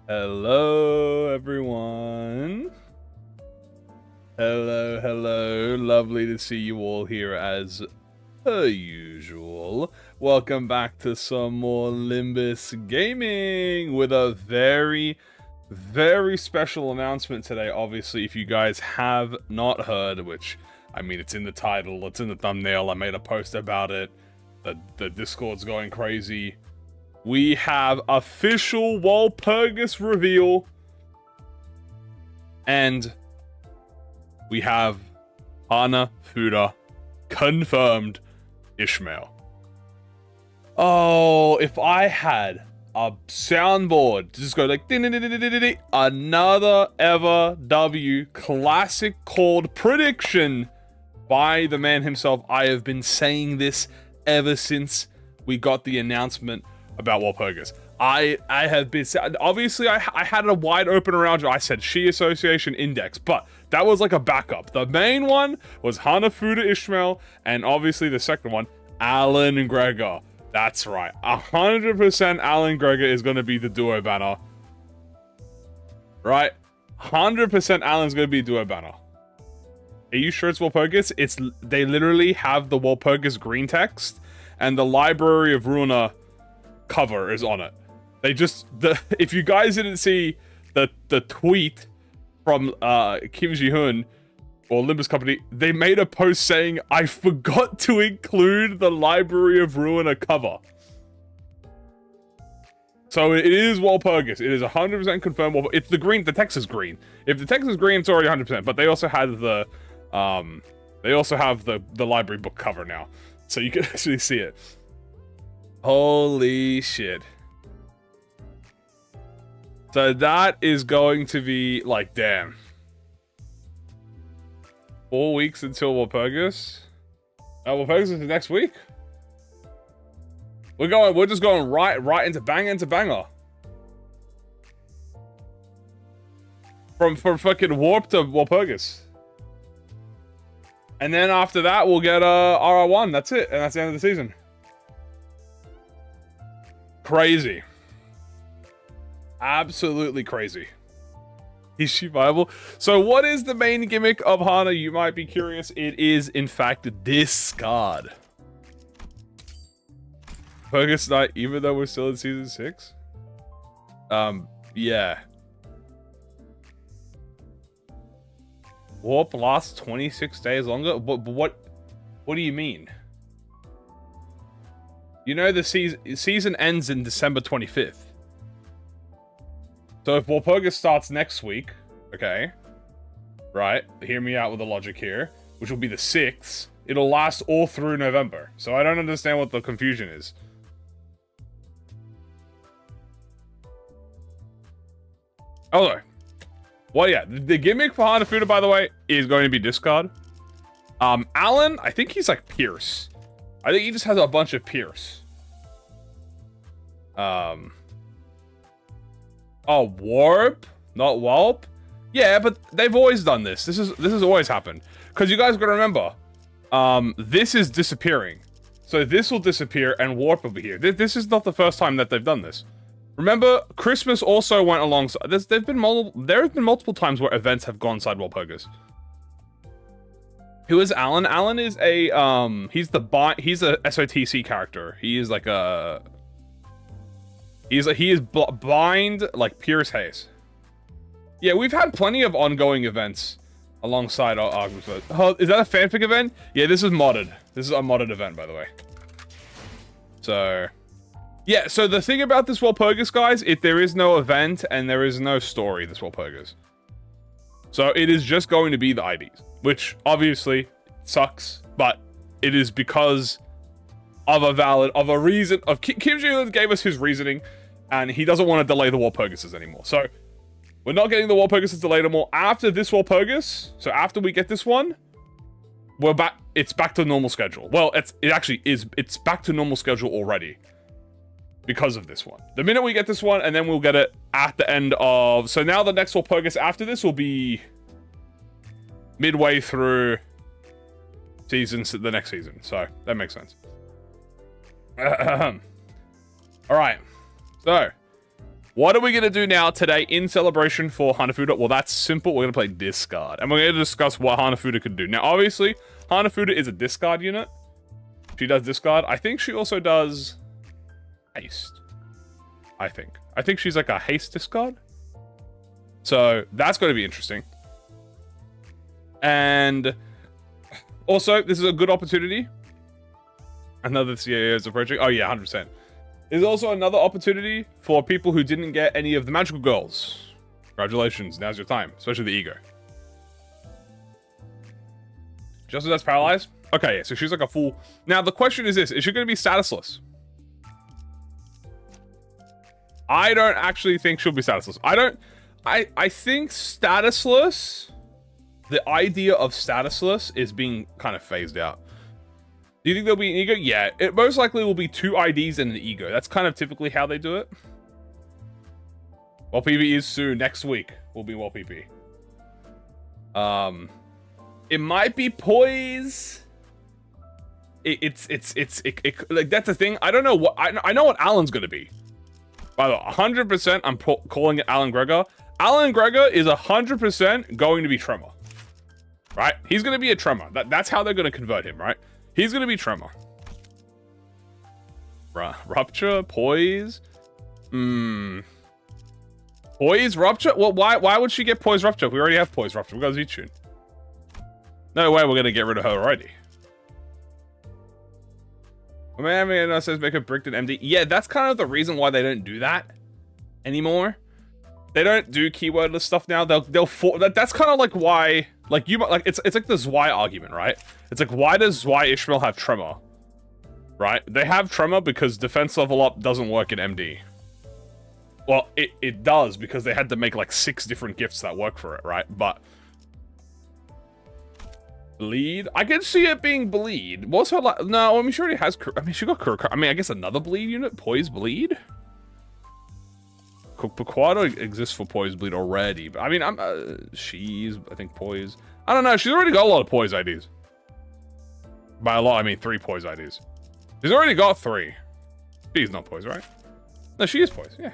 Hello, everyone. Hello. Lovely to see you all here as per usual. Welcome back to some more Limbus gaming with a very special announcement today. Obviously, if you guys have not heard, which, I mean, it's in the title, it's in the thumbnail, I made a post about it, the Discord's going crazy. We have official WALPURGIS reveal, and we have HANAFUDA confirmed Ishmael. Oh, if I had a soundboard to just go like another ever W classic called prediction by the man himself. I have been saying this ever since we got the announcement about WALPURGIS. I have been, obviously I had a wide open around, I said She Association Index, but that was like a backup. The main one was HANAFUDA Ishmael, and obviously the second one, Alan Gregor. That's right, 100% Alan Gregor is going to be the duo banner. Right? 100% Alan's going to be duo banner. Are you sure it's WALPURGIS? They literally have the WALPURGIS green text, and the Library of Ruina cover is on it. They just, if you guys didn't see the tweet from Kim Ji-hoon or Limbus Company, they made a post saying, I forgot to include the Library of Ruina cover. So it is WALPURGIS. It is 100% confirmed. It's the green, the text is green. If the text is green, it's already 100%, but they also had the library book cover now. So you can actually see it. Holy shit. So that is going to be like, damn. 4 weeks until WALPURGIS. WALPURGIS is next week. We're just going right into banger. From fucking Warp to WALPURGIS. And then after that we'll get RR1. That's it, and that's the end of the season. Crazy. Absolutely crazy. Is she viable? So what is the main gimmick of Hana? You might be curious. It is, in fact, this card. Focus Night, even though we're still in Season 6? Yeah. Warp lasts 26 days longer? But what do you mean? You know the season ends in December 25th. So if WALPURGIS starts next week, okay, right, hear me out with the logic here, which will be the 6th, it'll last all through November. So I don't understand what the confusion is. Oh, well, yeah, the gimmick for HANAFUDA, by the way, is going to be discard. Alan, I think he's like Pierce. I think he just has a bunch of Pierce. Oh, Warp? Not Walp? Yeah, but they've always done this. This has always happened. Because you guys gotta remember, this is disappearing. So this will disappear and Warp will be here. This is not the first time that they've done this. Remember, Christmas also went alongside. There have been multiple times where events have gone side WALPURGIS. Who is Alan? Alan is a he's a SOTC character. He is like a he is blind like Pierce Hayes. Yeah, we've had plenty of ongoing events alongside our arguments. Oh, is that a fanfic event? Yeah, this is modded. This is a modded event, by the way. So yeah, so the thing about this WALPURGIS, guys, there is no event and there is no story this WALPURGIS. So it is just going to be the IDs, which obviously sucks, but it is because of a reason. Kim Ji-hoon gave us his reasoning, and he doesn't want to delay the WALPURGISes anymore. So we're not getting the WALPURGISes delayed anymore. After this WALPURGIS, so after we get this one, we're back. It's back to normal schedule. Well, it actually is. It's back to normal schedule already because of this one. The minute we get this one, and then we'll get it at the end of. So now the next WALPURGIS after this will be midway through the next season. So that makes sense. All right. So What are we going to do now today in celebration for Hanafuda? Well, that's simple. We're going to play discard. And we're going to discuss what Hanafuda could do. Now, obviously, Hanafuda is a discard unit. She does discard. I think she also does haste. I think she's like a haste discard. So that's going to be interesting. And also, this is a good opportunity. Another CAO is approaching. Oh, yeah, 100%. There's also another opportunity for people who didn't get any of the magical girls. Congratulations, now's your time, especially the ego. Just as that's paralyzed? Okay, yeah, so she's like a full... Now, the question is this, is she going to be statusless? I don't actually think she'll be statusless. I think statusless, the idea of statusless is being kind of phased out. Do you think there'll be an ego? Yeah, it most likely will be 2 IDs and an ego. That's kind of typically how they do it. WALPP is soon. Next week will be WALPP. It might be poise. It's like that's the thing. I don't know what I know what Alan's gonna be. By the way, 100%, I'm calling it Alan Gregor. Alan Gregor is 100% going to be Tremor. Right? He's gonna be a Tremor. That's how they're gonna convert him, right? He's gonna be Tremor. Rupture, poise. Poise, rupture. Well, why would she get poise, rupture? We already have poise, rupture. We got Z-Tune. No way we're gonna get rid of her already. Man, says make a bricked and MD. Yeah, that's kind of the reason why they don't do that anymore. They don't do keywordless stuff now. That's kind of like why, like you like it's like the Zwei argument, right? It's like why does Zwei Ishmael have Tremor? Right? They have Tremor because defense level up doesn't work in MD. Well, it does because they had to make like 6 different gifts that work for it, right? But bleed, I can see it being bleed. What's her like? No, I mean she already has. I mean she got. I mean I guess another bleed unit, poise bleed. Pequado exists for poise bleed already, but I mean she's I think poise. I don't know. She's already got a lot of poise IDs. By a lot, I mean 3 poise IDs. She's already got 3. She's not poise, right? No, she is poise. Yeah.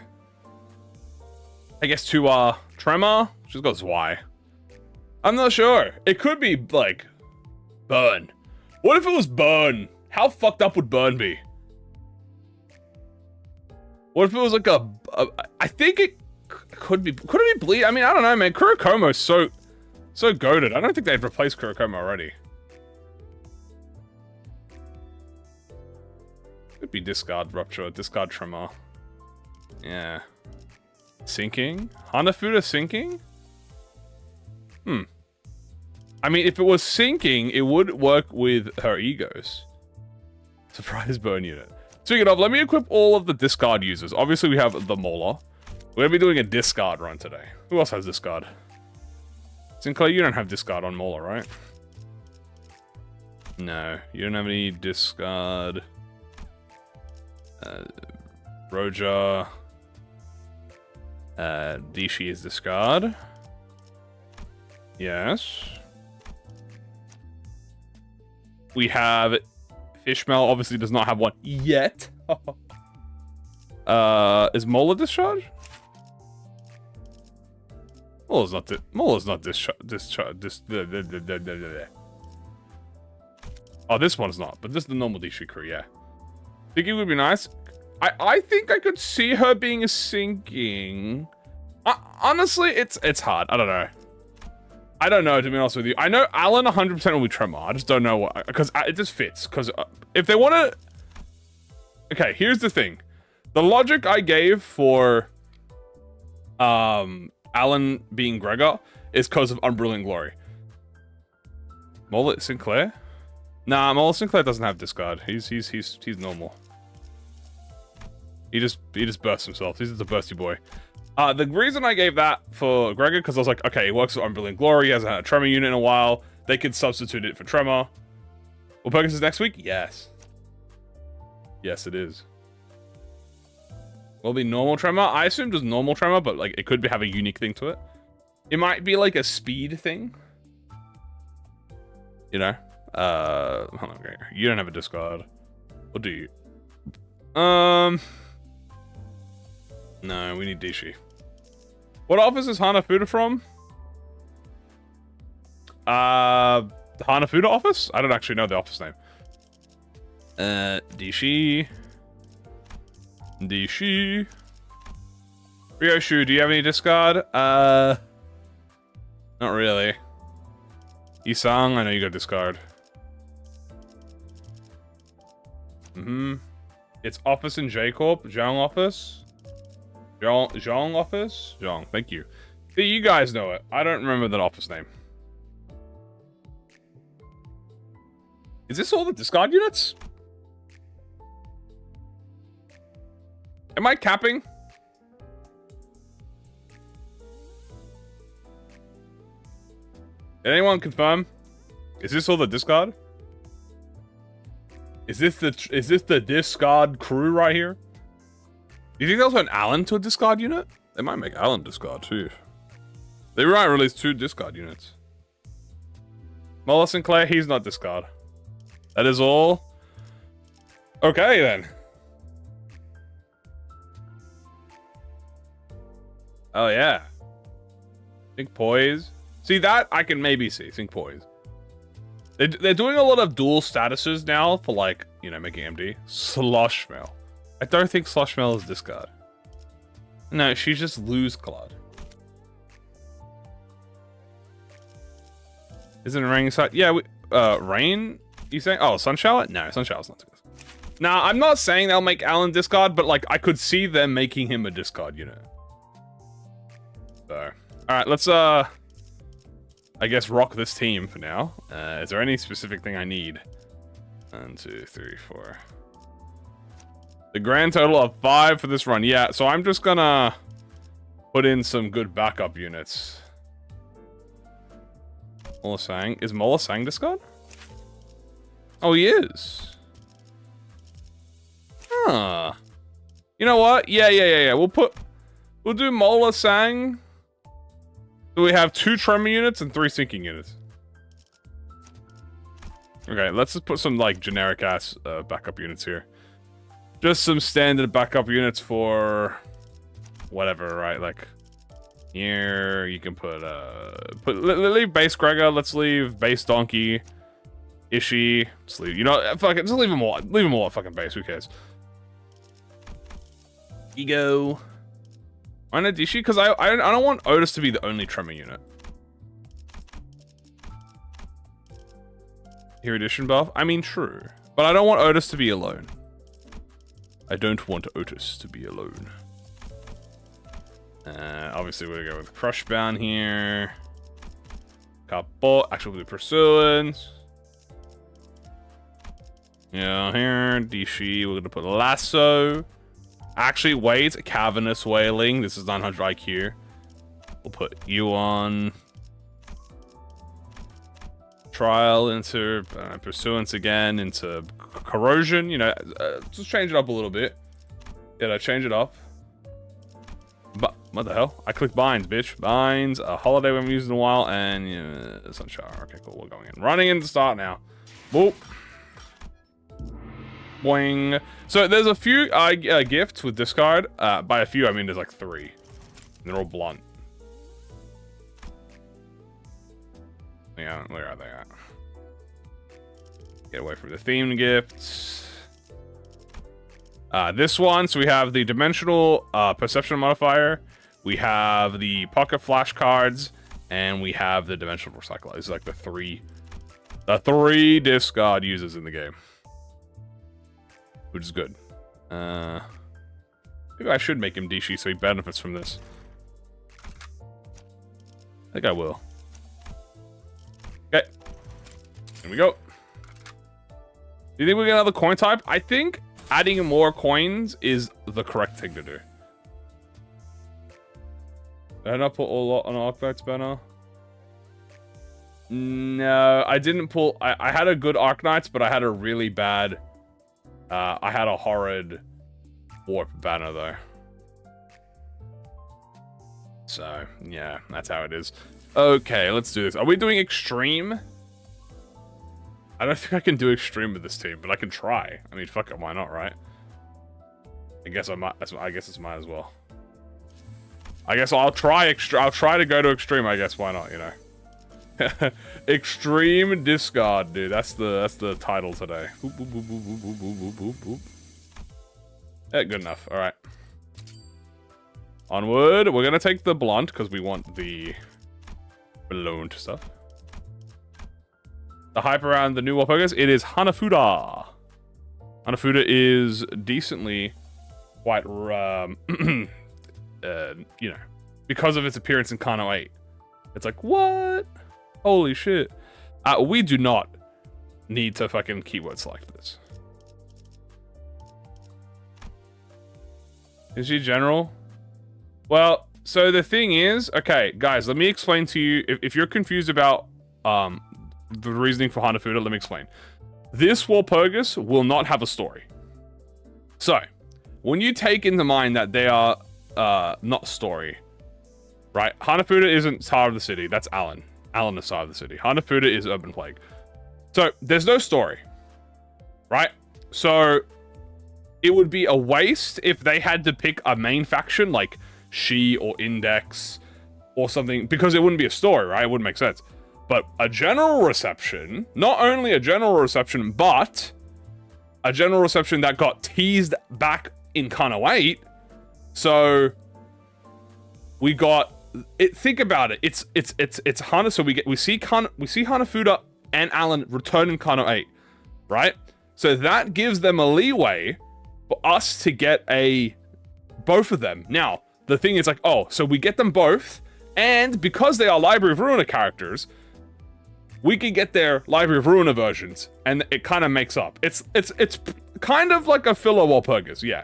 I guess to Tremor, she's got Zwei. I'm not sure. It could be like burn. What if it was burn? How fucked up would burn be? What if it was like I think it could be. Could it be bleed? I mean, I don't know, man. Kurokomo's so goated. I don't think they'd replace Kurokomo already. Could be discard rupture, discard Tremor. Yeah. Sinking? Hanafuda sinking? I mean, if it was sinking, it would work with her egos. Surprise burn unit. Speaking of, let me equip all of the discard users. Obviously, we have the Mauler. We're going to be doing a discard run today. Who else has discard? Sinclair, you don't have discard on Mauler, right? No, you don't have any discard. Roja. Dishi is discard. Yes. We have Ishmael obviously does not have one yet. Is Mola discharge? Mola's not discharge. Oh, this one's not, but this is the normal Dishi crew, yeah. Think it would be nice. I think I could see her being a sinking. Honestly, it's hard. I don't know. I don't know, to be honest with you. I know Alan 100% will be Tremor. I just don't know what, because it just fits. Because if they want to... Okay, here's the thing. The logic I gave for Alan being Gregor is because of Unbrilliant Glory. Mullet Sinclair? Nah, Mullet Sinclair doesn't have discard. He's normal. He just bursts himself. He's just a bursty boy. The reason I gave that for Gregor, because I was like, okay, he works with Unbrilliant Glory, he hasn't had a Tremor unit in a while. They could substitute it for Tremor. Walpurgis is next week? Yes. Yes, it is. Will it be normal Tremor? I assume just normal Tremor, but like it could have a unique thing to it. It might be like a speed thing. You know? Hold on, Gregor. You don't have a discard. Or do you? No, we need Dishi. What office is HANAFUDA from? The HANAFUDA office? I don't actually know the office name. Dishi. Dishi. Ryoshu, do you have any discard? Not really. Isang, I know you got discard. It's office in J Corp. Zhang office. Zhang office? Zhang, thank you. See, you guys know it. I don't remember that office name. Is this all the discard units? Am I capping? Did anyone confirm? Is this all the discard? Is this the discard crew right here? Do you think they'll put an Allen to a discard unit? They might make Allen discard too. They might release 2 discard units. Mola Sinclair, he's not discard. That is all. Okay then. Oh yeah. Think Poise. See, that I can maybe see. Think Poise. They're doing a lot of dual statuses now for, like, you know, making MD. Sloshmel. I don't think Sloshmel is discard. No, she's just lose Claude. Isn't it raining inside? Yeah, rain? You saying? Oh, Sunshower? No, Sunshower's not discard. Nah, I'm not saying they'll make Alan discard, but, like, I could see them making him a discard unit. So, alright, let's, I guess rock this team for now. Is there any specific thing I need? 1, 2, 3, 4. The grand total of 5 for this run. Yeah, so I'm just gonna put in some good backup units. Mola Sang. Is Mola Sang discard? Oh, he is. Huh. You know what? Yeah. We'll do Mola Sang. So we have 2 tremor units and 3 sinking units. Okay, let's just put some, like, generic ass backup units here. Just some standard backup units for whatever, right? Like, here you can put leave base Gregor. Let's leave base Donkey, Ishii. Just leave, you know, fuck it. Just leave them all. Leave them all at fucking base. Who cares? Ego. Why not Dishi? Because I don't want Otis to be the only tremor unit. Here edition buff? I mean, true. But I don't want Otis to be alone. I don't want Otis to be alone. Obviously, we're going to go with Crushbound here. Kapot. Actually, we'll do Pursuance. Yeah, here. Dishi. We're going to put Lasso. Actually, wait. Cavernous Wailing. This is 900 IQ. We'll put you on. Trial into Pursuance again, into Corrosion. You know, just change it up a little bit. Did I change it up? But what the hell? I clicked Binds, bitch. Binds. A Holiday we haven't used in a while, and Sunshine. Okay, cool. We're going in. Running in the start now. Boop. Boing. So there's a few gifts with discard. By a few, I mean there's like 3. And they're all blunt. Yeah, where are they at? Get away from the themed gifts. This one, so we have the dimensional perception modifier. We have the pocket flashcards, and we have the dimensional recycler. This is like the three discard users in the game, which is good. Maybe I should make him Dishi so he benefits from this. I think I will. Okay. Here we go. Do you think we get another coin type? I think adding more coins is the correct thing to do. Did I not put all on Arknights banner? No, I didn't pull. I had a good Arknights, but I had a really bad. I had a horrid warp banner though. So yeah, that's how it is. Okay, let's do this. Are we doing extreme? I don't think I can do extreme with this team, but I can try. I mean, fuck it, why not, right? I guess I might. I guess it's might as well. I guess I'll try to go to extreme, I guess. Why not, you know? Extreme discard, dude. That's the title today. Boop, boop, boop, boop, boop, boop, boop, boop, boop. Yeah, good enough. All right. Onward. We're gonna take the blunt because we want the balloon stuff. The hype around the new Walpurgis. It is HANAFUDA. HANAFUDA is decently quite, you know, because of its appearance in Kano 8. It's like, what? Holy shit. We do not need to fucking keyword select this. Is she general? Well, so the thing is, okay, guys, let me explain to you. If you're confused about the reasoning for HANAFUDA, let me explain. This Walpurgis will not have a story. So, when you take into mind that they are not story, right? HANAFUDA isn't Star of the City. That's Alan. Alan is Star of the City. HANAFUDA is Urban Plague. So, there's no story, right? So, it would be a waste if they had to pick a main faction like She or Index or something, because it wouldn't be a story, right? It wouldn't make sense. But a general reception, not only a general reception, but a general reception that got teased back in Kano 8. So we got it. Think about it. It's Hana. So we see HANAFUDA and Alan return in Kano 8, right? So that gives them a leeway for us to get both of them. Now the thing is like, oh, so we get them both, and because they are Library of Ruina characters, we can get their Library of Ruina versions, and it kind of makes up. It's kind of like a filler Walpurgis, yeah.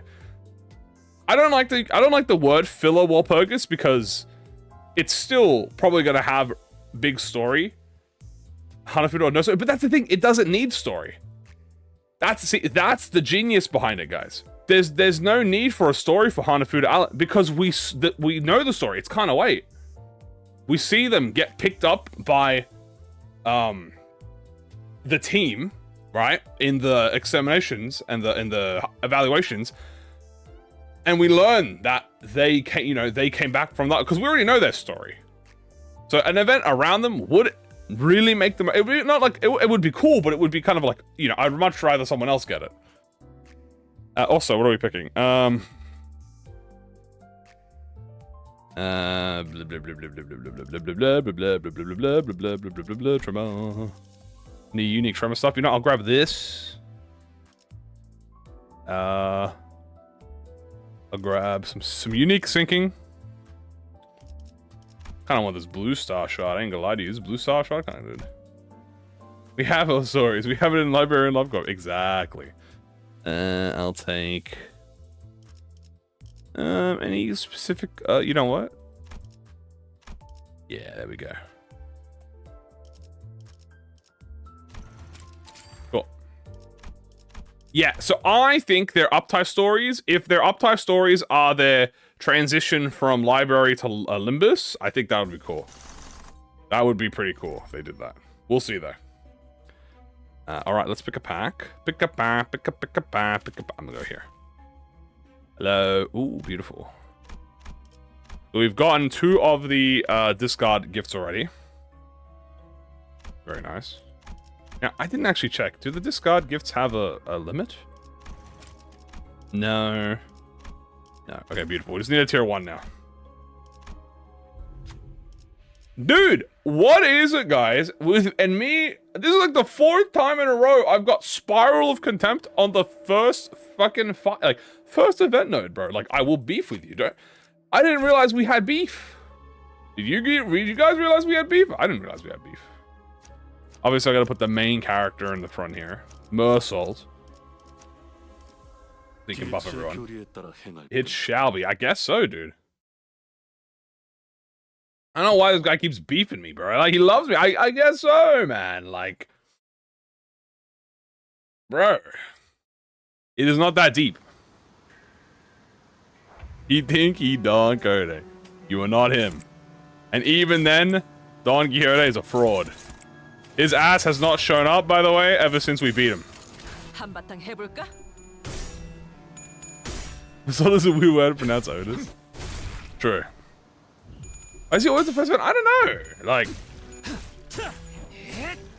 I don't like the word filler Walpurgis because it's still probably gonna have big story. HANAFUDA or no story, but that's the thing. It doesn't need story. That's the genius behind it, guys. There's no need for a story for HANAFUDA because we know the story. It's kind of wait. We see them get picked up by the team, right, in the examinations and the evaluations, and we learn that they came back from that because we already know their story. So an event around them would really make them. It would be not like it would be cool, but it would be kind of like, you know, I'd much rather someone else get it. Also, what are we picking? Tremor. Any unique tremor stuff? You know, I'll grab this. I'll grab some unique sinking. Kind of want this blue star shot. I ain't gonna lie to you. This blue star shot kind of good. We have those stories. We have it in Library and Love Corp. Exactly. I'll take any specific. You know what? Yeah, there we go. Cool. Yeah, so I think their uptype stories, if their uptype stories are their transition from Library to Limbus, I think that would be cool. That would be pretty cool if they did that. We'll see though. All right, let's pick a pack. Pick a pack. I'm gonna go here. Hello. Ooh, beautiful. So we've gotten 2 of the discard gifts already. Very nice. Now, I didn't actually check. Do the discard gifts have a limit? No. No. Okay, beautiful. We just need a tier 1 now. Dude, what is it, guys? And me, this is like the 4th time in a row I've got Spiral of Contempt on the first fucking first event node, bro. Like, I will beef with you, I didn't realize we had beef. Did you guys realize we had beef? I didn't realize we had beef. Obviously, I gotta put the main character in the front here. Mersault. So you can buff everyone. It shall be. I guess so, dude. I don't know why this guy keeps beefing me, bro. Like, he loves me. I guess so, man. Like, bro. It is not that deep. He think he Don Quixote. You are not him. And even then, Don Quixote is a fraud. His ass has not shown up, by the way, ever since we beat him. So does a weird word to pronounce Otis. True. Why is he always the first one? I don't know. Like,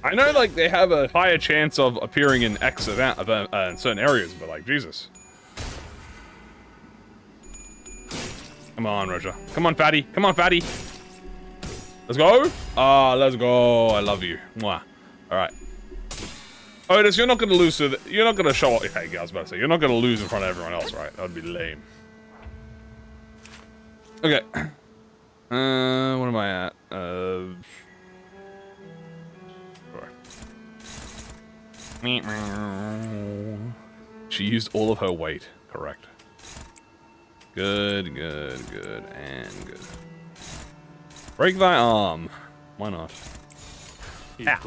I know like they have a higher chance of appearing in X event in certain areas, but like Jesus. Come on, Roger. Come on, fatty. Come on, fatty. Let's go. Ah, let's go. I love you. Mwah. All right. Otis, you're not gonna lose. You're not gonna show. Okay, I was about to say you're not gonna lose in front of everyone else, right? That would be lame. Okay. What am I at? She used all of her weight. Correct. Good, good, good, and good. Break thy arm. Why not? Ah.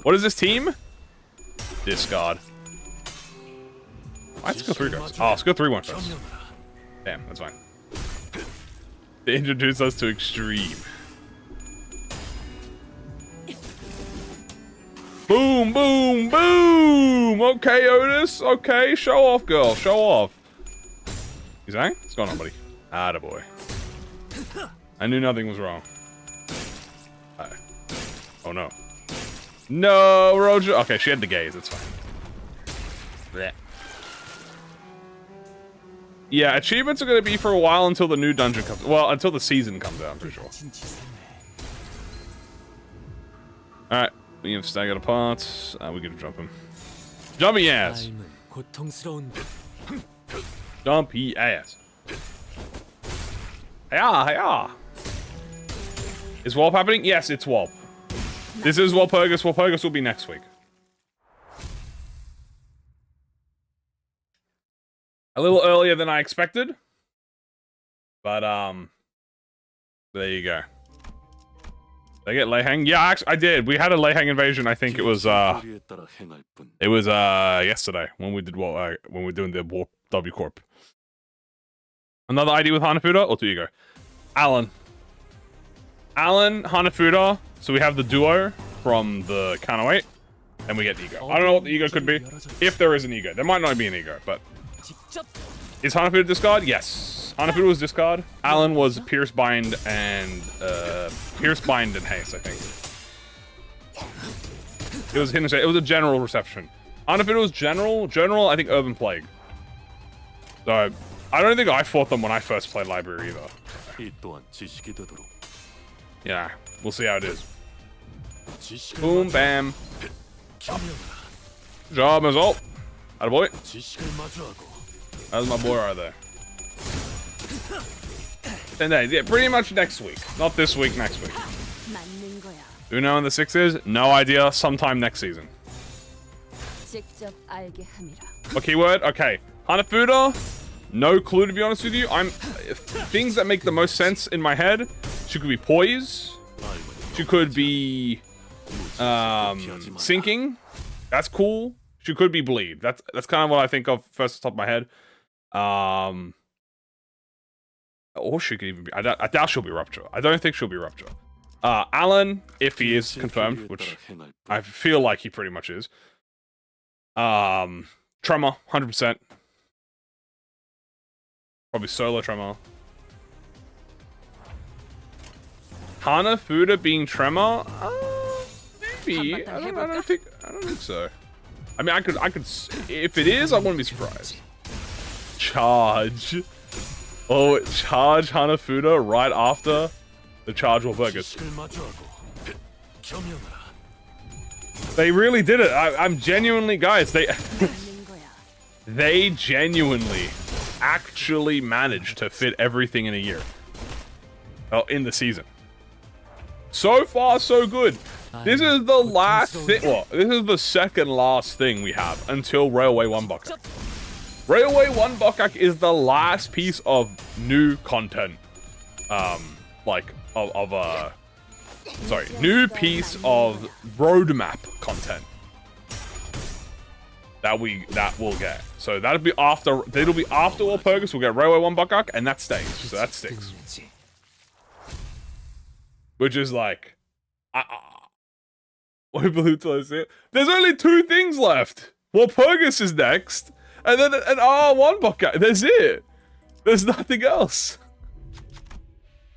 What is this team? Discard. Let's go 3 cards. Oh, let's go 3-1 first. Damn, that's fine. They introduced us to Extreme. Boom, boom, boom! Okay, Otis. Okay, show off, girl. Show off. You saying? What's going on, buddy? Attaboy. I knew nothing was wrong. Oh, no. No, Roger. Okay, she had the gaze. That's fine. Blech. Yeah, achievements are going to be for a while until the new dungeon comes. Well, until the season comes out, I'm pretty sure. Alright, we have staggered apart. We get to jump him. Jumpy ass! Jumpy ass. Hiya, hiya! Is Walp happening? Yes, it's Walp. This is Walpurgis. Walpurgis will be next week. A little earlier than I expected. But, there you go. Did I get Lehang? Yeah, actually, I did. We had a Lehang invasion. I think it was yesterday when we did when we were doing the Warp W Corp. Another ID with Hanafuda? Or 2 you go. Alan, Hanafuda. So we have the duo from the Kamui, and we get Ego. I don't know what the Ego could be. If there is an Ego. There might not be an Ego, but... Is Hanafuda discard? Yes. Hanafuda was discard. Alan was Pierce Bind and haste, I think. It was hidden. It was a general reception. Hanafuda was general, I think Urban Plague. So I don't think I fought them when I first played Library either. Yeah, we'll see how it is. Boom, bam. Job as all. Attaboy. How's my boy right there? 10 days. Yeah, pretty much next week. Not this week, next week. Do you know when the 6 is? No idea. Sometime next season. What keyword? Okay. Hanafuda? No clue, to be honest with you. Things that make the most sense in my head. She could be poise. She could be sinking. That's cool. She could be bleed. That's kind of what I think of first off the top of my head. Or she could even be... I doubt she'll be rupture. I don't think she'll be rupture. Alan, if he is confirmed, which I feel like he pretty much is. Tremor, 100%. Probably solo Tremor. Hanafuda being Tremor? Maybe. I don't think so. I mean, I could. If it is, I wouldn't be surprised. Charge. Oh, charge Hanafuda right after the charge Walpurgis. They really did it. I'm genuinely, guys. They genuinely actually managed to fit everything in a year. Oh, in the season. So far, so good. This is the last thing. Well, this is the second last thing we have until Railway 1 Bukkak. Railway 1 Bukkak is the last piece of new content. New piece of roadmap content that we'll get. So that'll be after Walpurgis. We'll get Railway 1 Bukkak, and that stays. So that sticks. Which is like, there's only 2 things left. Walpurgis is next, and then an R1 Bukkak. That's it. There's nothing else.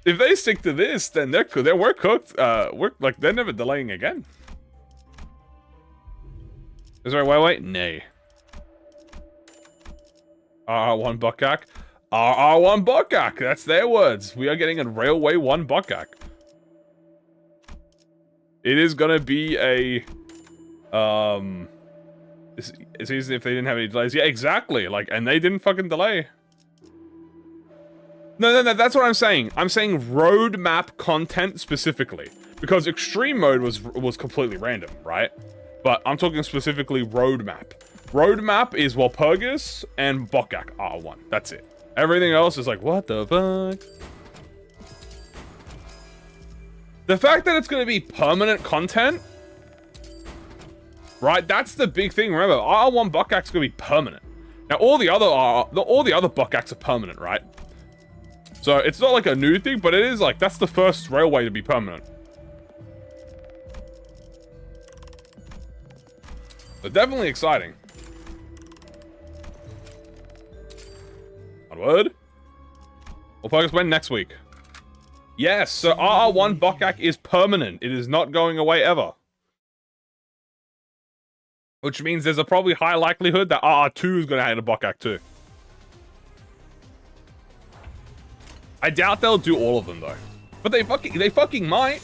If they stick to this, then we're cooked. They're never delaying again. Is there a wait? Nay. RR1 Bukkak. RR1 Bukkak. That's their words. We are getting a Railway 1 Bukkak. It is gonna be a it's easy if they didn't have any delays. Yeah, exactly. Like, and they didn't fucking delay. No, that's what I'm saying. I'm saying roadmap content specifically. Because extreme mode was completely random, right? But I'm talking specifically roadmap. Roadmap is Walpurgis and Bukkak R1. That's it. Everything else is like, what the fuck? The fact that it's going to be permanent content, right? That's the big thing. Remember, R1 Bukkak's going to be permanent. Now, all the other Bukkaks are permanent, right? So it's not like a new thing, but it is like, that's the first railway to be permanent. But definitely exciting. Onward. We'll focus when next week. Yes, so RR1 Bukkak is permanent. It is not going away ever. Which means there's a probably high likelihood that RR2 is going to have a Bukkak too. I doubt they'll do all of them though. But they fucking might.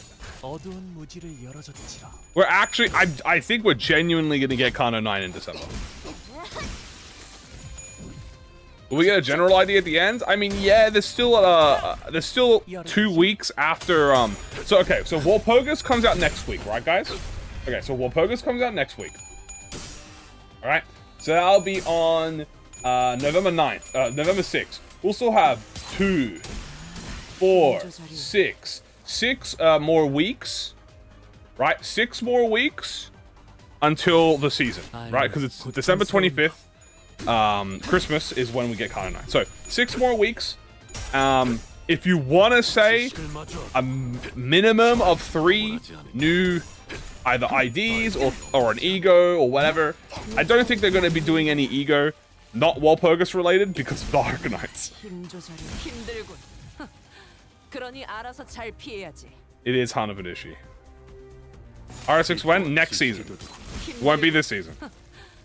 We're actually, I think we're genuinely going to get Kano 9 in December. Will we get a general idea at the end? I mean, yeah, there's still 2 weeks after, so Walpurgis comes out next week, right guys? Okay, so Walpurgis comes out next week. Alright, so that'll be on, November 9th, November 6th. We'll still have 2, 4, 6 more weeks, right? 6 more weeks until the season, right? Because it's December 25th. Christmas is when we get Kano 9. So 6 more weeks. If you want to say a minimum of 3 new either IDs or an ego or whatever, I don't think they're going to be doing any ego, not Walpurgis related, because of the Arcanites. It is HANAFUDA. R6 when? Next season. Won't be this season.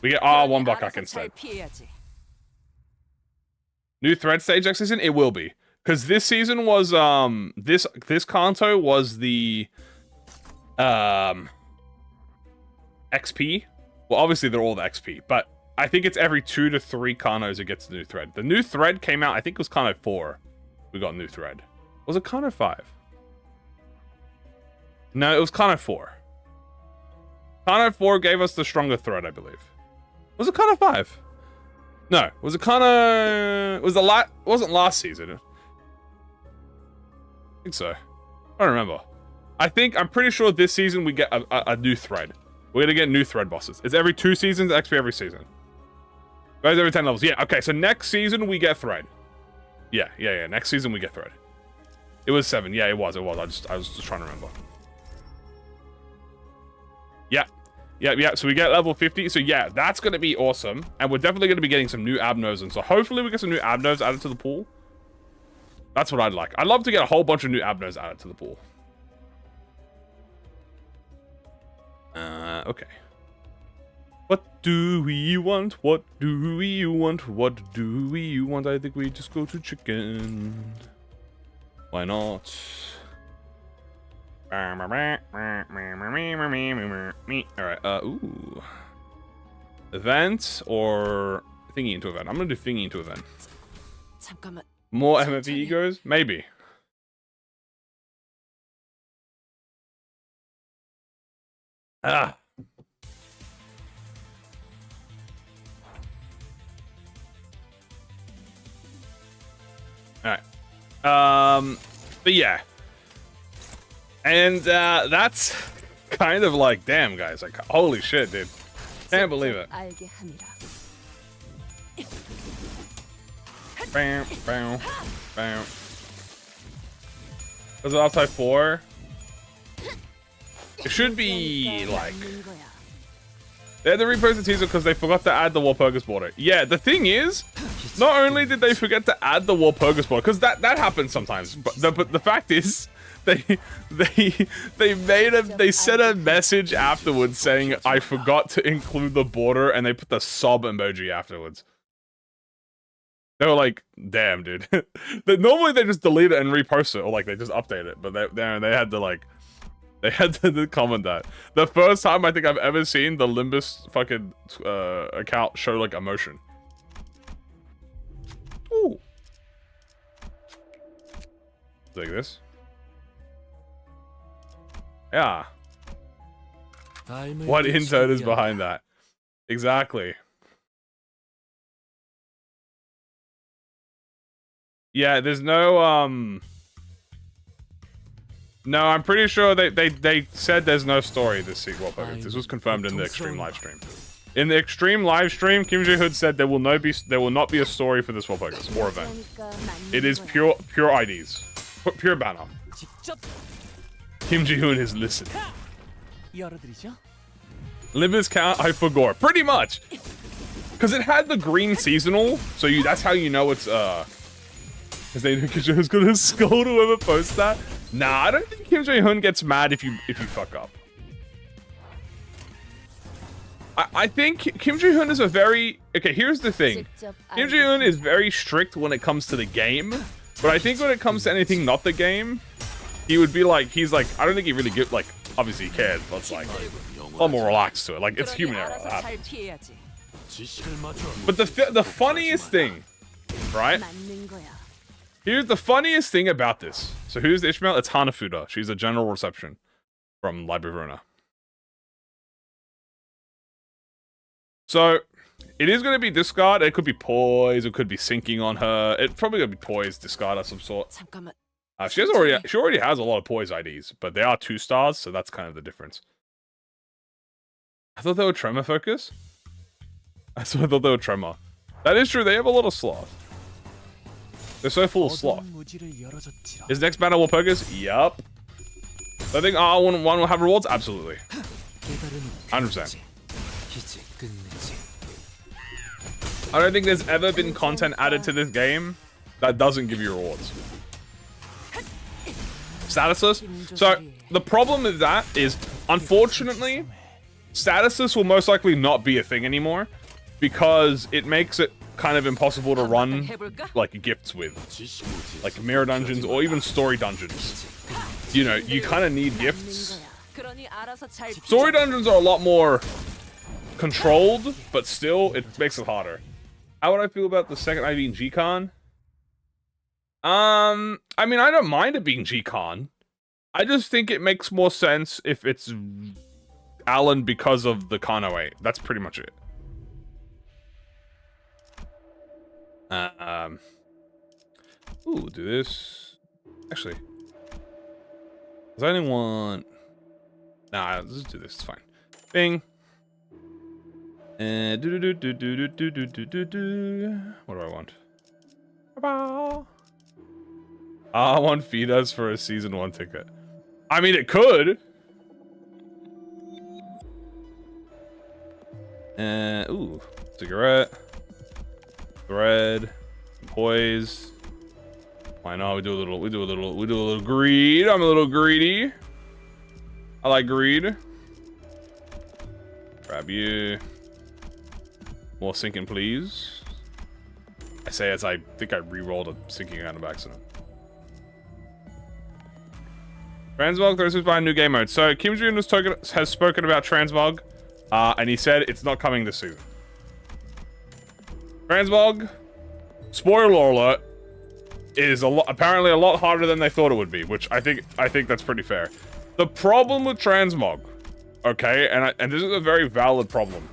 We get R1 Bukkak instead. New thread stage next season? It will be. Because this season was, this Kanto was the, XP. Well, obviously they're all the XP, but I think it's every 2 to 3 Kanos it gets the new thread. The new thread came out, I think it was Kano 4. We got a new thread. Was it Kano 5? No, it was Kano 4. Kano 4 gave us the stronger thread, I believe. Was it Kano 5? No. Was it Kano... It wasn't last season. I think so. I don't remember. I'm pretty sure this season we get a new thread. We're gonna get new thread bosses. It's every 2 seasons, XP every season. Guys, every 10 levels. Yeah, okay, so next season we get thread. Yeah. Next season we get thread. It was 7. Yeah, it was. I was just trying to remember. Yeah. So we get level 50. So yeah, that's going to be awesome. And we're definitely going to be getting some new Abnos. And so hopefully we get some new Abnos added to the pool. That's what I'd like. I'd love to get a whole bunch of new Abnos added to the pool. Okay. What do we want? What do we want? What do we want? I think we just go to chicken. Why not? Alright, ooh. Event or thingy into event? I'm gonna do thingy into event. More MFE egos? Maybe. Ah. Alright. But yeah. And that's kind of like, damn guys, like holy shit, dude. Can't believe it. Bam, bam, bam. Was it outside 4? It should be like... They had to repost the teaser because they forgot to add the Walpurgis border. Yeah, the thing is, Not only did they forget to add the Walpurgis border, because that happens sometimes, but the fact is, they sent a message afterwards saying, I forgot to include the border, and they put the sob emoji afterwards. They were like, damn, dude. Normally they just delete it and repost it, or like they just update it, but they had to like, they had to comment that. The first time I think I've ever seen the Limbus fucking account show like emotion. Ooh. Like this. Yeah. What intern is behind that? Exactly. Yeah, there's no no, I'm pretty sure they said there's no story this sequel. This was confirmed in the Extreme livestream. In the Extreme livestream, Kim Ji-hoon said there will not be a story for this Walpurgis or event. It is pure IDs. Pure banner. Kim Ji-hoon is listening. Limbus count, I forgot. Pretty much. Because it had the green seasonal, so that's how you know it's because Kim Ji-hoon's gonna scold whoever posts that. Nah, I don't think Kim Ji-hoon gets mad if you fuck up. I think Kim Ji-hoon is a very... Okay, here's the thing. Kim Ji-hoon is very strict when it comes to the game, but I think when it comes to anything not the game, he would be like, he's like, I don't think he really gives, like, obviously he cares, but it's like, a lot more relaxed to it. Like, it's human error. But the funniest thing, right? Here's the funniest thing about this. So who's the Ishmael? It's HANAFUDA. She's a general reception from Library of Runa. So, it is going to be discard. It could be poise. It could be sinking on her. It's probably going to be poise, discard of some sort. She already has a lot of poise IDs, but they are 2 stars, so that's kind of the difference. I thought they were Tremor focus. I thought they were Tremor. That is true. They have a lot of sloth. They're so full of sloth. Is next banner Walpurgis? Yup. I think one will have rewards? Absolutely. 100%. I don't think there's ever been content added to this game that doesn't give you rewards. Statuses. So, the problem with that is, unfortunately, statuses will most likely not be a thing anymore because it makes it kind of impossible to run like gifts with, like mirror dungeons or even story dungeons. You know, you kind of need gifts. Story dungeons are a lot more controlled, but still, it makes it harder. How would I feel about the second IV in G-Con? I mean, I don't mind it being G-Con. I just think it makes more sense if it's Alan because of the Kano 8. That's pretty much it. Ooh, do this. Actually, does anyone want... Nah, let's just do this. It's fine. Bing. And what do I want? I want Fidas for a season 1 ticket. I mean, it could. Ooh, cigarette, thread, poise. Why not? We do a little greed. I'm a little greedy. I like greed. Grab you. More sinking, please. I say as I think I re-rolled a sinking out of accident. Transmog throws us by a new game mode. So Kim Ji-hoon has spoken about Transmog, and he said it's not coming this season. Transmog, spoiler alert, is apparently a lot harder than they thought it would be, which I think that's pretty fair. The problem with Transmog, okay, and this is a very valid problem,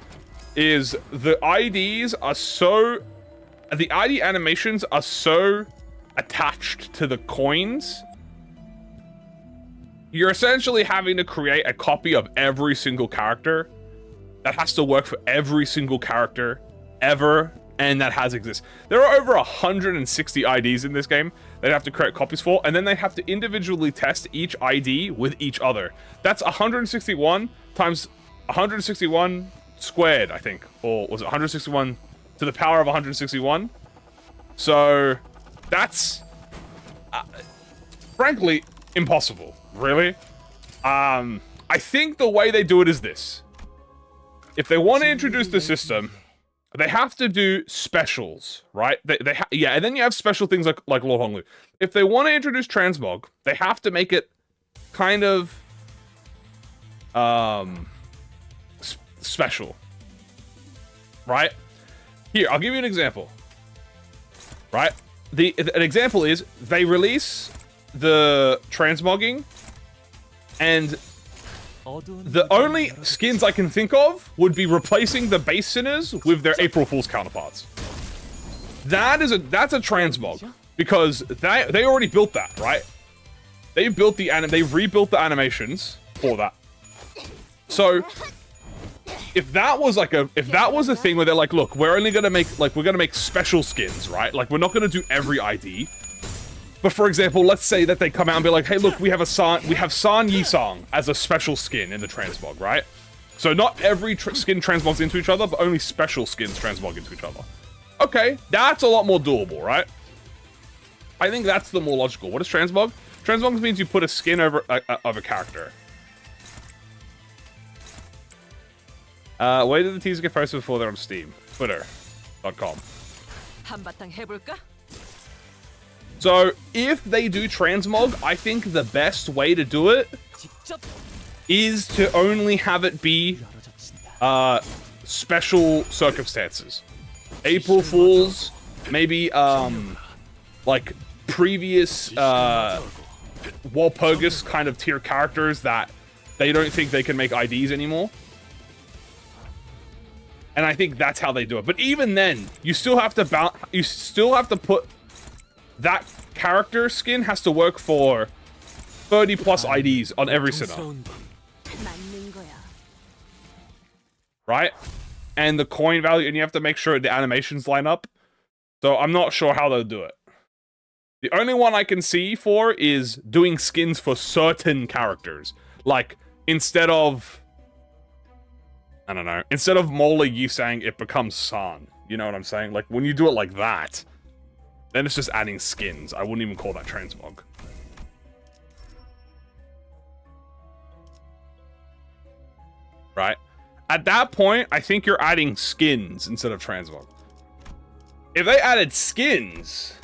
is the IDs are so... The ID animations are so attached to the coins. You're essentially having to create a copy of every single character that has to work for every single character ever, and that has exists. There are over 160 IDs in this game they'd have to create copies for, and then they have to individually test each ID with each other. That's 161 times 161 squared, I think. Or was it 161 to the power of 161? So that's frankly impossible. Really. I think the way they do it is this. If they want to introduce the system, they have to do specials, right? Yeah, and then you have special things like Lord Honglu. If they want to introduce Transmog, they have to make it kind of special, right? Here, I'll give you an example. Right? An example is they release the transmogging, and the only skins I can think of would be replacing the base sinners with their April Fool's counterparts. That's a transmog because they already built that, right? They built they rebuilt the animations for that. So if that was a thing where they're like, look, we're only gonna make special skins, right? Like, we're not gonna do every ID. But for example, let's say that they come out and be like, hey, look, we have San Yisang as a special skin in the transmog, right? So not every skin transmogs into each other, but only special skins transmog into each other. Okay, that's a lot more doable, right? I think that's the more logical. What is transmog? Transmog means you put a skin over of a character. Where did the teaser get posted before they're on Steam? Twitter.com. So, if they do transmog, I think the best way to do it is to only have it be special circumstances. April Fools, maybe like previous Walpurgis kind of tier characters that they don't think they can make IDs anymore. And I think that's how they do it. But even then, you still have to put that character skin has to work for 30 plus IDs on every sinner. Right? And the coin value, and you have to make sure the animations line up. So I'm not sure how they'll do it. The only one I can see for is doing skins for certain characters. Like, instead of, I don't know, instead of Mola Yisang, it becomes San. You know what I'm saying? Like, when you do it like that, then it's just adding skins. I wouldn't even call that transmog. Right? At that point, I think you're adding skins instead of transmog. If they added skins,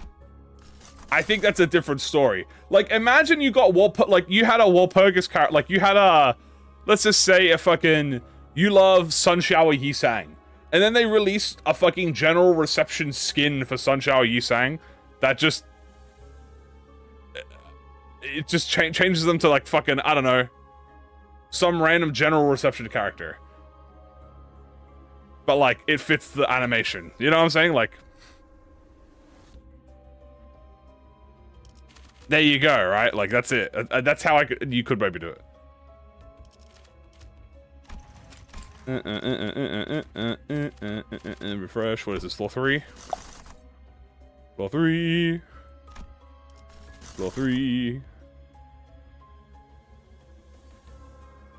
I think that's a different story. Like, imagine you got you had a Walpurgis character, like you had a, let's just say a fucking, you love Sunshower Yisang. And then they released a fucking general reception skin for Sunshower Yisang that just, it just changes them to like fucking, I don't know, some random general reception character. But like, it fits the animation. You know what I'm saying? Like, there you go, right? Like, that's it. That's how you could maybe do it. Refresh. What is this? Floor 3? Floor 3. Floor 3.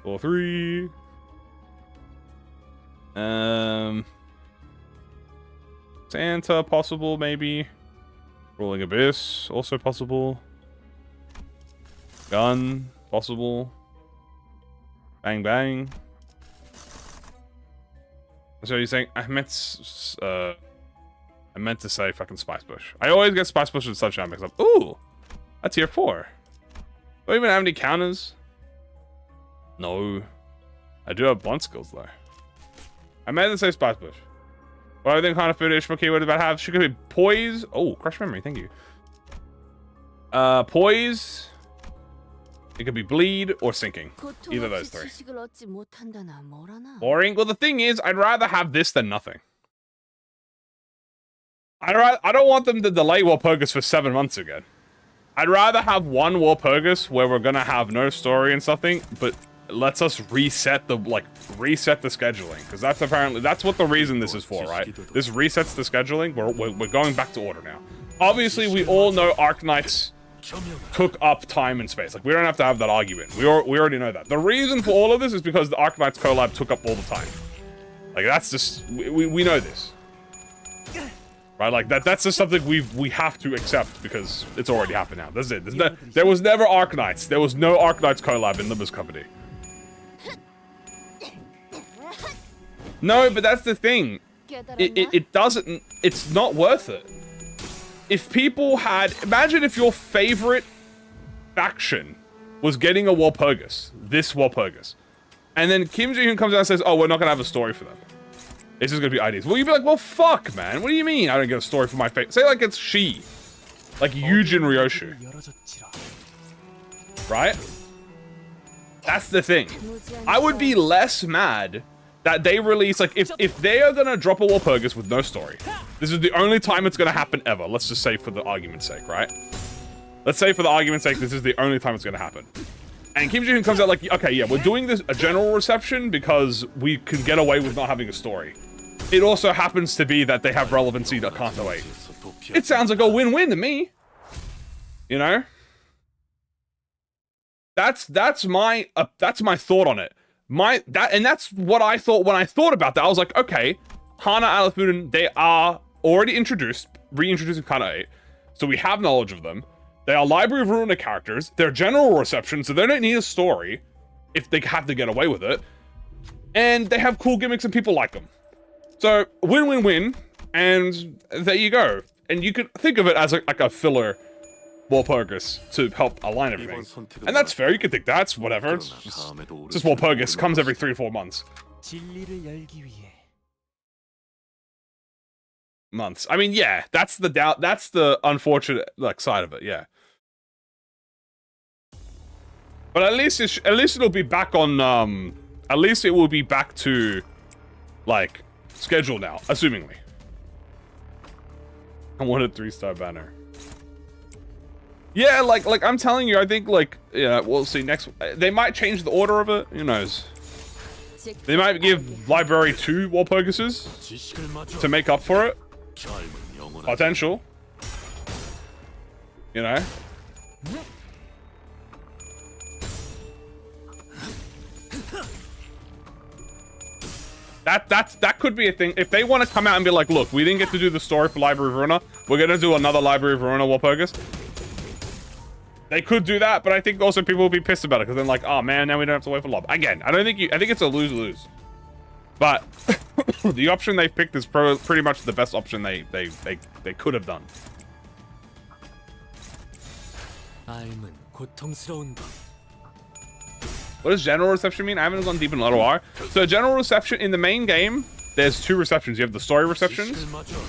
Floor 3. Santa, possible, maybe. Rolling Abyss, also possible. Gun, possible. Bang Bang. So you're saying I meant to say fucking Spice Bush. I always get Spice Bush and Sunshine mixed up. Ooh, that's tier 4. Do I even have any counters? No, I do have blunt skills though. I meant to say Spice Bush. What do I think HANAFUDA Ishmael keyword about have? She could be poise. Oh, crush memory. Thank you. Poise. It could be bleed or sinking. Either of those 3. Boring. Well, the thing is, I'd rather have this than nothing. I don't want them to delay Walpurgis for 7 months again. I'd rather have one Walpurgis where we're gonna have no story and something, but lets us reset the scheduling, because that's what the reason this is for, right? This resets the scheduling. We're going back to order now. Obviously, we all know Arknights took up time and space. Like, we don't have to have that argument. We already know that. The reason for all of this is because the Arknights collab took up all the time. Like, that's just, we know this. Right, like that's just something we have to accept because it's already happened now. That's it. There was never Arknights. There was no Arknights collab in Limbus Company. No, but that's the thing. It doesn't. It's not worth it. If people had, imagine if your favorite faction was getting a Walpurgis, this Walpurgis, and then Kim Ji-hoon comes out and says, "Oh, we're not gonna have a story for them. It's just gonna be IDs." Well, you'd be like, "Well, fuck, man. What do you mean I don't get a story for my favorite?" Say like it's she, like Yujin Ryoshu, right? That's the thing. I would be less mad that they release, like, if they are gonna drop a Walpurgis with no story, this is the only time it's gonna happen ever. Let's just say for the argument's sake, right? Let's say for the argument's sake, this is the only time it's gonna happen. And Kim Ji-hoon comes out like, okay, yeah, we're doing this a general reception because we can get away with not having a story. It also happens to be that they have relevancy to Kanto 8. It sounds like a win-win to me. You know? That's my thought on it. And that's what I thought when I thought about that. I was like, okay, HANAFUDA, they are already reintroducing Kanto 8, so we have knowledge of them. They are Library of Ruina characters. They're general reception, so they don't need a story if they have to get away with it. And they have cool gimmicks and people like them. So win-win-win, and there you go. And you could think of it as like a filler Walpurgis to help align everything. And that's fair, you could think that's whatever. It's just Walpurgis, comes every 3 to 4 months. I mean, yeah, that's the unfortunate like side of it, yeah. But at least it'll be back on at least it will be back to like schedule now, assumingly. I wanted 3-star banner. Yeah, like I'm telling you, I think like, yeah, we'll see next. They might change the order of it. Who knows? They might give Library 2 Walpurgises to make up for it. Potential. You know? That could be a thing. If they want to come out and be like, look, we didn't get to do the story for Library of Ruina, we're gonna do another Library of Ruina Walpurgis. They could do that, but I think also people will be pissed about it because then like, oh man, now we don't have to wait for Lob. Again, I think it's a lose-lose. But the option they picked is pretty much the best option they could have done. What does general reception mean? I haven't gone deep in LR. So general reception in the main game, there's 2 receptions. You have the story receptions,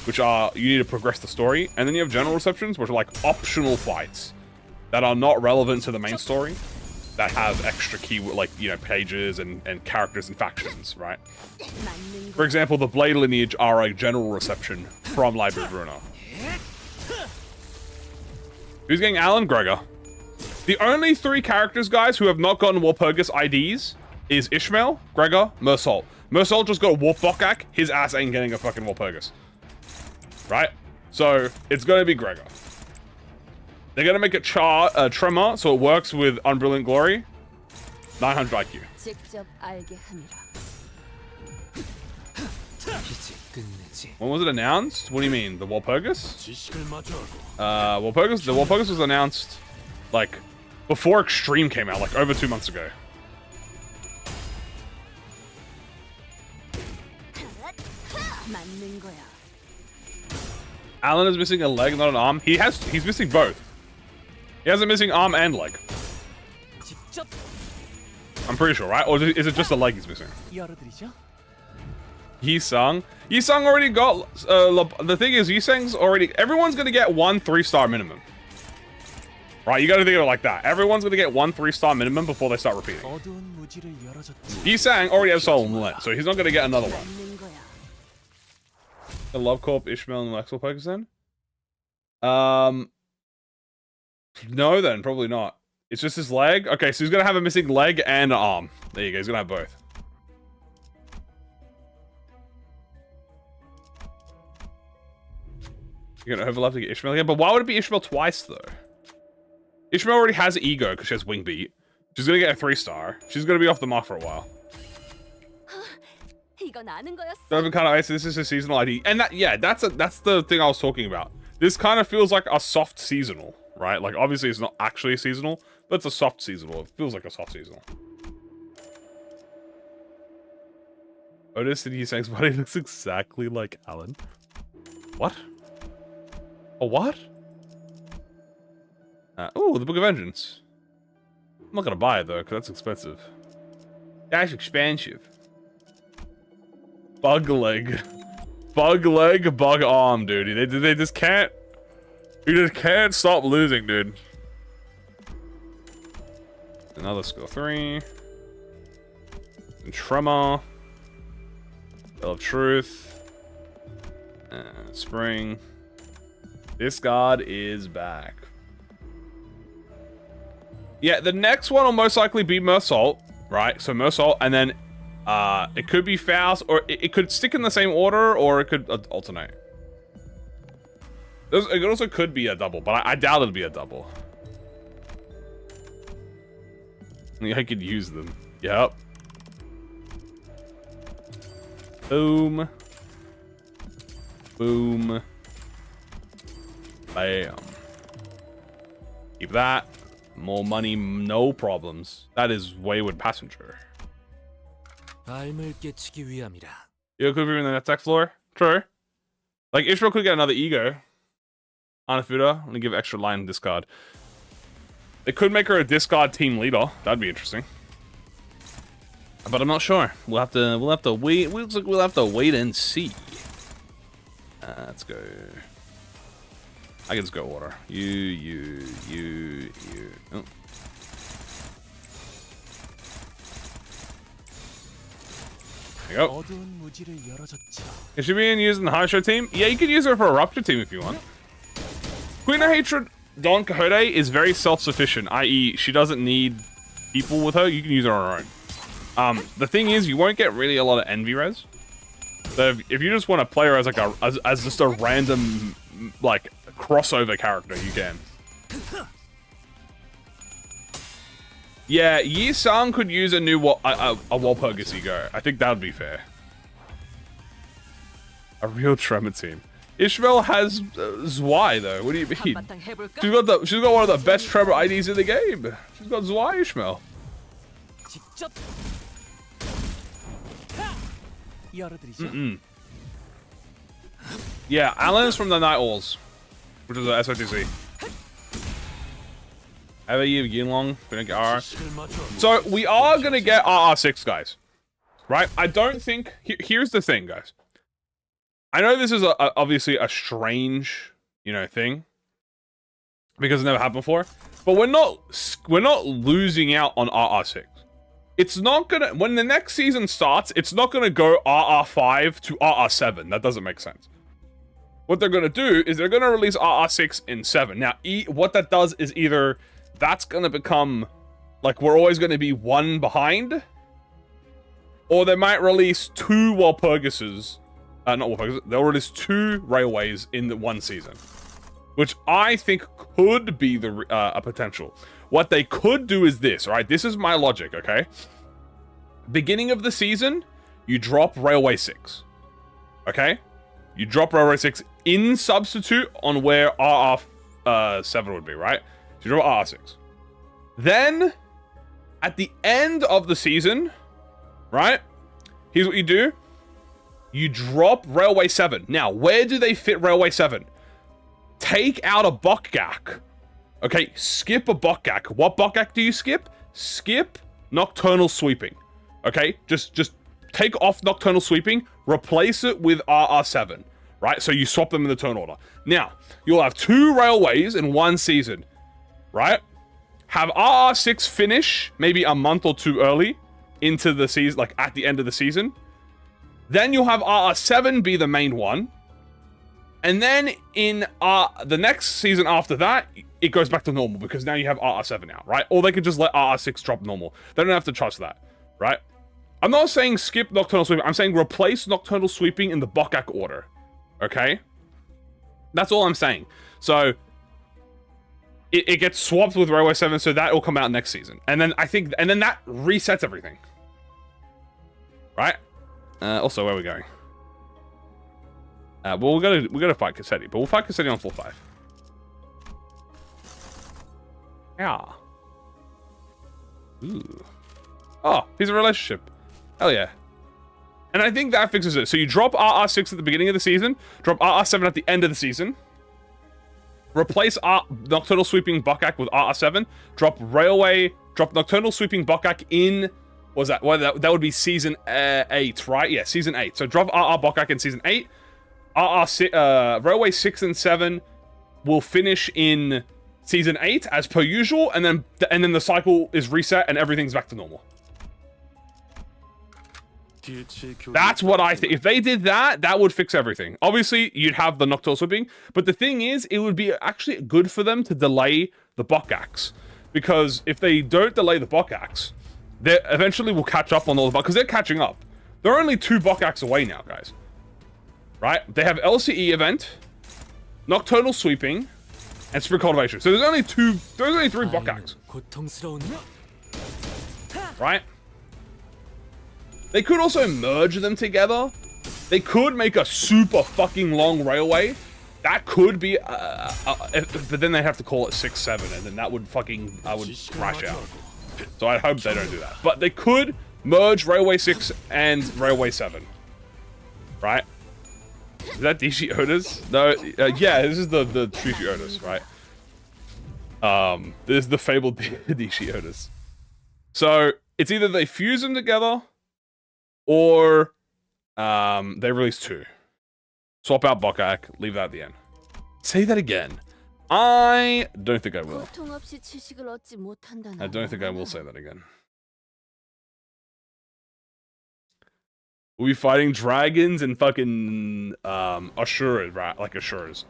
which are you need to progress the story, and then you have general receptions, which are like optional fights that are not relevant to the main story, that have extra key, like, you know, pages and characters and factions, right? For example, the Blade lineage are a general reception from Library of Ruina. Who's getting Alan? Gregor. The only 3 characters, guys, who have not gotten Walpurgis IDs is Ishmael, Gregor, Mersault. Mersault just got a Warpbokak, his ass ain't getting a fucking Walpurgis. Right? So, it's gonna be Gregor. They're gonna make it Tremor, so it works with Unbrilliant Glory. 900 IQ. When was it announced? What do you mean? The Walpurgis? The Walpurgis was announced, like, before Extreme came out, like, over 2 months ago. Alan is missing a leg, not an arm. He's missing both. He has a missing arm and leg. I'm pretty sure, right? Or is it just a leg he's missing? Yisung already got, the thing is, Yisung's already, everyone's gonna get 1 3-star minimum. Right, you gotta think of it like that. Everyone's gonna get 1 3-star minimum before they start repeating. Yisung already has Soul Inlet, so he's not gonna get another one. The Love Corp, Ishmael, and Lex Walpurgis then? No then, probably not. It's just his leg? Okay, so he's gonna have a missing leg and an arm. There you go, he's gonna have both. You're gonna overlap to get Ishmael again? But why would it be Ishmael twice, though? Ishmael already has ego because she has Wing Beat. She's gonna get a 3-star. She's gonna be off the mark for a while. Kind of ice. This is a seasonal ID, and that's the thing I was talking about. This kind of feels like a soft seasonal, right? Like obviously it's not actually a seasonal, but it's a soft seasonal. It feels like a soft seasonal. Otis and Yusang's body looks exactly like Alan. What? A what? Oh, the Book of Vengeance. I'm not gonna buy it though, because that's expensive. That's expensive. Bug leg. Bug leg, bug arm, dude. They just can't... You just can't stop losing, dude. Another skill 3. And Tremor. Bell of Truth. And Spring. This god is back. Yeah, the next one will most likely be Mersault, right? So Mersault, and then it could be Faust, or it could stick in the same order, or it could alternate. It also could be a double, but I doubt it'll be a double. I could use them. Yep. Boom. Boom. Bam. Keep that. More money, no problems. That is Wayward Passenger. You could be in the next floor. True. Like, Israel could get another ego. HANAFUDA. I'm gonna give extra line discard. They could make her a discard team leader. That'd be interesting. But I'm not sure. We'll have to wait. Looks like we'll have to wait and see. Let's go. I can just go order. You. Oh. There you go. Is she being used in the Hydra team? Yeah, you could use her for a Rupture team if you want. Queen of Hatred Don Quixote is very self-sufficient, i.e. she doesn't need people with her. You can use her on her own. The thing is, you won't get really a lot of envy res. So if you just want to play her as like as just a random like crossover character, you can. Yeah, Yi-san could use a new Walpurgis ego. I think that would be fair. A real Tremor team. Ishmael has Zwei though. What do you mean? She's got one of the best Tremor IDs in the game. She's got Zwei Ishmael. Yeah, Alan's from the Night Owls, which is a SOTC. Have a Yinglong, gonna get RR. So we are gonna get RR6, guys. Right? I don't think. Here's the thing, guys. I know this is obviously a strange, thing, because it's never happened before. But we're not losing out on RR6. It's not gonna, when the next season starts, it's not gonna go RR5 to RR7. That doesn't make sense. What they're gonna do is they're gonna release RR6 in 7. Now, what that does is either that's gonna become, like, we're always gonna be one behind, or they might release 2 Walpurgises, not Walpurgis, they'll release 2 Railways in the one season. Which I think could be a potential. What they could do is this, right? This is my logic, okay? Beginning of the season, you drop Railway 6. Okay? You drop Railway 6 in substitute on where RR7 would be, right? So you drop RR6. Then, at the end of the season, right? Here's what you do. You drop Railway 7. Now, where do they fit Railway 7? Take out a Bokgak. Okay, skip a Bokgak. What Bokgak do you skip? Skip Nocturnal Sweeping. Okay, just take off Nocturnal Sweeping, replace it with RR7. Right, so you swap them in the turn order. Now, you'll have 2 Railways in one season. Right? Have RR6 finish maybe a month or 2 early into the season, like at the end of the season. Then you'll have RR7 be the main one. And then in the next season after that, it goes back to normal because now you have RR7 out, right? Or they could just let RR6 drop normal. They don't have to trust that, right? I'm not saying skip Nocturnal Sweeping. I'm saying replace Nocturnal Sweeping in the Bokgak order, okay? That's all I'm saying. So it gets swapped with Railway 7, so that will come out next season. And then and then that resets everything, right? Also, where are we going? Well, we're gonna fight Cassetti, but we'll fight Cassetti on floor 5. Yeah. Ooh. Oh, he's a relationship. Hell yeah. And I think that fixes it. So you drop RR6 at the beginning of the season, drop RR7 at the end of the season, replace Nocturnal Sweeping Buckak with RR7, drop Nocturnal Sweeping Buckak in, what was that? Well, that would be season 8, right? Yeah, season 8. So drop RR Buckak in season 8. Railway 6 and 7 will finish in season 8 as per usual, and then the cycle is reset and everything's back to normal. That's what I think. If they did that, that would fix everything. Obviously, you'd have the Nocturnal Sweeping, but the thing is, it would be actually good for them to delay the Buckaks. Because if they don't delay the Buckaks, they eventually will catch up on all the because they're catching up. They're only 2 Buckaks away now, guys. Right? They have LCE event, Nocturnal Sweeping, and Sprint Cultivation. So there's only 3 Buckaks. Right? They could also merge them together. They could make a super fucking long railway. That could be, but then they have to call it 6-7, and then that would fucking, I would crash out. So I hope they don't do that. But they could merge Railway 6 and Railway 7. Right? Is that Dishi Otis? No, yeah, this is the Dishi Otis, right? This is the fabled Dishi Otis. So it's either they fuse them together, or they release 2. Swap out Buckak, leave that at the end. Say that again. I don't think I will. I don't think I will say that again. We'll be fighting dragons and fucking Asuras, right? Like Asuras.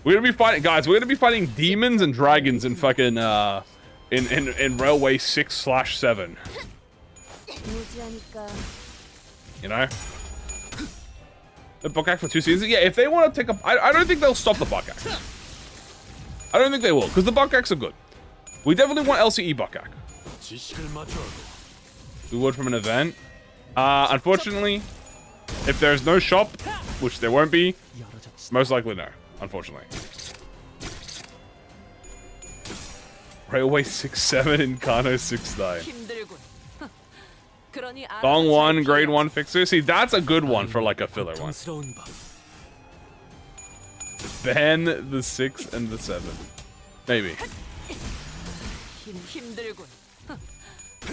We're gonna be fighting, guys. We're gonna be fighting demons and dragons in fucking in Railway 6/7. You know, the Buckak for 2 seasons. Yeah, if they want to take up, I don't think they'll stop the Buckaks. I don't think they will, because the Buckaks are good. We definitely want LCE Buckak. Reward from an event. Unfortunately, if there's no shop, which there won't be, most likely no. Unfortunately. Railway 6-7 and Kano 6-9. Dong 1, grade 1 fixer. See, that's a good one for like a filler one. Ban the 6 and the 7. Maybe.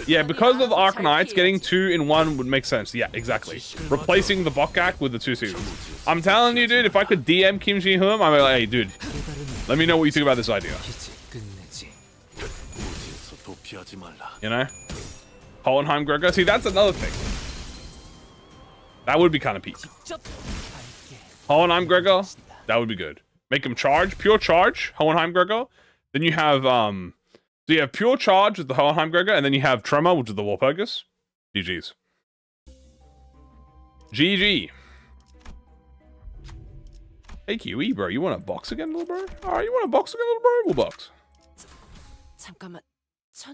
Yeah, because of Arkanites, getting 2 in 1 would make sense. Yeah, exactly. Replacing the Buckak with the 2 seasons. I'm telling you, dude, if I could DM Kim Ji-hoon, I'm like, hey, dude, let me know what you think about this idea. You know? Hohenheim Gregor. See, that's another thing. That would be kind of peak. Hohenheim Gregor, that would be good. Make him charge, pure charge, Hohenheim Gregor. Then you have, so you have pure charge with the Hohenheim Gregor, and then you have Tremor, which is the Walpurgis. GG's. GG. Hey, Kiwi, bro, you want to box again, little bro? Alright, you want to box again, little bro? We'll box.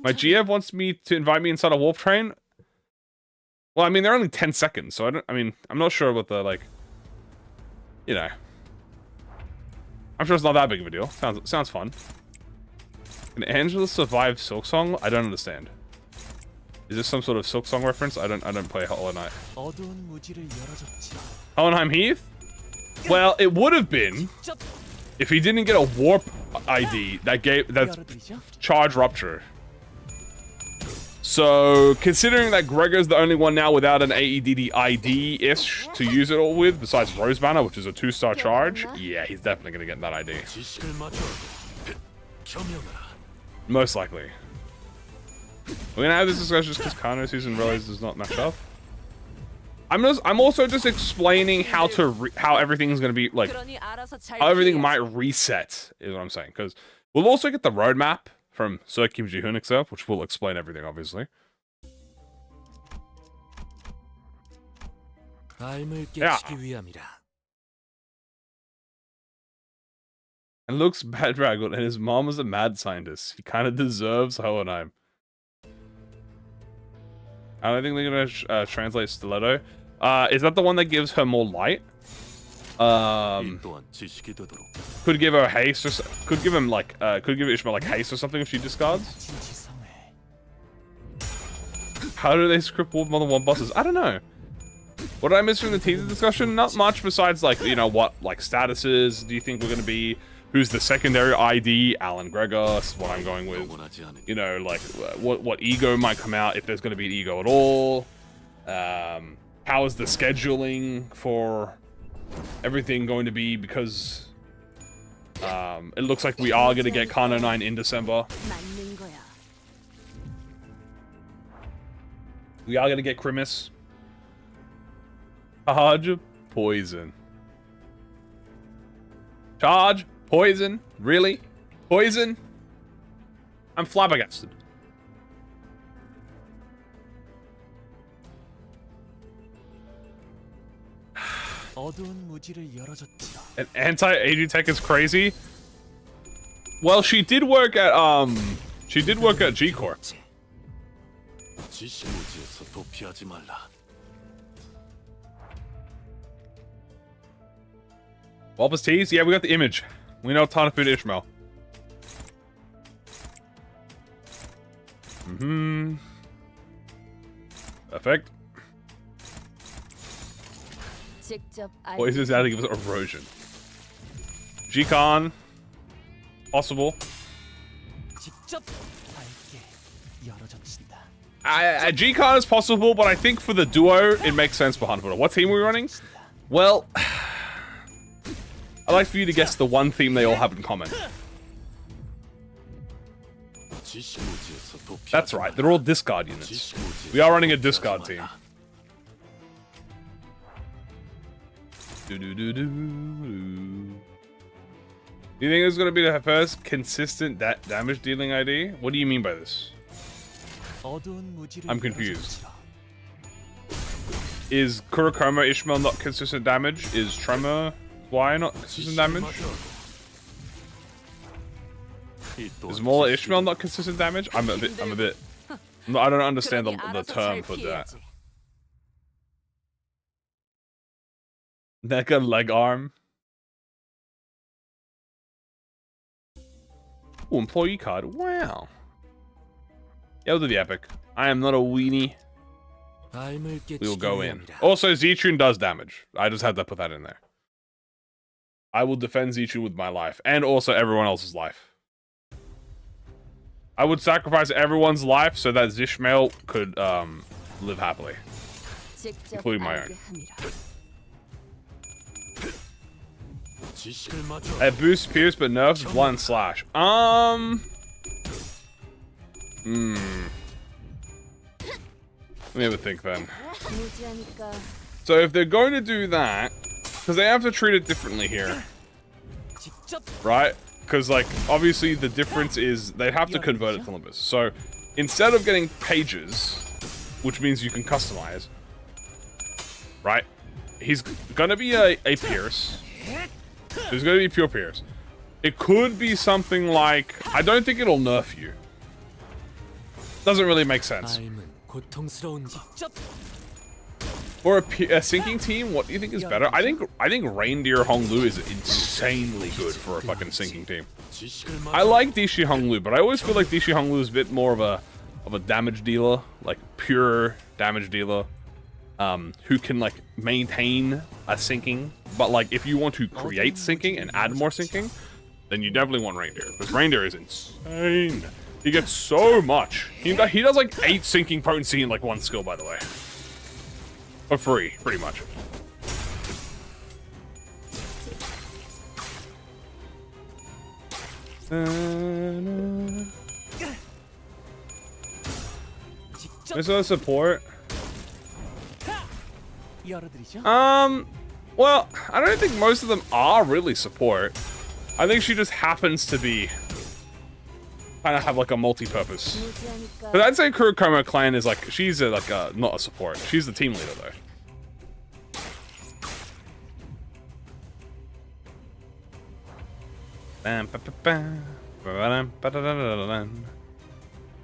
My GF wants me to invite me inside a warp train. Well, I mean, they're only 10 seconds, so I'm not sure what the, like, you know. I'm sure it's not that big of a deal. Sounds fun. Can Angela survive Silksong? I don't understand. Is this some sort of Silksong reference? I don't play Hollow Knight. Hohenheim Heath? Well, it would have been if he didn't get a warp ID that's charge rupture. So, considering that Gregor's the only one now without an AEDD ID-ish to use it all with, besides Rose Banner, which is a 2-star charge, yeah, he's definitely gonna get that ID. Most likely. We're gonna have this discussion just because Kano season realizes does not match up. I'm also just explaining how everything's gonna be, like, how everything might reset, is what I'm saying. Because we'll also get the roadmap from Sir Kim Ji-hoon himself, which will explain everything, obviously. Yeah. And Luke's bad dragon, and his mom is a mad scientist. He kind of deserves Hohenheim. I don't think they're gonna translate Stiletto. Is that the one that gives her more light? Could give her haste, or could give him like, could give Ishmael like haste or something if she discards. How do they script more than one bosses? I don't know. What did I miss from the teaser discussion? Not much besides like, you know, what like statuses do you think we're gonna be? Who's the secondary ID? Alan Gregor, that's what I'm going with. You know, like what ego might come out, if there's gonna be an ego at all. How is the scheduling for everything going to be, because it looks like we are going to get Kano 9 in December. We are going to get Crimis. Charge poison. Charge poison? Really? Poison? I'm flabbergasted. An anti-aging tech is crazy. Well, she did work at G Corp. Walpus tease? Yeah, we got the image. We know HANAFUDA Ishmael. Perfect. Poison is out to give us erosion. G-Con. Possible. G-Con is possible, but I think for the duo, it makes sense for HANAFUDA. What team are we running? Well, I'd like for you to guess the one theme they all have in common. That's right, they're all discard units. We are running a discard team. Do you think it's gonna be the first consistent damage dealing ID? What do you mean by this? I'm confused. Is Kurokoma Ishmael not consistent damage? Is Tremor Y not consistent damage? Is Mola Ishmael not consistent damage? I don't understand the term for that. Neck and leg arm. Ooh, employee card. Wow. Yeah, we'll do the epic. I am not a weenie. We will go in. Also, Zichun does damage. I just had to put that in there. I will defend Zichun with my life. And also everyone else's life. I would sacrifice everyone's life so that Zishmael could live happily. Including my own. It boosts Pierce but nerfs Blunt Slash. Let me have a think then. So if they're going to do that, because they have to treat it differently here, right? Because like obviously the difference is they have to convert it to Limbus. So instead of getting pages, which means you can customize, right? He's gonna be a Pierce. There's gonna be pure Pierce. It could be something like, I don't think it'll nerf you. Doesn't really make sense. For a sinking team, what do you think is better? I think Reindeer Honglu is insanely good for a fucking sinking team. I like Dishi Honglu, but I always feel like Dishi Honglu is a bit more of a damage dealer, like pure damage dealer, who can like maintain a sinking. But like if you want to create sinking and add more sinking, then you definitely want Reindeer, because Reindeer is insane. He gets so much. He does like 8 sinking potency in like 1 skill, by the way. For free, pretty much. Missile support. Well, I don't think most of them are really support. I think she just happens to be kind of have like a multi-purpose. But I'd say Kurokoma Clan is like, she's not a support. She's the team leader though.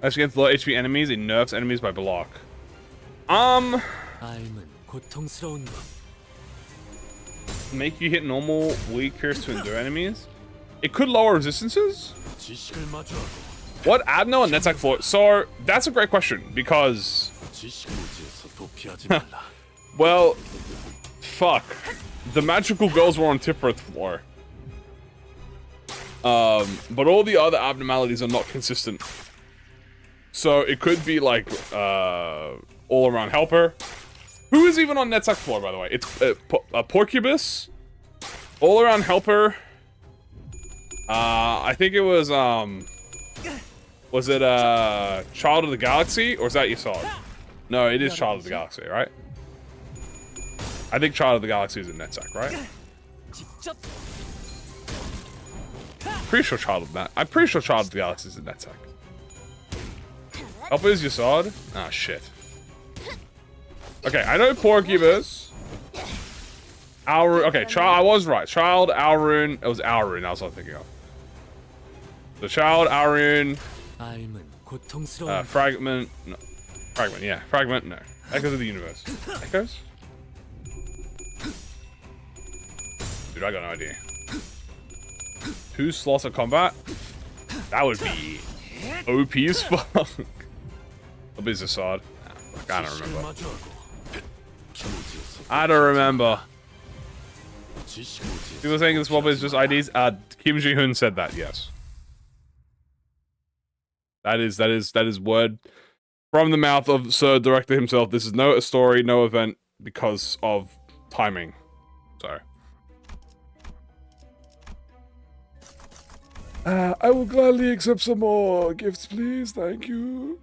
As against low HP enemies, it nerfs enemies by block. Make you hit normal weak pierce to endure enemies. It could lower resistances. What Abno and Netzach for? So that's a great question because, well, fuck, the magical girls were on Tippereth floor. But all the other abnormalities are not consistent. So it could be like all around helper. Who is even on Netzach floor, by the way? It's Porcubus, all around helper. I think it was it Child of the Galaxy, or is that Yasod? No, it is Child of the Galaxy, right? I think Child of the Galaxy is in Netzach, right? Pretty sure Child of that. I'm pretty sure Child of the Galaxy is in Netzach. Helper is Yasod? Ah, shit. Okay, I know Porcubus. Alrune. Okay, I was right. Child, Alrune. It was Alrune. That's what I was thinking of. The Child, Alrune. Fragment. No. Fragment, yeah. Fragment, no. Echoes of the Universe. Echoes? Dude, I got no idea. 2 slots of combat? That would be OP as fuck. What is this odd? I don't remember. I don't remember. People saying this wobble is just IDs. Kim Ji-hoon said that, yes. That is word from the mouth of Sir Director himself. This is no story, no event because of timing. So. I will gladly accept some more gifts, please. Thank you.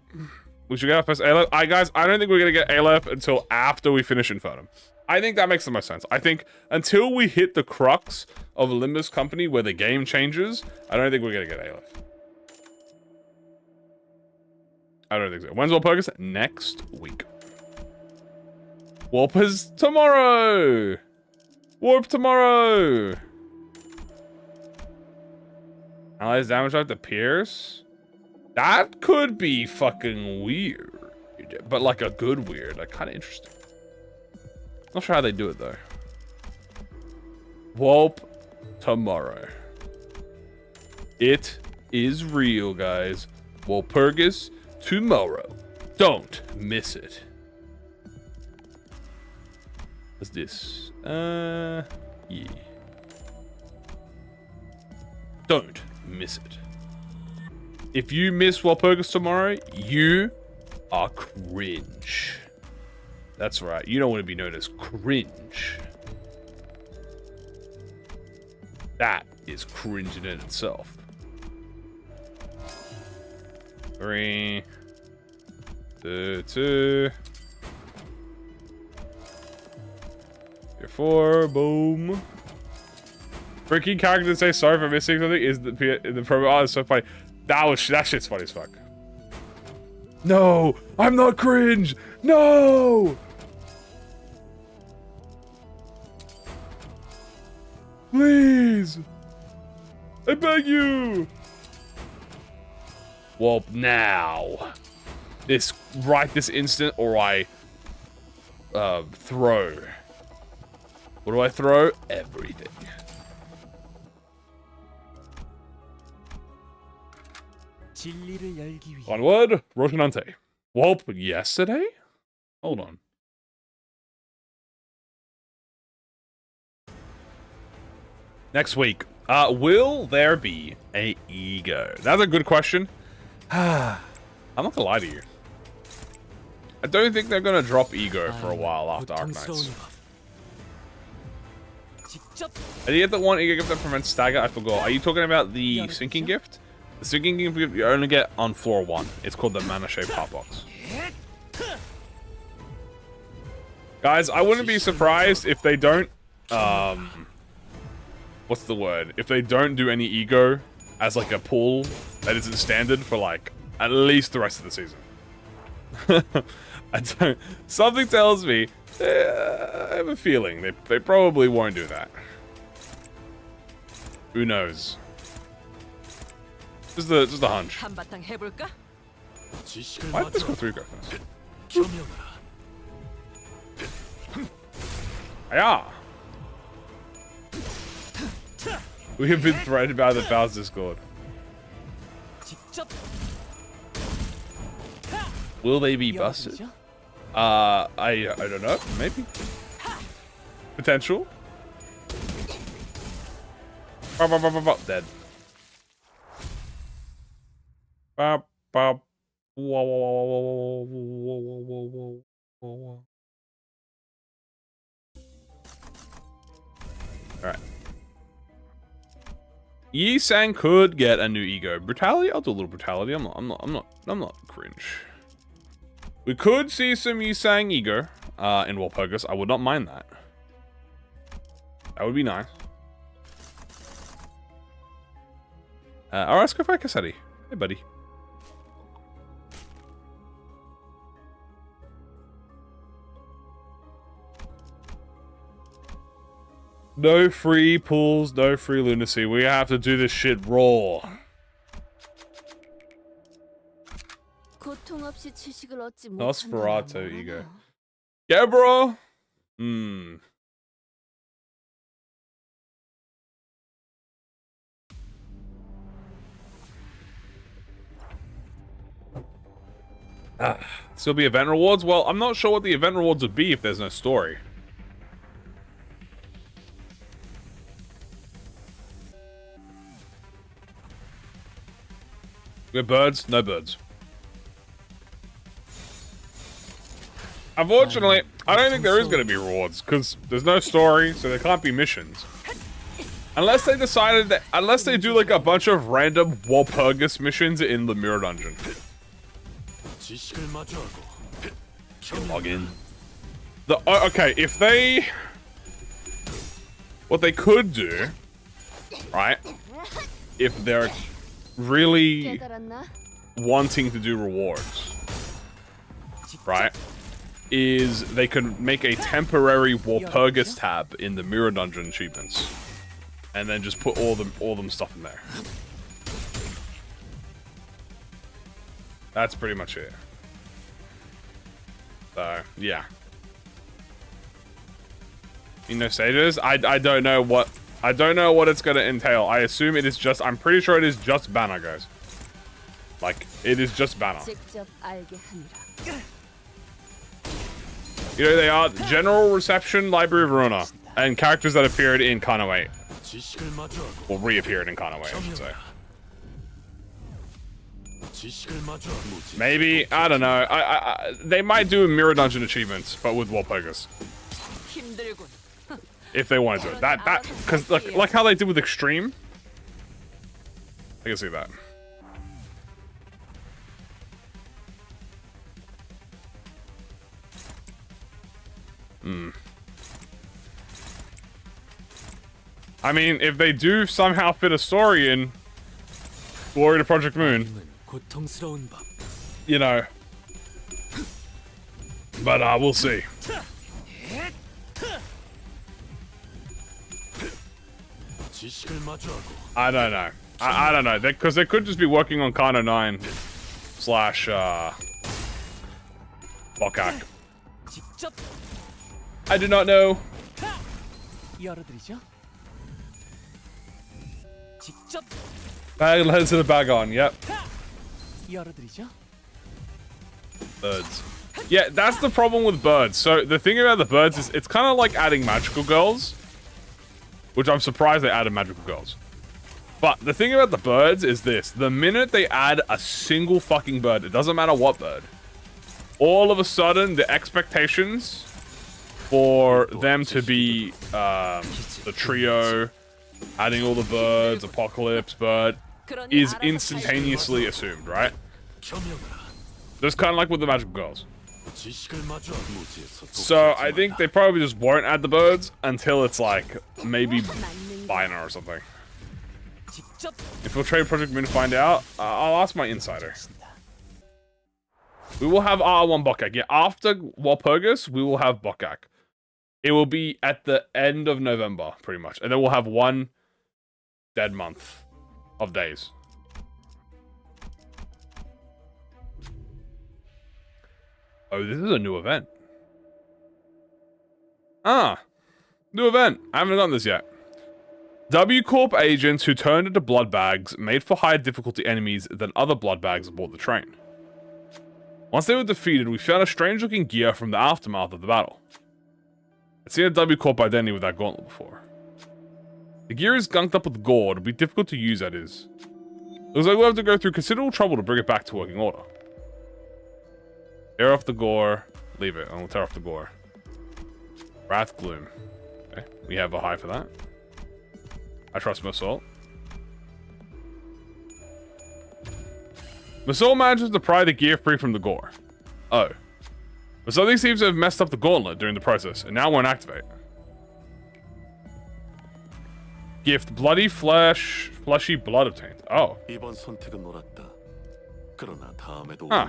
We should get our first Aleph. Guys, I don't think we're gonna get Aleph until after we finish Infernum. I think that makes the most sense. I think until we hit the crux of Limbus Company where the game changes, I don't think we're gonna get Aleph. I don't think so. When's Walpurgis? Next week. Warpers tomorrow! Warp tomorrow! Allies damage out to Pierce? That could be fucking weird. But like a good weird. Like kind of interesting. Not sure how they do it though. Warp tomorrow. It is real, guys. Walpurgis tomorrow. Don't miss it. What's this? Yeah. Don't miss it. If you miss Walpurgis tomorrow, you are cringe. That's right. You don't want to be known as cringe. That is cringe in itself. 3, 2, 2, 4, boom. Freaking character to say sorry for missing something is the promo. Oh, it's so funny. That shit's funny as fuck. No, I'm not cringe. No. Please. I beg you. Well, now. Right this instant, or I throw. What do I throw? Everything. Onward, Roshanante. Walp yesterday? Hold on. Next week. Will there be a ego? That's a good question. I'm not gonna lie to you. I don't think they're gonna drop ego for a while after Arknights. I did get the one ego gift that prevents stagger. I forgot. Are you talking about the sinking gift? The sinking gift you only get on floor 1. It's called the Mana Shape Heart Box. Guys, I wouldn't be surprised if they don't what's the word? If they don't do any ego as like a pool that isn't standard for like at least the rest of the season. Something tells me I have a feeling they probably won't do that. Who knows? Just a hunch. Why did this go through go first? Yeah. We have been threatened by the Bow's Discord. Will they be busted? I don't know. Maybe. Potential. Dead. Bop, bop. Whoa, whoa, whoa, whoa, whoa, whoa, whoa, whoa. All right. Yi Sang could get a new ego. Brutality? I'll do a little brutality. I'm not cringe. We could see some Yi Sang ego in Walpurgis. I would not mind that. That would be nice. Alright, let's go fight Cassetti. Hey, buddy. No free pools, no free lunacy. We have to do this shit raw. Nosferatu ego. Yeah, bro. Still be event rewards? Well, I'm not sure what the event rewards would be if there's no story. We have birds? No birds. Unfortunately, I don't think there is going to be rewards, because there's no story, so there can't be missions. Unless they decided that, unless they do like a bunch of random Walpurgis missions in the Mirror Dungeon. Log in. Okay, if they... What they could do, right, if they're really wanting to do rewards, right, is they could make a temporary Walpurgis tab in the Mirror Dungeon achievements, and then just put all them stuff in there. That's pretty much it. So yeah, you know, sages. I don't know what it's gonna entail. I assume it is just. I'm pretty sure it is just banner, guys. Like it is just banner. You know, they are General Reception, Library of Ruina, and characters that appeared in Kamui. Or reappeared in Kamui, I should say. Maybe, I don't know. They might do Mirror Dungeon achievements, but with Walpurgis. If they want to do it. Because like how they did with Extreme. I can see that. I mean, if they do somehow fit a story in Glory to Project Moon, you know. But we'll see. I don't know. I don't know. Because they could just be working on Kano 9 / Bokak. I do not know. Bag letters to the bag on, yep. Birds. Yeah, that's the problem with birds. So the thing about the birds is it's kind of like adding magical girls. Which I'm surprised they added magical girls. But the thing about the birds is this. The minute they add a single fucking bird, it doesn't matter what bird, all of a sudden the expectations for them to be the trio, adding all the birds, Apocalypse, bird, is instantaneously assumed, right? Just kind of like with the magical girls. So I think they probably just won't add the birds until it's like maybe Biner or something. If we'll trade Project Moon to find out, I'll ask my insider. We will have R1 Bokak. Yeah, after Walpurgis, we will have Bokak. It will be at the end of November, pretty much. And then we'll have one dead month of days. Oh, this is a new event. Ah. New event. I haven't done this yet. W Corp agents who turned into blood bags made for higher difficulty enemies than other blood bags aboard the train. Once they were defeated, we found a strange-looking gear from the aftermath of the battle. I'd seen a W Corp identity with that gauntlet before. The gear is gunked up with gore. It'll be difficult to use, that is. Looks like we'll have to go through considerable trouble to bring it back to working order. Tear off the gore. Leave it. I'll tear off the gore. Wrath Gloom. Okay, we have a high for that. I trust Masol. Masol manages to pry the gear free from the gore. Oh. But something seems to have messed up the gauntlet during the process, and now won't activate. Gift bloody flesh, fleshy blood obtained. Oh. Huh.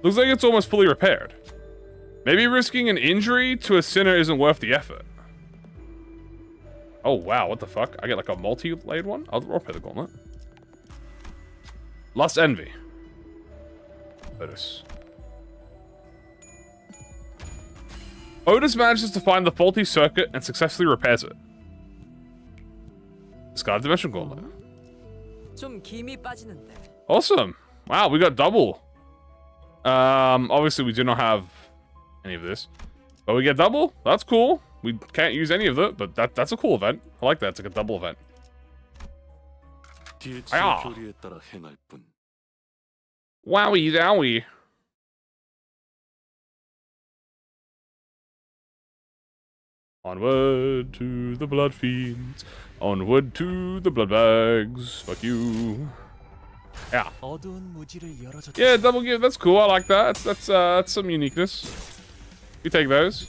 Looks like it's almost fully repaired. Maybe risking an injury to a sinner isn't worth the effort. Oh wow, what the fuck? I get like a multi-laid one? I'll repair the gauntlet. Lust Envy. Otis. Otis manages to find the faulty circuit and successfully repairs it. Discard Dimension Gauntlet. Awesome. Wow, we got double. Obviously we do not have any of this. But we get double? That's cool. We can't use any of it, but that's a cool event. I like that. It's like a double event. Ah. Wowie zowie. Onward to the blood fiends. Onward to the blood bags. Fuck you. Yeah. Yeah, double gift. That's cool. I like that. That's some uniqueness. We take those.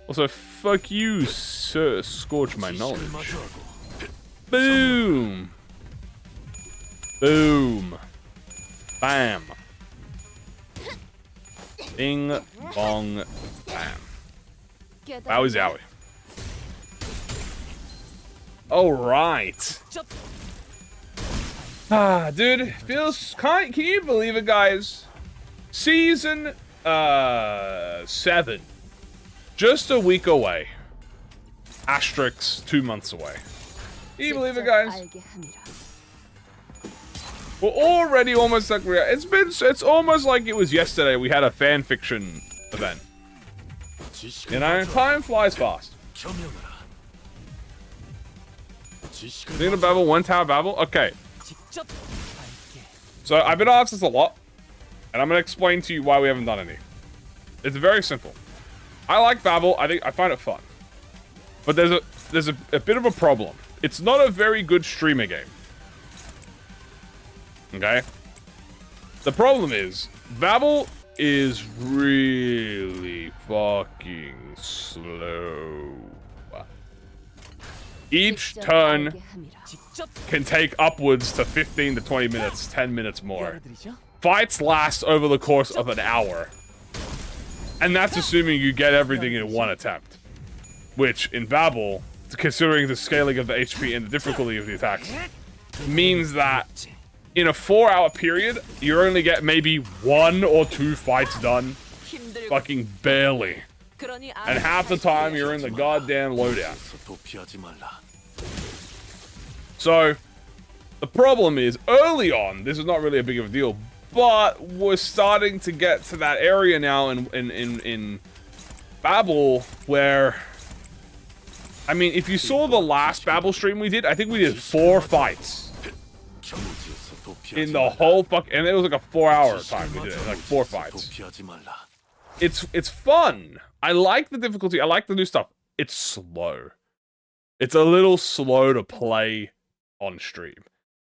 Also, fuck you, sir. Scorch my knowledge. Boom. Boom. Bam. Bing, bong, bam. Wowie zowie. Alright. Ah, dude, feels kind. Can you believe it, guys? Season 7. Just a week away. Asterix 2 months away. Can you believe it, guys? We're already almost like it's almost like it was yesterday we had a fan fiction event. You know, time flies fast. Need a Babel, 1 tower Babel? Okay. So I've been asked this a lot, and I'm gonna explain to you why we haven't done any. It's very simple. I like Babel, I find it fun. But there's a bit of a problem. It's not a very good streamer game. Okay? The problem is, Babel is really fucking slow. Each turn can take upwards to 15 to 20 minutes, 10 minutes more. Fights last over the course of an hour. And that's assuming you get everything in one attempt. Which, in Babel, considering the scaling of the HP and the difficulty of the attacks, means that in a 4-hour period, you only get maybe 1 or 2 fights done. Fucking barely. And half the time, you're in the goddamn loadout. So, the problem is, early on, this is not really a big of a deal, but we're starting to get to that area now in Babel where, I mean, if you saw the last Babel stream we did, I think we did 4 fights. In the whole and it was like a 4-hour time we did it, like 4 fights. It's fun. I like the difficulty, I like the new stuff. It's slow. It's a little slow to play on stream.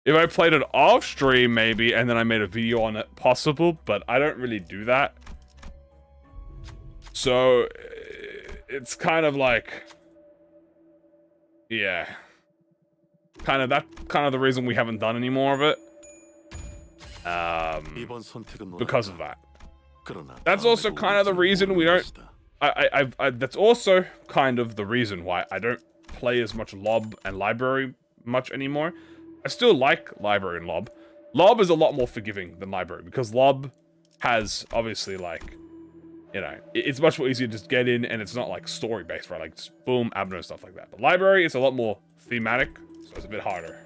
If I played it off stream, maybe, and then I made a video on it, possible, but I don't really do that. So, it's kind of like, yeah. Kind of the reason we haven't done any more of it. Because of that. That's also kind of the reason we don't, that's also kind of the reason why I don't play as much Lob and Library much anymore. I still like Library and Lob. Lob is a lot more forgiving than Library, because Lob has, obviously, like, you know, it's much more easier to just get in, and it's not like story based, right? Like just boom, Abner and stuff like that. But library, it's a lot more thematic, so it's a bit harder.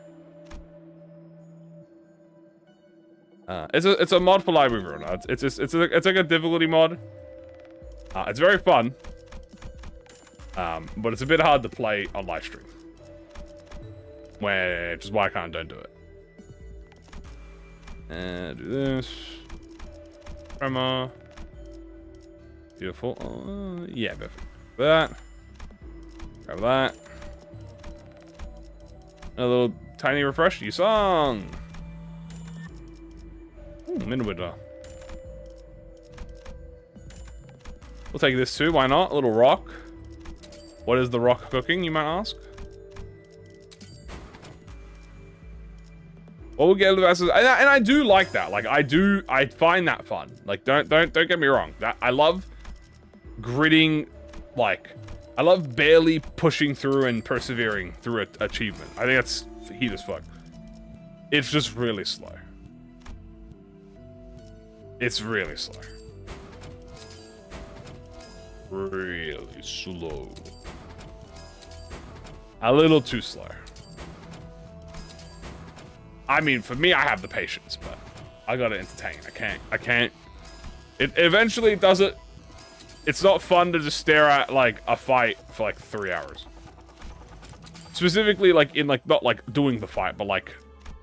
It's a mod for library run. It's like a difficulty mod. It's very fun, but it's a bit hard to play on live stream, which is why I kind of don't do it. And do this. Grandma. Beautiful. Yeah, perfect. That. Grab that. A little tiny refresh. You song. Minwitter. We'll take this too. Why not? A little rock. What is the rock cooking, you might ask? Well, we'll get the best. And I do like that. Like I find that fun. Like don't get me wrong. That I love gritting. Like I love barely pushing through and persevering through an achievement. I think that's heat as fuck. It's just really slow. It's really slow. Really slow. A little too slow. I mean, for me, I have the patience, but I gotta entertain. I can't. It eventually does it. It's not fun to just stare at, like, a fight for, like, 3 hours. Specifically, like, in, like, not, like, doing the fight, but, like,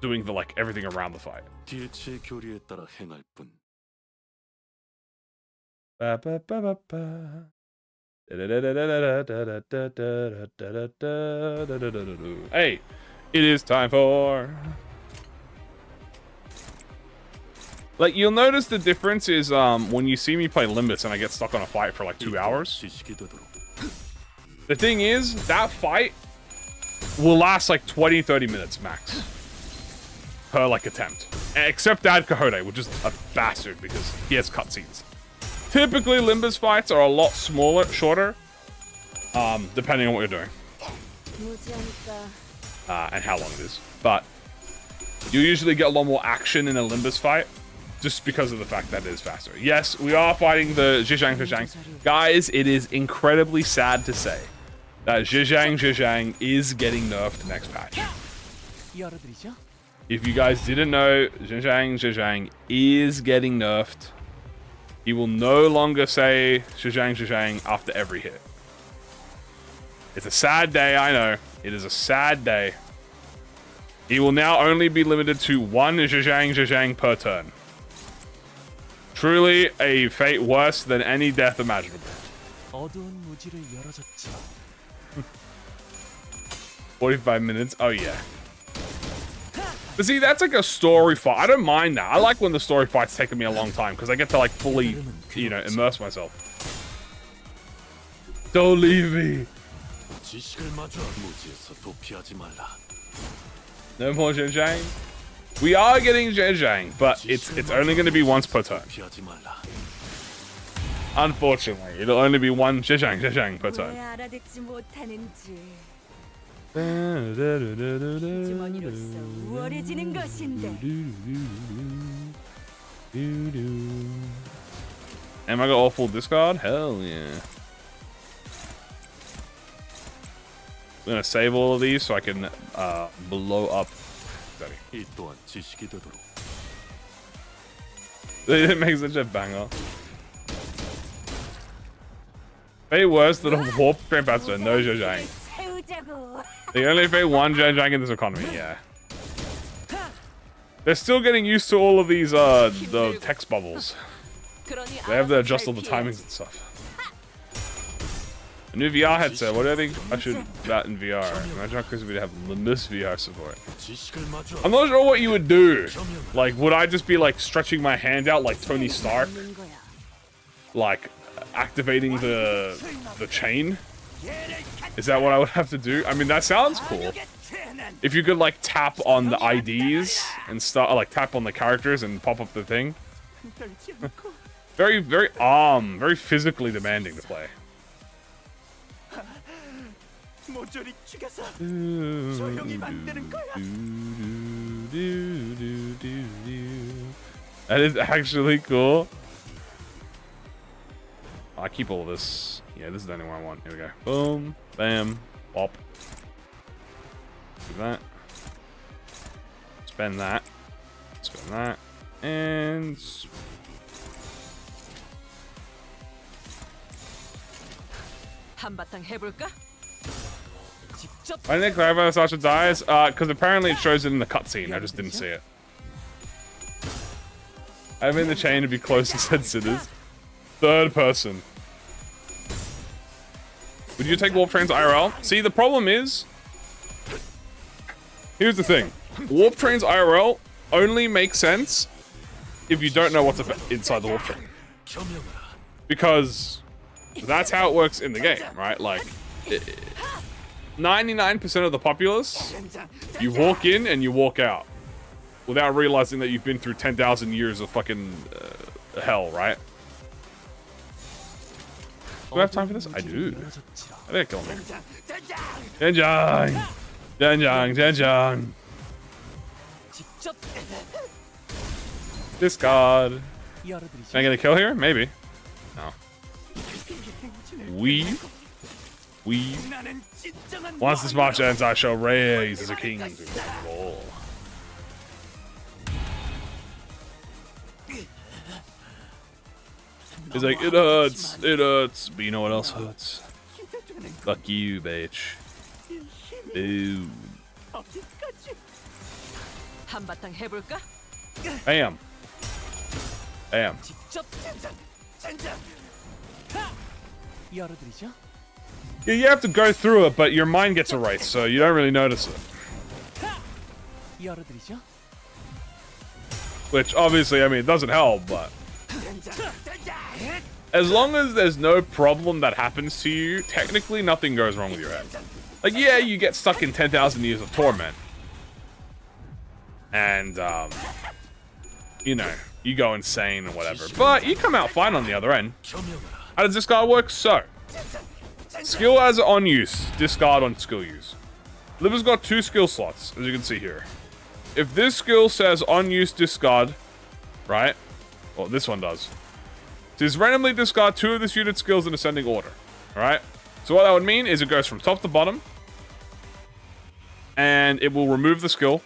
doing the, like, everything around the fight. Hey, it is time for... Like, you'll notice the difference is when you see me play Limbus and I get stuck on a fight for like 2 hours. The thing is, that fight will last like 20-30 minutes max per like attempt. Except Dad Cahote, which is a bastard because he has cutscenes. Typically, Limbus fights are a lot smaller, shorter, depending on what you're doing. And how long it is. But you usually get a lot more action in a Limbus fight. Just because of the fact that it is faster. Yes, we are fighting the Zhejiang. Guys, it is incredibly sad to say that Zhejiang is getting nerfed next patch. If you guys didn't know, Zhejiang is getting nerfed. He will no longer say Zhejiang after every hit. It's a sad day, I know. It is a sad day. He will now only be limited to one Zhejiang per turn. Truly a fate worse than any death imaginable. 45 minutes? Oh, yeah. But see, that's like a story fight. I don't mind that. I like when the story fight's taking me a long time because I get to like fully, you know, immerse myself. Don't leave me. No more Zhejiang. We are getting Zhejiang, but it's only going to be once per turn. Unfortunately, it'll only be one Zhejiang per turn. Am I got all full discard? Hell yeah. I'm gonna save all of these so I can blow up. They didn't make such a banger. Way worse than a warp Grandmaster, no Zhejiang. They only pay one Zhejiang in this economy, yeah. They're still getting used to all of these the text bubbles. They have to adjust all the timings and stuff. A new VR headset. What do I think I should bat in VR? Imagine how crazy we'd have Limbus VR support. I'm not sure what you would do. Like, would I just be like stretching my hand out like Tony Stark? Like, activating the chain? Is that what I would have to do? I mean, that sounds cool. If you could like tap on the IDs and start like tap on the characters and pop up the thing. very physically demanding to play. That is actually cool. I keep all of this. Yeah, this is the only one I want. Here we go. Boom, bam, pop. Do that. Spend that. Spend that. And... Why didn't they clarify that Sasha dies? Because apparently it shows it in the cutscene. I just didn't see it. I'm in the chain to be close and sensitive. Third person. Would you take warp trains IRL? See, the problem is... Here's the thing. Warp trains IRL only make sense if you don't know what's inside the warp train. Because that's how it works in the game, right? Like, 99% of the populace, you walk in and you walk out without realizing that you've been through 10,000 years of fucking hell, right? Do I have time for this? I do. I think I killed him. Denjang! Denjang! Denjang! Discard. Can I get a kill here? Maybe. No. Weave. Once this match ends, I shall raise as a king to roll. He's like, it hurts, but you know what else hurts? Fuck you, bitch. Dude. Bam. Bam. Yeah, you have to go through it, but your mind gets erased, so you don't really notice it. Which, obviously, I mean, it doesn't help, but... As long as there's no problem that happens to you, technically nothing goes wrong with your head. Like, yeah, you get stuck in 10,000 years of torment. And, you know, you go insane or whatever. But you come out fine on the other end. How does discard work? So, skill as on use, discard on skill use. Limbus got 2 skill slots, as you can see here. If this skill says on use, discard, right? Well, this one does. Just randomly discard 2 of this unit's skills in ascending order. Alright? So what that would mean is it goes from top to bottom. And it will remove the skill.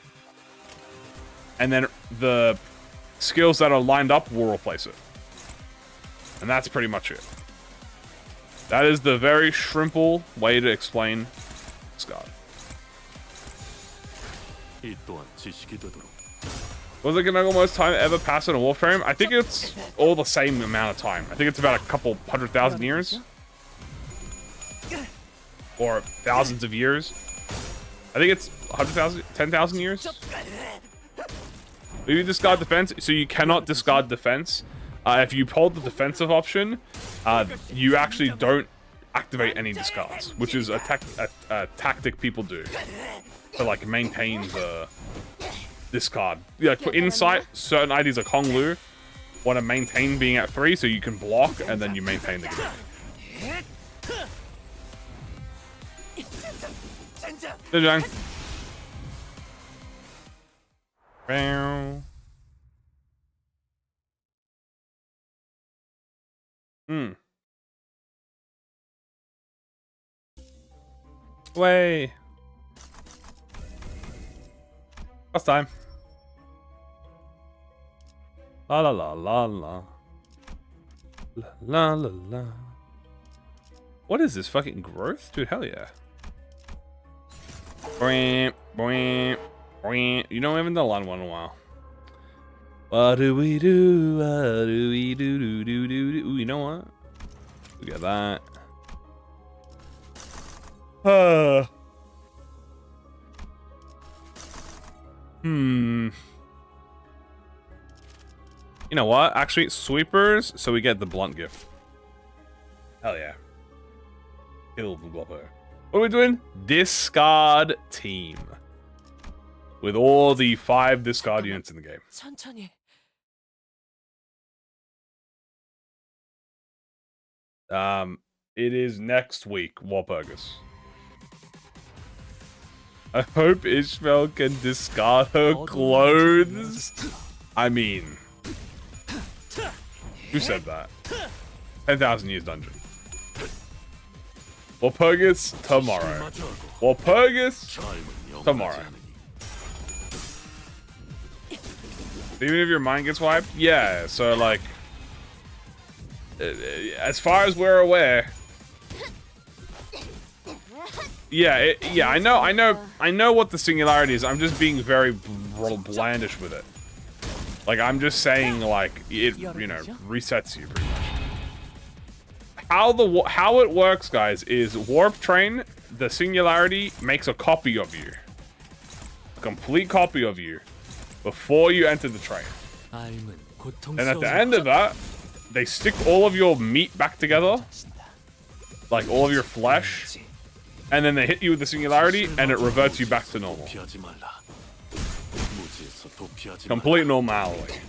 And then the skills that are lined up will replace it. And that's pretty much it. That is the very shrimple way to explain discard. Was it gonna most time ever pass on a warp frame? I think it's all the same amount of time. I think it's about a couple 100,000 years. Or thousands of years. I think it's 100,000, 10,000 years. You discard defense, so you cannot discard defense. If you hold the defensive option, you actually don't activate any discards, which is a tactic people do to like maintain the discard. Yeah, like for insight, certain IDs like Hong Lu want to maintain being at 3, so you can block and then you maintain the game. Zhejiang. Way. Last time. La la la la la. La la la. What is this fucking growth? Dude, hell yeah. You know, I haven't done a lot of one in a while. What do we do? What do we do? Ooh, you know what? Look at that. You know what? Actually, sweepers, so we get the blunt gift. Hell yeah. Kill the Glopper. What are we doing? Discard team. With all the 5 discard units in the game. It is next week, WALPURGIS. I hope Ishmael can discard her clothes. I mean, who said that? 10,000 years dungeon. Walpurgis tomorrow. Walpurgis tomorrow. Even if your mind gets wiped? Yeah, so like... as far as we're aware... Yeah, I know what the singularity is. I'm just being very blandish with it. Like, I'm just saying, like, it, you know, resets you pretty much. How it works, guys, is Warp Train, the singularity, makes a copy of you. A complete copy of you. Before you enter the train. And at the end of that, they stick all of your meat back together. Like, all of your flesh. And then they hit you with the singularity, and it reverts you back to normal. Complete normality.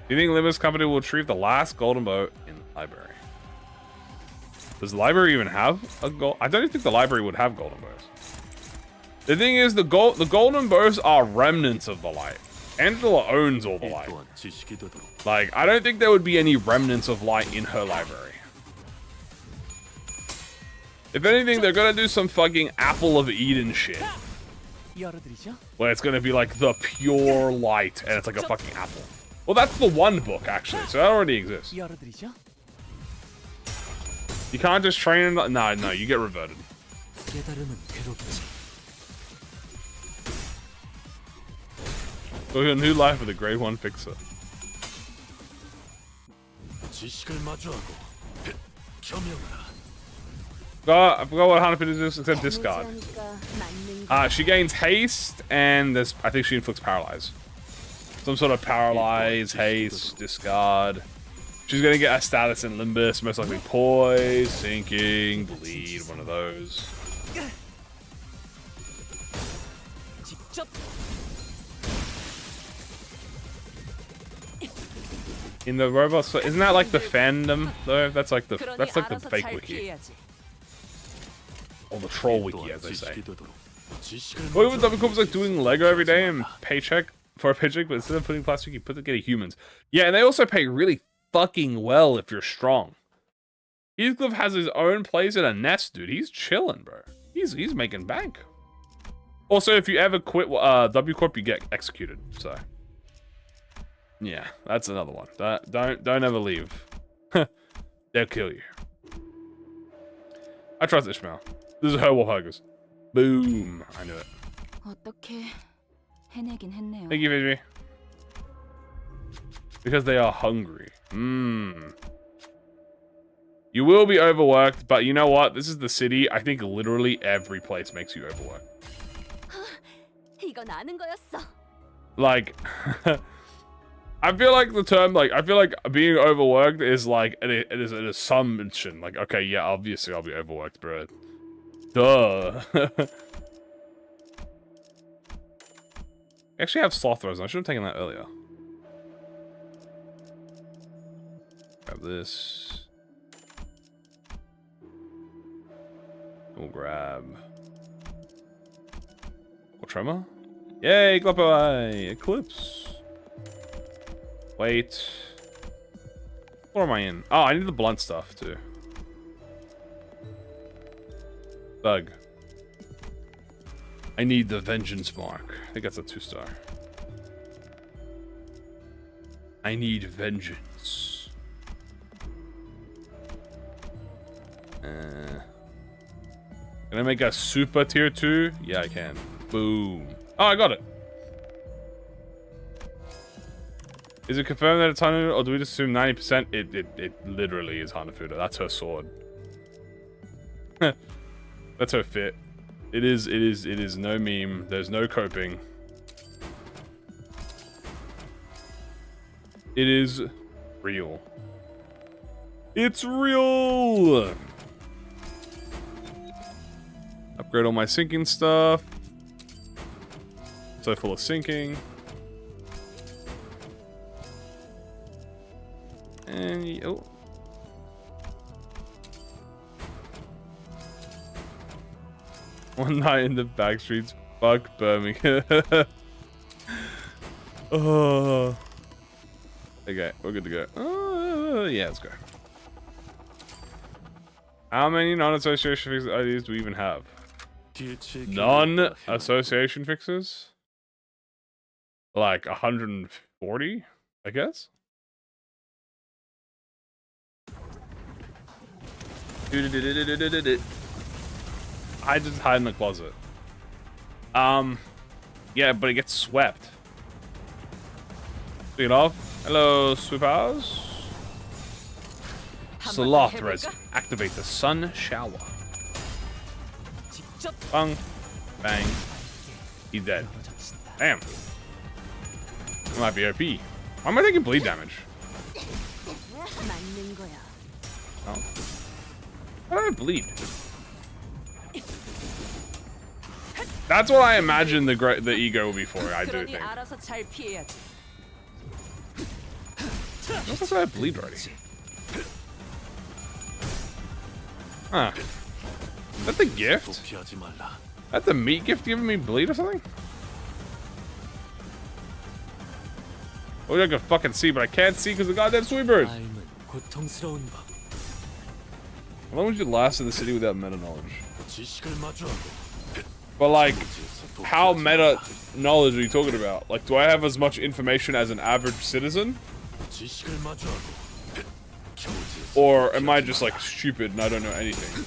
Do you think Limbus company will retrieve the last golden bow in the library? Does the library even have a gold? I don't even think the library would have golden bows. The thing is, the golden bows are remnants of the light. Angela owns all the light. Like, I don't think there would be any remnants of light in her library. If anything, they're gonna do some fucking Apple of Eden shit. Where it's gonna be like the pure light, and it's like a fucking apple. Well, that's the one book, actually, so that already exists. You can't just train... No, you get reverted. Go a new life with a grade 1 fixer. I forgot what HANAFUDA does except discard. She gains haste, and there's... I think she inflicts paralyze. Some sort of paralyze, haste, discard. She's gonna get a status in Limbus, most likely poise, sinking, bleed, one of those. In the robots, isn't that like the fandom though? That's like the fake wiki. Or the troll wiki, as they say. What would W Corp's like doing Lego every day and paycheck for a paycheck, but instead of putting plastic, you put together humans. Yeah, and they also pay really fucking well if you're strong. Heathcliff has his own place in a nest, dude. He's chilling, bro. He's making bank. Also, if you ever quit W Corp, you get executed. So, yeah, that's another one. Don't ever leave. They'll kill you. I trust Ishmael. This is her Walpurgis. Boom. I knew it. Thank you, Vijay. Because they are hungry. You will be overworked, but you know what? This is the city. I think literally every place makes you overworked. Like, I feel like the term, like, I feel like being overworked is like, it is an assumption. Like, okay, yeah, obviously I'll be overworked, bro. Duh. I actually have sloth throws. I should have taken that earlier. Grab this. We'll grab... What, tremor? Yay, Glopoi! Eclipse! Wait. What am I in? Oh, I need the blunt stuff, too. Bug. I need the vengeance mark. I think that's a 2-star. I need vengeance. Can I make a super tier 2? Yeah, I can. Boom. Oh, I got it. Is it confirmed that it's HANAFUDA, or do we just assume 90%? It literally is HANAFUDA. That's her sword. That's her fit. It is no meme. There's no coping. It is real. It's real! Upgrade all my sinking stuff. So full of sinking. And, oh. One night in the back streets. Fuck Birmingham. Okay, we're good to go. Yeah, let's go. How many non-association fixes IDs do we even have? Non-association fixes? Like 140, I guess? I just hide in the closet. Yeah, but it gets swept. Speaking of, hello, sweepers. Sloth resin. Activate the sun shower. Bang. Bang. He's dead. Damn. It might be OP. Why am I taking bleed damage? Oh. How did I bleed? That's what I imagine the ego will be for, I do think. What's that bleed already? Huh. Is that the gift? Is that the meat gift giving me bleed or something? Oh, I can fucking see, but I can't see because of the goddamn sweepers. How long would you last in the city without meta knowledge? But like, how meta knowledge are you talking about? Like, do I have as much information as an average citizen? Or am I just like stupid and I don't know anything?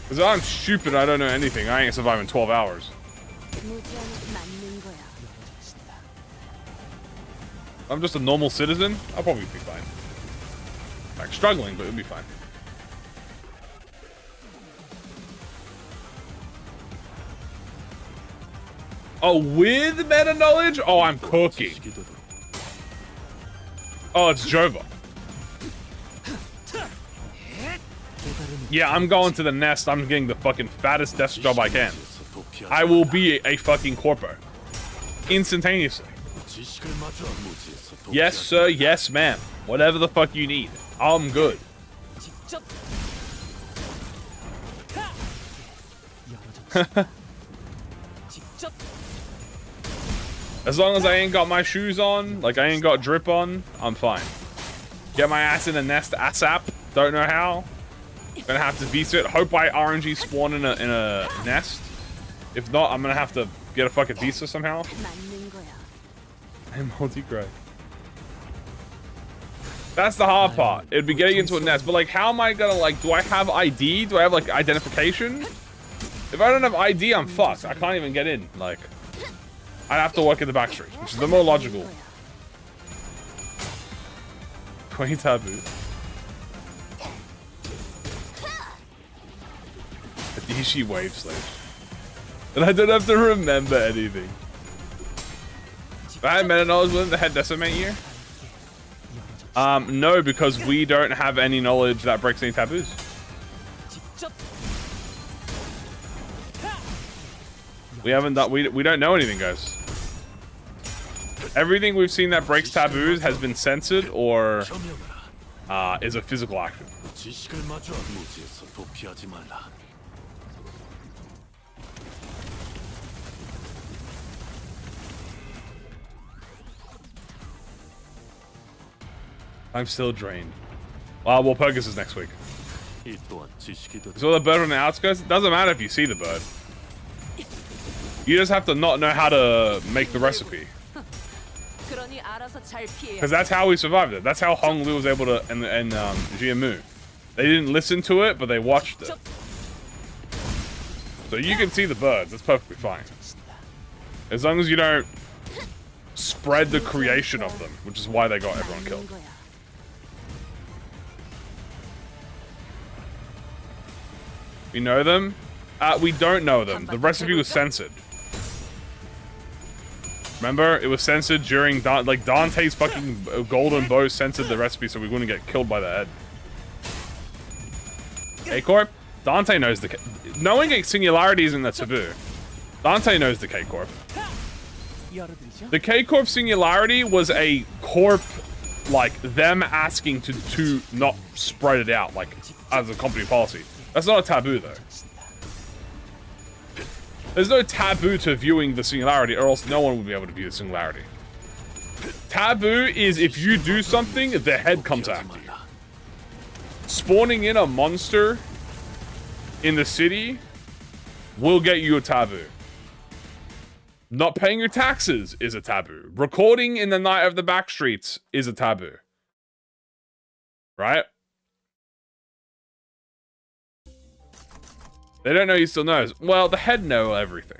Because if I'm stupid and I don't know anything, I ain't surviving 12 hours. I'm just a normal citizen, I'll probably be fine. Like, struggling, but it'll be fine. Oh, with meta knowledge? Oh, I'm cooking. Oh, it's Jova. Yeah, I'm going to the nest. I'm getting the fucking fattest desk job I can. I will be a fucking corpo. Instantaneously. Yes, sir. Yes, ma'am. Whatever the fuck you need. I'm good. As long as I ain't got my shoes on, like I ain't got drip on, I'm fine. Get my ass in the nest ASAP. Don't know how. Gonna have to beast it. Hope I RNG spawn in a nest. If not, I'm gonna have to get a fucking visa somehow. I'm multi-gray. That's the hard part. It'd be getting into a nest, but like, how am I gonna like? Do I have ID? Do I have like identification? If I don't have ID, I'm fucked. I can't even get in. Like, I'd have to work in the back street, which is the more logical. 20 taboo. Adishi wave slash. And I don't have to remember anything. If I had meta knowledge with the head decimate year? No, because we don't have any knowledge that breaks any taboos. We haven't done, we don't know anything, guys. Everything we've seen that breaks taboos has been censored or is a physical action. I'm still drained. Walpurgis is next week. So the bird on the outskirts? It doesn't matter if you see the bird. You just have to not know how to make the recipe. Because that's how we survived it. That's how Hong Lu was able to, and GMU. They didn't listen to it, but they watched it. So you can see the birds. That's perfectly fine. As long as you don't spread the creation of them, which is why they got everyone killed. We know them? We don't know them. The recipe was censored. Remember? It was censored during... like, Dante's fucking golden bow censored the recipe so we wouldn't get killed by the head. K-Corp? Dante knows the... Knowing a singularity isn't the taboo. Dante knows the K-Corp. The K-Corp singularity was a corp... like, them asking to not spread it out, like, as a company policy. That's not a taboo, though. There's no taboo to viewing the singularity, or else no one would be able to view the singularity. Taboo is if you do something, the head comes after you. Spawning in a monster in the city will get you a taboo. Not paying your taxes is a taboo. Recording in the night of the backstreets is a taboo. Right? They don't know he still knows. Well, the head know everything.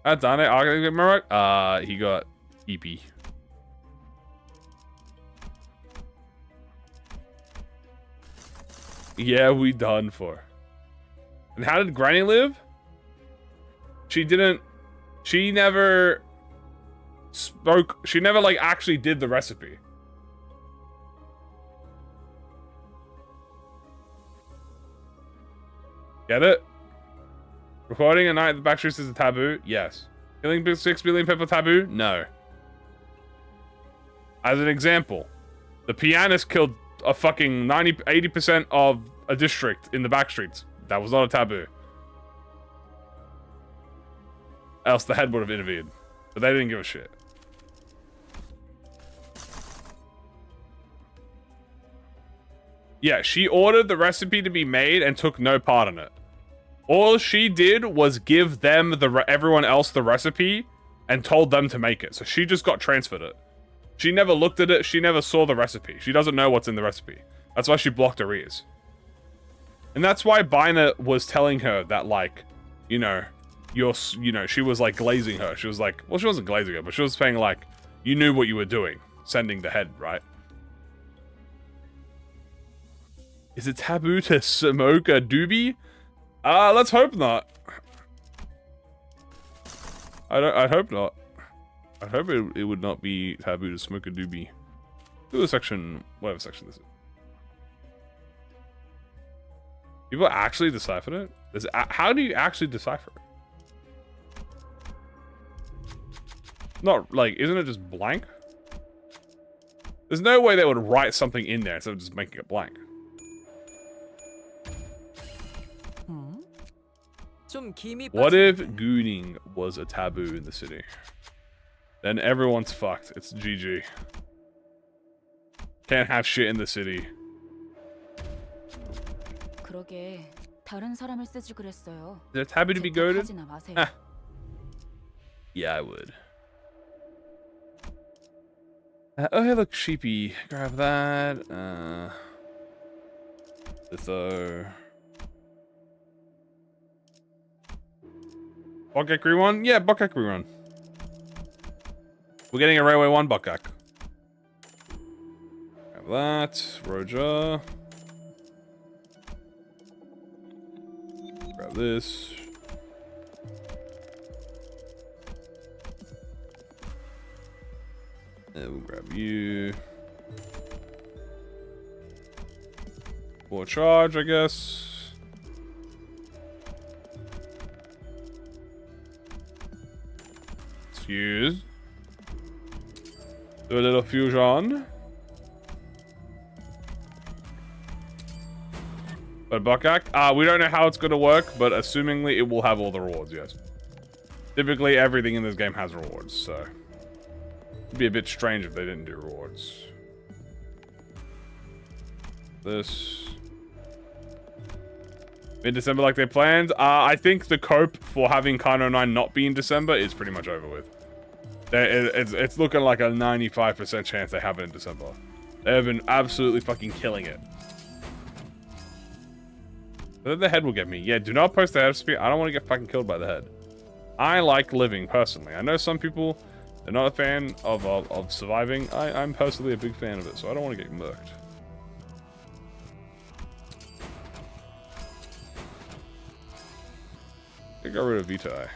I've done it. He got EP. Yeah, we done for. And how did Granny live? She never spoke. She never, like, actually did the recipe. Get it? Recording at night at the backstreets is a taboo? Yes. Killing 6 billion people taboo? No. As an example, the pianist killed a fucking 80% of a district in the backstreets. That was not a taboo. Else the head would have intervened. But they didn't give a shit. Yeah, she ordered the recipe to be made and took no part in it. All she did was give them everyone else the recipe and told them to make it. So she just got transferred it. She never looked at it. She never saw the recipe. She doesn't know what's in the recipe. That's why she blocked her ears. And that's why Bina was telling her that, like, you know, she was, like, glazing her. She was like, well, she wasn't glazing her, but she was saying, like, you knew what you were doing, sending the head, right? Is it taboo to smoke a doobie? Let's hope not. I'd hope not. I'd hope it would not be taboo to smoke a doobie. Do a section, whatever section this is. People actually deciphered it? How do you actually decipher it? Not, like, isn't it just blank? There's no way they would write something in there instead of just making it blank. What if gooning was a taboo in the city? Then everyone's fucked. It's GG. Can't have shit in the city. 그러게 다른 사람을 쓰지 그랬어요. Is it taboo to be goaded? Ah. Yeah, I would. Oh, hey, look, sheepy. Grab that. Litho. Bokak rerun? Yeah, Bokak rerun. We're getting a Railway 1 Bokak. Grab that. Roger. Grab this. And we'll grab you. For charge, I guess. Fuse. Do a little fusion. But Bokak, we don't know how it's going to work, but assumingly it will have all the rewards, yes. Typically everything in this game has rewards, so it'd be a bit strange if they didn't do rewards. This. Mid-December like they planned. I think the cope for having Kano 9 not be in December is pretty much over with. It's looking like a 95% chance they have it in December. They have been absolutely fucking killing it. The head will get me. Yeah, do not post the head speed. I don't want to get fucking killed by the head. I like living, personally. I know some people are not a fan of surviving. I'm personally a big fan of it, so I don't want to get murked. I got rid of Vitae.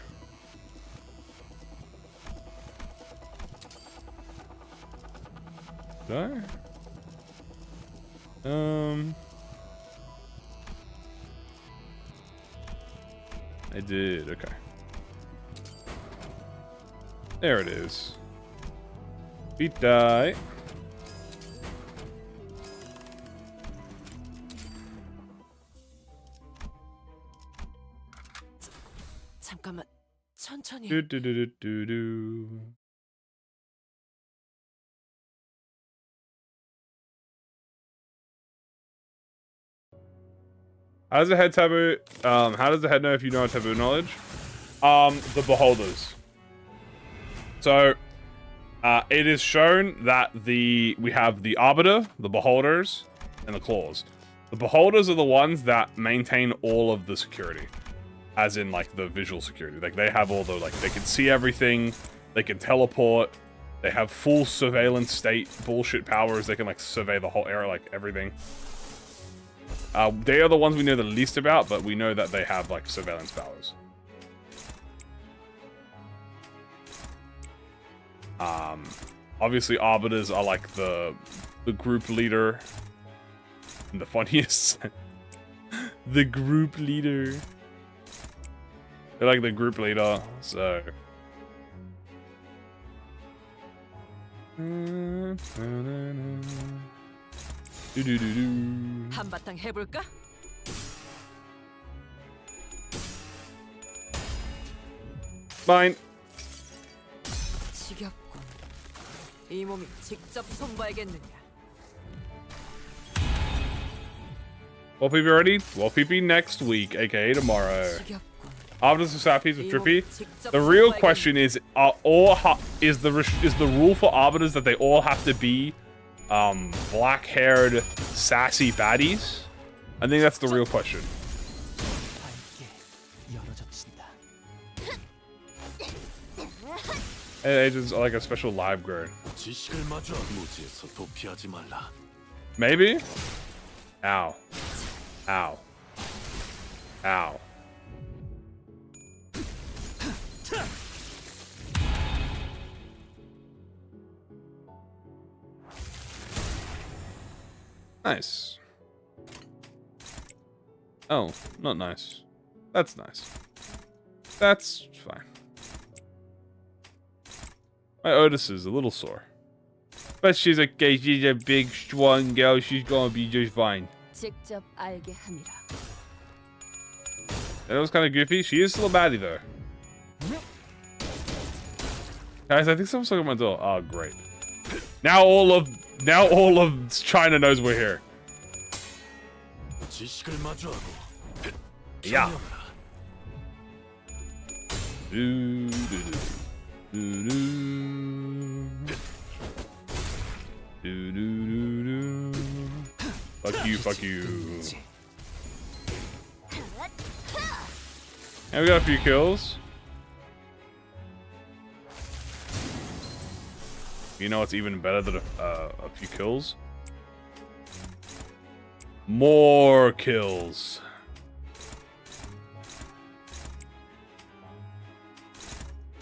Did I? I did, okay. There it is. Vitae. 잠깐만, 천천히. Do, do, do, do, do, do. How does the head taboo? How does the head know if you know taboo knowledge? The beholders. So, it is shown that we have the arbiter, the beholders, and the claws. The beholders are the ones that maintain all of the security, as in like the visual security. Like they have all the they can see everything, they can teleport, they have full surveillance state bullshit powers. They can like survey the whole area, like everything. They are the ones we know the least about, but we know that they have like surveillance powers. Obviously arbiters are like the group leader and the funniest. The group leader. They're like the group leader, so 한바탕 해볼까? Fine. 지겹군. 이 몸이 직접 손봐야겠느냐. WALPURGIS ready? WALPURGIS next week, aka tomorrow. 지겹군. Arbiters of Sappies with Trippy. The real question is, is the rule for arbiters that they all have to be black-haired, sassy baddies? I think that's the real question. And agents are like a special live grade. Maybe? Ow. Ow. Ow. Nice. Oh, not nice. That's nice. That's fine. My Otis is a little sore. But she's okay. She's a big, strong girl. She's gonna be just fine. 직접 알게 함이라. That was kind of goofy. She is still a baddie, though. Guys, I think someone's looking at my door. Oh, great. Now all of China knows we're here. Yeah. Fuck you, fuck you. And we got a few kills. You know what's even better than a few kills? More kills.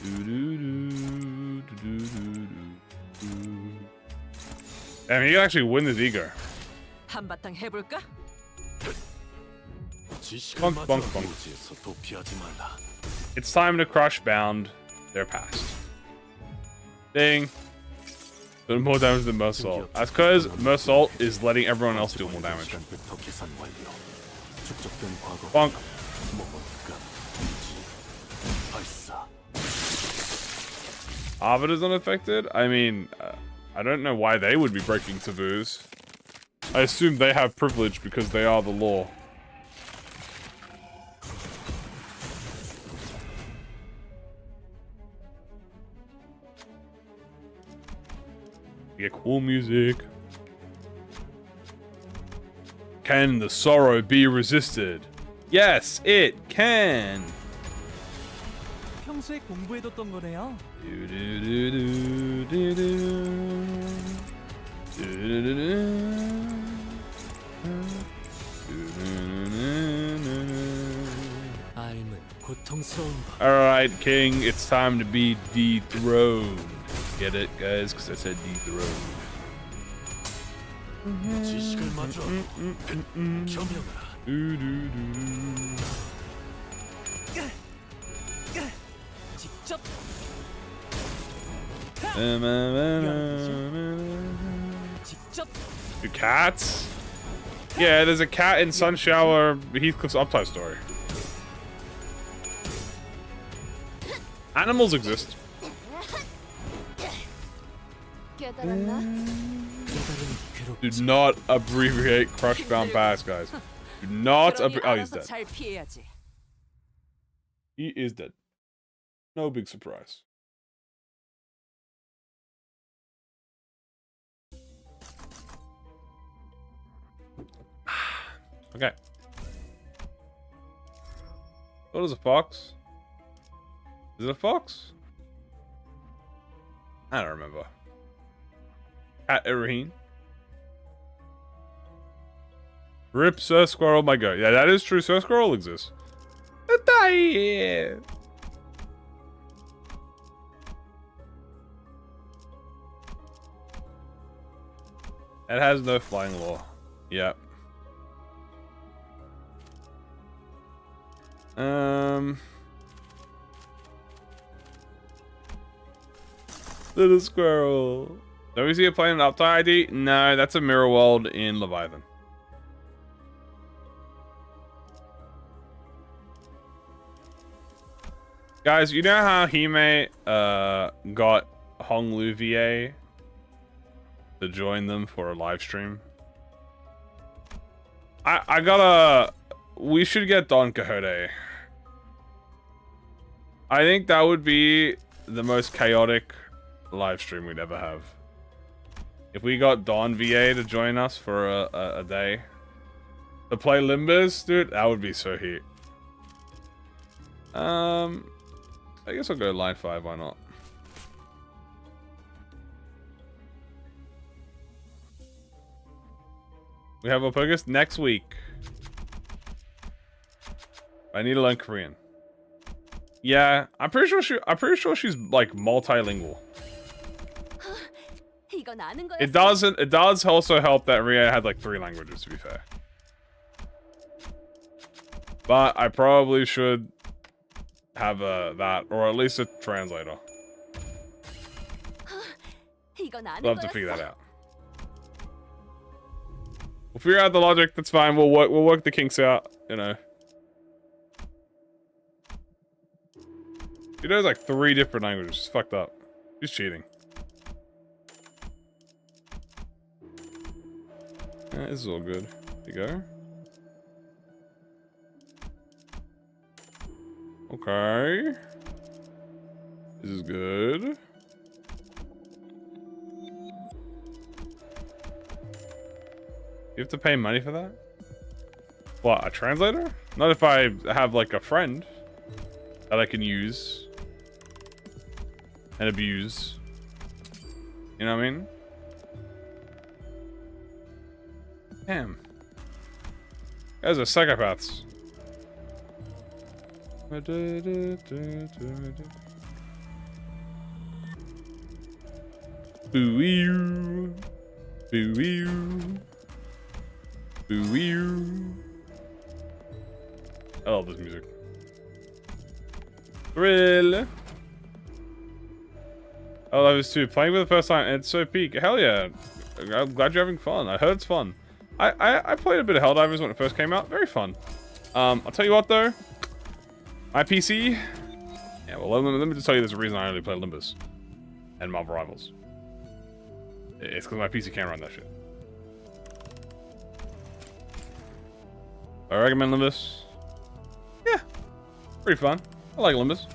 I mean, you can actually win this ego. 한바탕 해볼까? Bonk, bonk, bonk. It's time to crush bound their past. Ding. Doing more damage than Mersault. That's because Mersault is letting everyone else do more damage. Bonk. Arbiter's unaffected? I mean, I don't know why they would be breaking taboos. I assume they have privilege because they are the law. You get cool music. Can the sorrow be resisted? Yes, it can. 평소에 공부해뒀던 거래요. Alright, King, it's time to be dethroned. Get it, guys? Because I said dethroned. The cats? Yeah, there's a cat in Sunshower Heathcliff's Uptime story. Animals exist. 깨달았나? Do not abbreviate Crushbound Pass, guys. Do not 그러니 oh, he's 알아서 dead. 잘 피해야지. He is dead. No big surprise. Okay. What is a fox? Is it a fox? I don't remember. Cat Iraheen. Rip Sir Squirrel, my god. Yeah, that is true. Sir Squirrel exists. Die. It has no flying law. Yep. Little squirrel. So is he playing an Uptime ID? No, that's a mirror world in Leviathan. Guys, you know how Hime got Hong Lu VA to join them for a live stream? I gotta... We should get Don Quixote. I think that would be the most chaotic live stream we'd ever have. If we got Don VA to join us for a day to play Limbus, dude, that would be so heat. I guess I'll go line 5, why not? We have WALPURGIS next week. I need to learn Korean. Yeah, I'm pretty sure she's like multilingual. It does also help that Ria had like 3 languages, to be fair. But I probably should have that, or at least a translator. We'll have to figure that out. We'll figure out the logic. That's fine. We'll work the kinks out. You know. She knows like 3 different languages. She's fucked up. She's cheating. Yeah, this is all good. Here you go. Okay. This is good. You have to pay money for that? What, a translator? Not if I have like a friend that I can use and abuse. You know what I mean? Damn. Guys are psychopaths. Boo-wee-oo. Boo-wee-oo. Boo-wee-oo. I love this music. Thrill. Oh, that was 2. Playing for the first time, and it's so peak. Hell yeah. I'm glad you're having fun. I heard it's fun. I played a bit of Helldivers when it first came out. Very fun. I'll tell you what though. My PC. Yeah, well, let me just tell you there's a reason I only play Limbus and Marvel Rivals. It's because my PC can't run that shit. I recommend Limbus. Yeah, pretty fun. I like Limbus.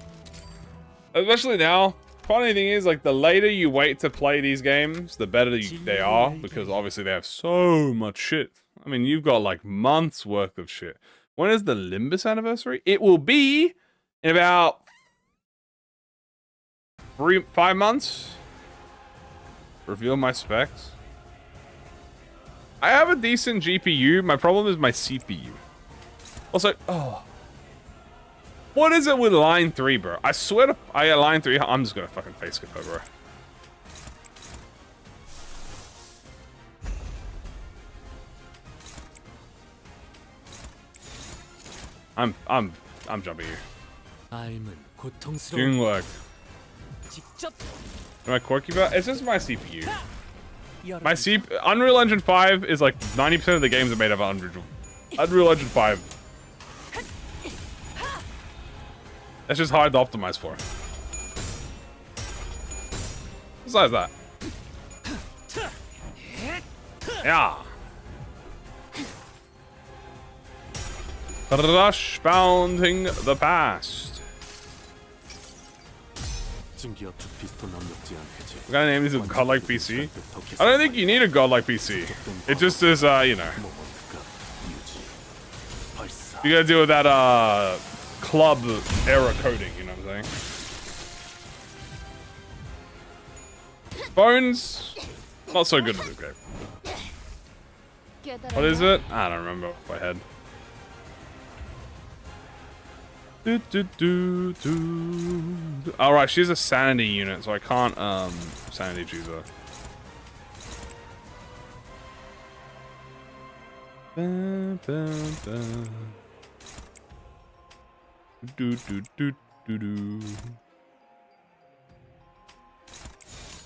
Especially now. Funny thing is, like, the later you wait to play these games, the better they are, because obviously they have so much shit. I mean, you've got like months worth of shit. When is the Limbus anniversary? It will be in about 5 months. Reveal my specs. I have a decent GPU. My problem is my CPU. Also, oh. What is it with line 3, bro? I swear to... line 3... I'm just gonna fucking face skip over. I'm jumping you. Doing work. Am I quirky about? It's just my CPU. My Unreal Engine 5 is like 90% of the games are made of Unreal Engine 5. That's just hard to optimize for. Besides that. Yeah. Rush bounding the past. We gotta name this a godlike PC. I don't think you need a godlike PC. It just is, you know. You gotta deal with that, club error coding, you know what I'm saying? Phones, not so good in this game. What is it? I don't remember off my head. Alright, she's a sanity unit, so I can't, sanity choose her.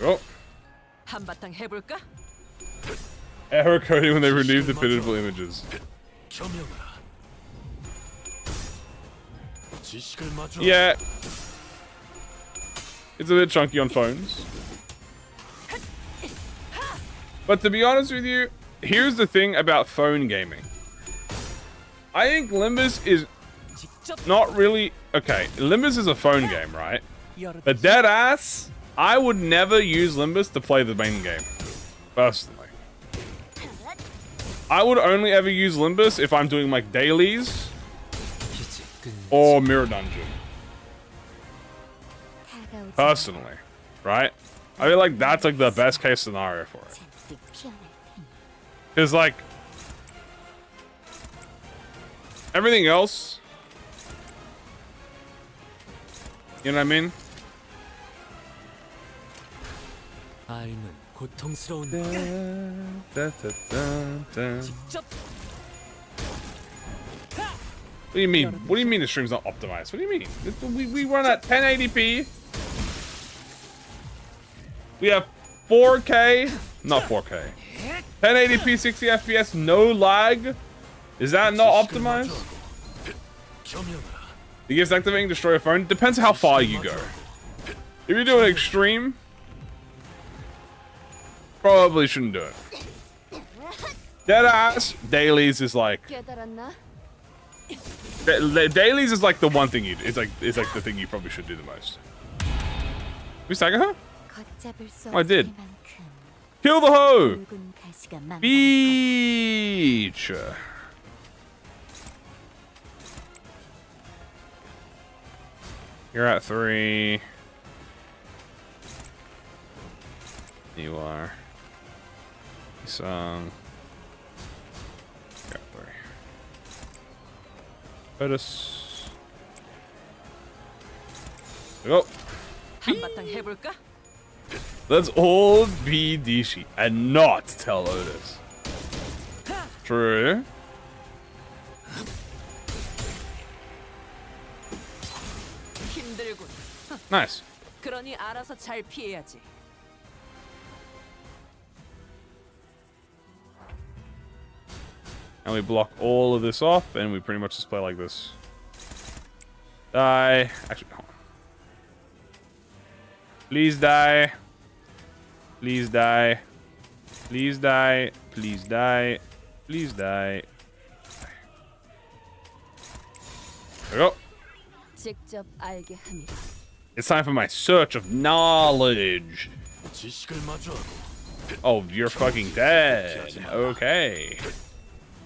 Oh. 한바탕 해볼까? Error coding when they remove the pinnable images. Yeah. It's a bit chunky on phones. But to be honest with you, here's the thing about phone gaming. I think Limbus is not really... Okay, Limbus is a phone game, right? But dead ass, I would never use Limbus to play the main game. Personally. I would only ever use Limbus if I'm doing like dailies or mirror dungeon. Personally, right? I feel like that's like the best case scenario for it. Because like everything else, you know what I mean? What do you mean? What do you mean the stream's not optimized? What do you mean? We run at 1080p. We have 4K, not 4K. 1080p, 60 FPS, no lag. Is that not optimized? The gives activating destroy a phone. Depends how far you go. If you're doing extreme, probably shouldn't do it. Deadass dailies is like dailies is like the one thing you do. It's like the thing you probably should do the most. We stagger her? Oh, I did. Kill the hoe! Beach! You're at 3. You are. Song. Got 3. Otis. Go. 한바탕 해볼까? Let's all be Dishi and not tell Otis. True. 힘들군. Nice. 그러니 알아서 잘 피해야지. And we block all of this off, and we pretty much just play like this. Die. Actually, hold on. Please die. Please die. Please die. Please die. Please die. There we go. 직접 알게 합니다. It's time for my search of knowledge. Oh, you're fucking dead. Okay.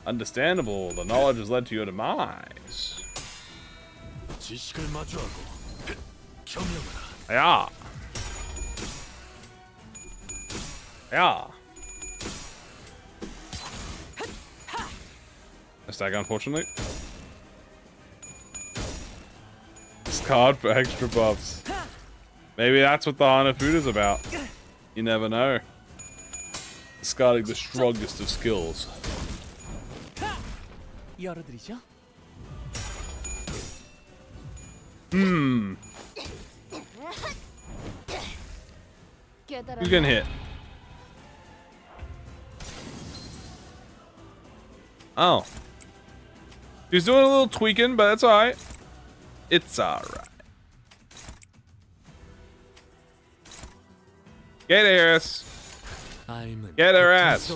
Understandable. The knowledge has led to your demise. Yeah. Yeah. A stag, unfortunately. Discard for extra buffs. Maybe that's what the HANAFUDA is about. You never know. Discarding the strongest of skills. Hmm. Who's getting hit? Oh. He's doing a little tweaking, but that's alright. It's alright. Get her ass. Get her ass.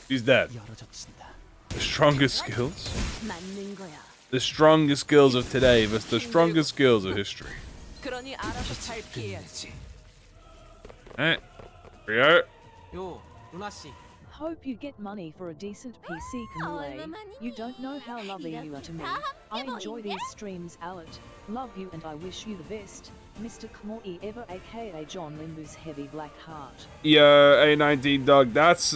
She's dead. The strongest skills? 맞는 거야. The strongest skills of today versus the strongest skills of history. 그러니 알아서 잘 피해야지. Alright. Here 요, 루나 씨. Hope you get money for a decent PC, Kamui. You don't know how lovely you are to me. I enjoy these streams, Alit. Love you and I wish you the best. Mr. Kamui ever aka John Limbus Heavy Black Heart. Yo, A19 dog. That's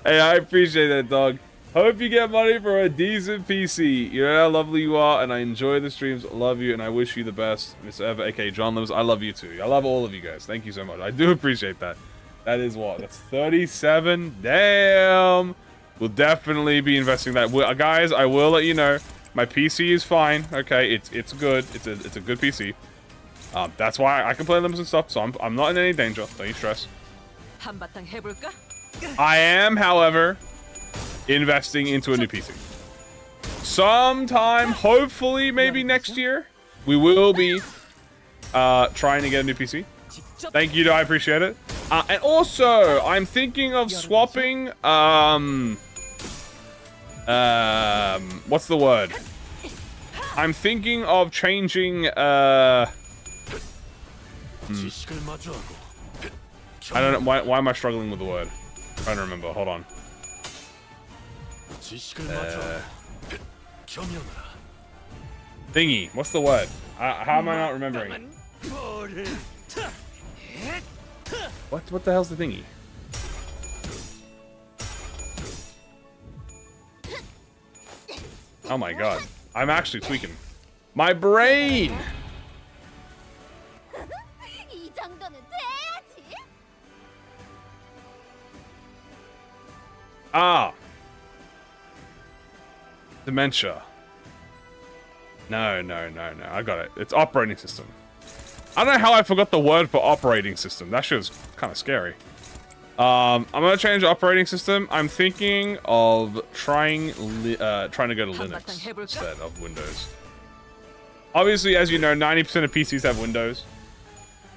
Hey, I appreciate that, dog. Hope you get money for a decent PC. You know how lovely you are, and I enjoy the streams. Love you, and I wish you the best. Mr. Ever, aka John Limbus. I love you too. I love all of you guys. Thank you so much. I do appreciate that. That is what? That's 37. Damn. We'll definitely be investing that. Guys, I will let you know. My PC is fine. Okay, it's good. It's a good PC. That's why I can play Limbus and stuff. So I'm not in any danger. Don't you stress. 한바탕 해볼까? I am, however, investing into a new PC. Sometime, hopefully, maybe next year, we will be trying to get a new PC. Thank you, I appreciate it. And also, I'm thinking of swapping, what's the word? I'm thinking of changing, I don't know, why am I struggling with the word? I'm trying to remember, hold on. Thingy, what's the word? How am I not remembering? What the hell's the thingy? Oh my god. I'm actually tweaking. My brain! 이 정도는 돼야지. Ah! Dementia. No. I got it. It's operating system. I don't know how I forgot the word for operating system. That shit was kind of scary. I'm gonna change operating system. I'm thinking of trying to go to Linux instead of Windows. Obviously, as you know, 90% of PCs have Windows.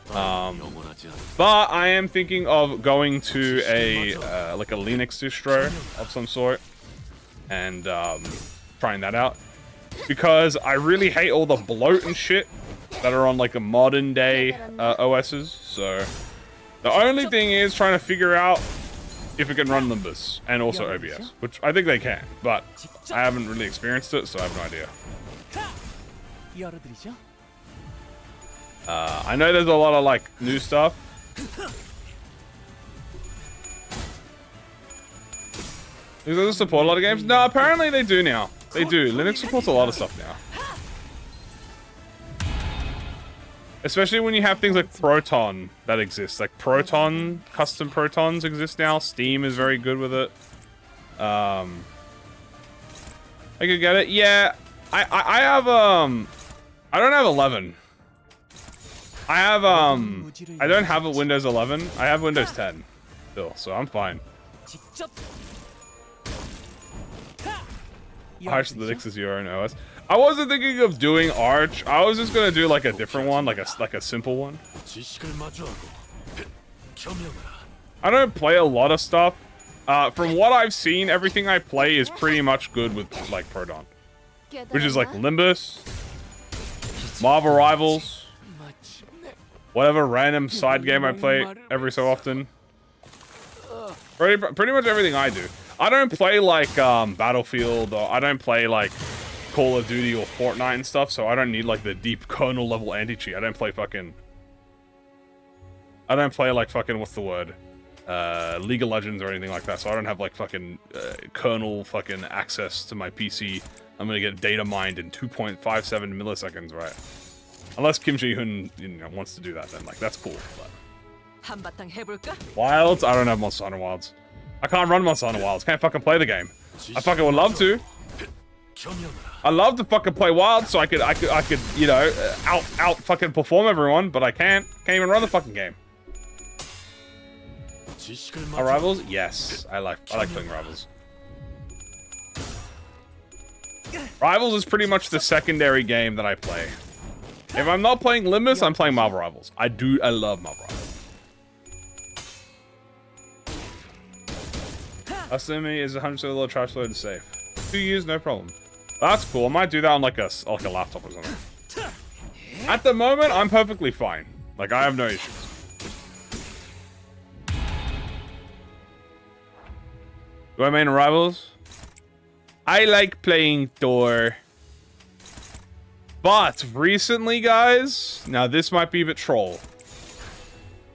But I am thinking of going to a like a Linux distro of some sort and trying that out, because I really hate all the bloat and shit that are on like a modern day OSs. So the only thing is trying to figure out if it can run Limbus and also OBS, which I think they can, but I haven't really experienced it, so I have no idea. I know there's a lot of like new stuff. Does it support a lot of games? No, apparently they do now. They do. Linux supports a lot of stuff now. Especially when you have things like Proton that exist. Like Proton, custom Protons exist now. Steam is very good with it. I could get it. Yeah, I have I don't have 11. I have I don't have a Windows 11. I have Windows 10 still, so I'm fine. Arch Linux is your own OS. I wasn't thinking of doing Arch. I was just gonna do like a different one, like a simple one. I don't play a lot of stuff. From what I've seen, everything I play is pretty much good with like Proton, which is like Limbus, Marvel Rivals, whatever random side game I play every so often. Pretty much everything I do. I don't play like Battlefield, or I don't play like Call of Duty or Fortnite and stuff, so I don't need like the deep kernel level anti-cheat. I don't play like fucking, what's the word? League of Legends or anything like that, so I don't have like fucking kernel fucking access to my PC. I'm gonna get data mined in 2.57 milliseconds, right? Unless Kim Ji-hoon, you know, wants to do that, then like that's cool. But 한바탕 해볼까? Wilds? I don't have Monster Hunter Wilds. I can't run Monster Hunter Wilds. Can't fucking play the game. I fucking would love to. I love to fucking play Wilds so I could, you know, out fucking perform everyone, but I can't. Can't even run the fucking game. Are Rivals? Yes, I like playing Rivals. Rivals is pretty much the secondary game that I play. If I'm not playing Limbus, I'm playing Marvel Rivals. I love Marvel Rivals. Assuming is 100% low trash load safe. 2 years, no problem. That's cool. I might do that on like a laptop or something. At the moment, I'm perfectly fine. Like, I have no issues. Do I main Rivals? I like playing Thor. But recently, guys, now this might be a bit troll.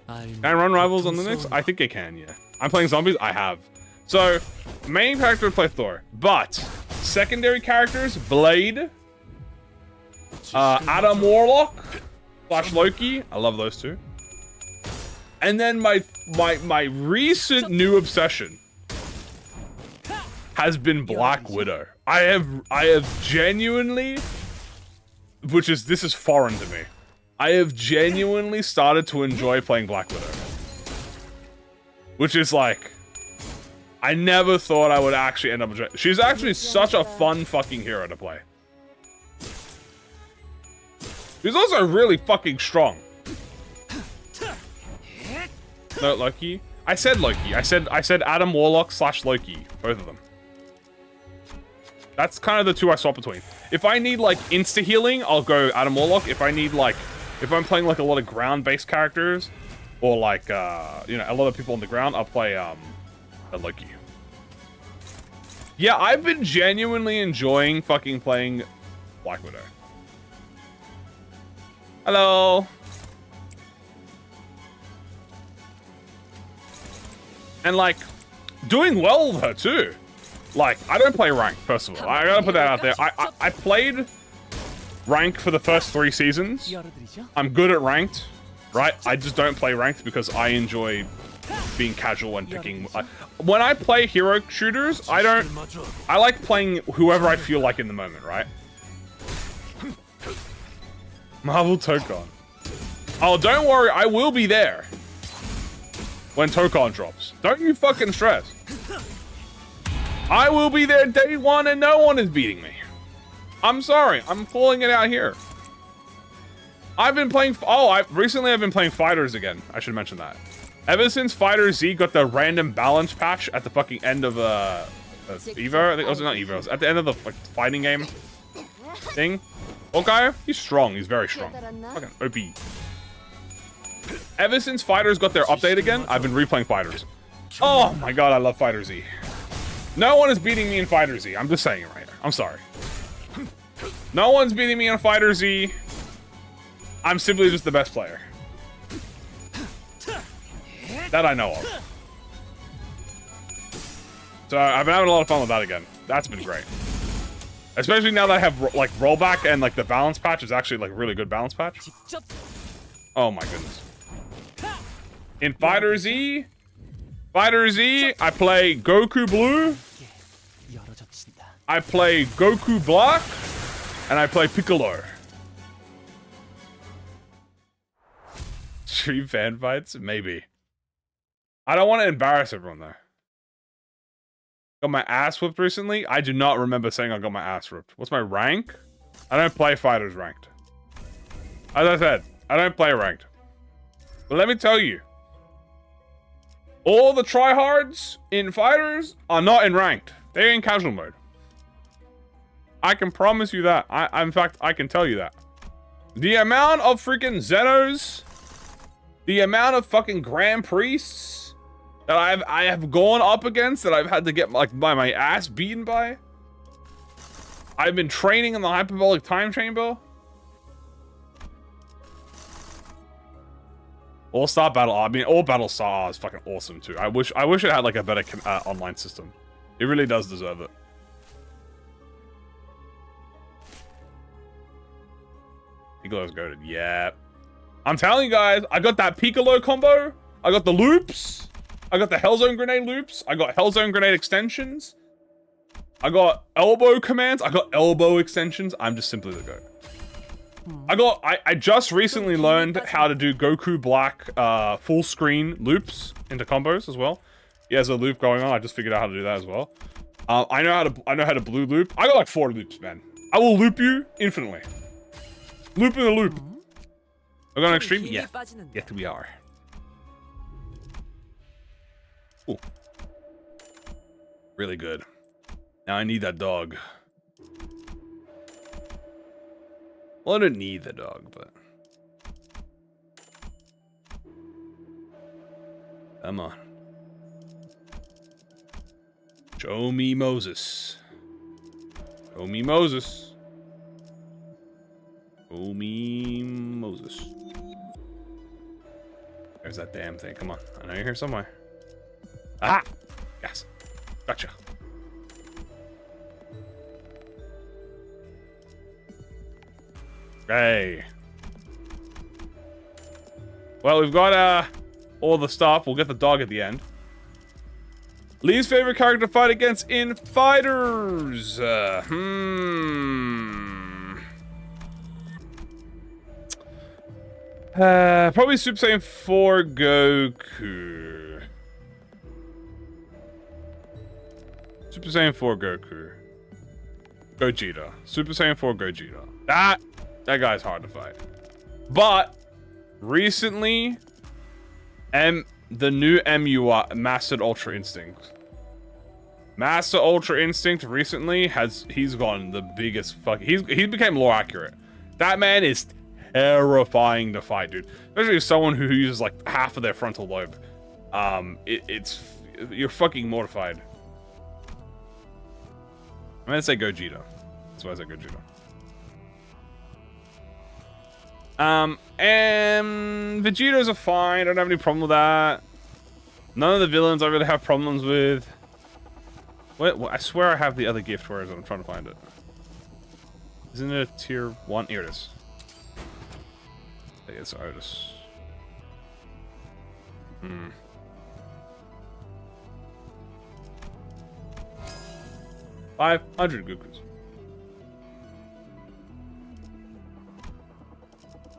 Can I run Rivals on Linux? I think I can, yeah. I'm playing zombies? I have. So, main character would play Thor. But, secondary characters, Blade, Adam Warlock, / Loki. I love those two. And then my recent new obsession has been Black Widow. I have genuinely, this is foreign to me. I have genuinely started to enjoy playing Black Widow. Which is like, I never thought I would actually end up enjoying. She's actually such a fun fucking hero to play. She's also really fucking strong. No, Loki. I said Loki. I said Adam Warlock / Loki. Both of them. That's kind of the two I swap between. If I need like insta healing, I'll go Adam Warlock. If I need like, if I'm playing like a lot of ground-based characters, or like you know, a lot of people on the ground, I'll play a Loki. Yeah, I've been genuinely enjoying fucking playing Black Widow. Hello. And like, doing well with her too. Like, I don't play rank, first of all. I gotta put that out there. I played rank for the first 3 seasons. I'm good at ranked, right? I just don't play ranked because I enjoy being casual and picking. When I play hero shooters, I like playing whoever I feel like in the moment, right? Marvel Tokon. Oh, don't worry, I will be there when Tokon drops. Don't you fucking stress. I will be there day 1 and no one is beating me. I'm sorry, I'm calling it out here. I've been playing, recently I've been playing Fighters again. I should mention that. Ever since Fighter Z got the random balance patch at the fucking end of Evo, I think, was it not Evo, it was at the end of the like fighting game thing. Okay, he's strong, he's very strong. Fucking OP. Ever since Fighters got their update again, I've been replaying Fighters. Oh my god, I love Fighter Z. No one is beating me in Fighter Z. I'm just saying it right here. I'm sorry. No one's beating me in Fighter Z. I'm simply just the best player. That I know of. So I've been having a lot of fun with that again. That's been great. Especially now that I have like rollback and like the balance patch is actually like a really good balance patch. Oh my goodness. In Fighter Z, I play Goku Blue, I play Goku Black, and I play Piccolo. Stream fan fights? Maybe. I don't want to embarrass everyone though. Got my ass whipped recently? I do not remember saying I got my ass whipped. What's my rank? I don't play fighters ranked. As I said, I don't play ranked. But let me tell you, all the tryhards in fighters are not in ranked. They're in casual mode. I can promise you that. In fact, I can tell you that. The amount of freaking Zenos, the amount of fucking Grand Priests that I have gone up against, that I've had to get like my ass beaten by. I've been training in the hyperbolic time chamber. All-Star Battle, I mean, all Battlestar is fucking awesome too. I wish it had like a better online system. It really does deserve it. Piccolo's goated, yeah. I'm telling you guys, I got that Piccolo combo. I got the loops. I got the Hellzone Grenade loops. I got Hellzone Grenade extensions. I got elbow commands. I got elbow extensions. I'm just simply the goat. I just recently learned how to do Goku Black full screen loops into combos as well. He has a loop going on. I just figured out how to do that as well. I know how to blue loop. I got like 4 loops, man. I will loop you infinitely. Looping the loop. We're going extreme? 힘이 Yeah. 빠지는데. Yes, we are. Ooh. Really good. Now I need that dog. Well, I don't need the dog, but... Come on. Show me Moses. Show me Moses. Show me Moses. There's that damn thing. Come on. I know you're here somewhere. Ah! Yes. Gotcha. Hey. Well, we've got all the stuff. We'll get the dog at the end. Least favorite character to fight against in fighters. Probably Super Saiyan 4 Goku. Super Saiyan 4 Goku. Gogeta. Super Saiyan 4 Gogeta. That guy's hard to fight. But recently, the new MUI, Mastered Ultra Instinct. Master Ultra Instinct recently he's gone the biggest fuck. He became lore accurate. That man is terrifying to fight, dude. Especially someone who uses like half of their frontal lobe. You're fucking mortified. I'm gonna say Gogeta. That's why I said Gogeta. And Vegeta's are fine. I don't have any problem with that. None of the villains I really have problems with. What? I swear I have the other gift. Where is it? I'm trying to find it. Isn't it a tier 1? Here it is. I think it's Otis. 500 Gokus.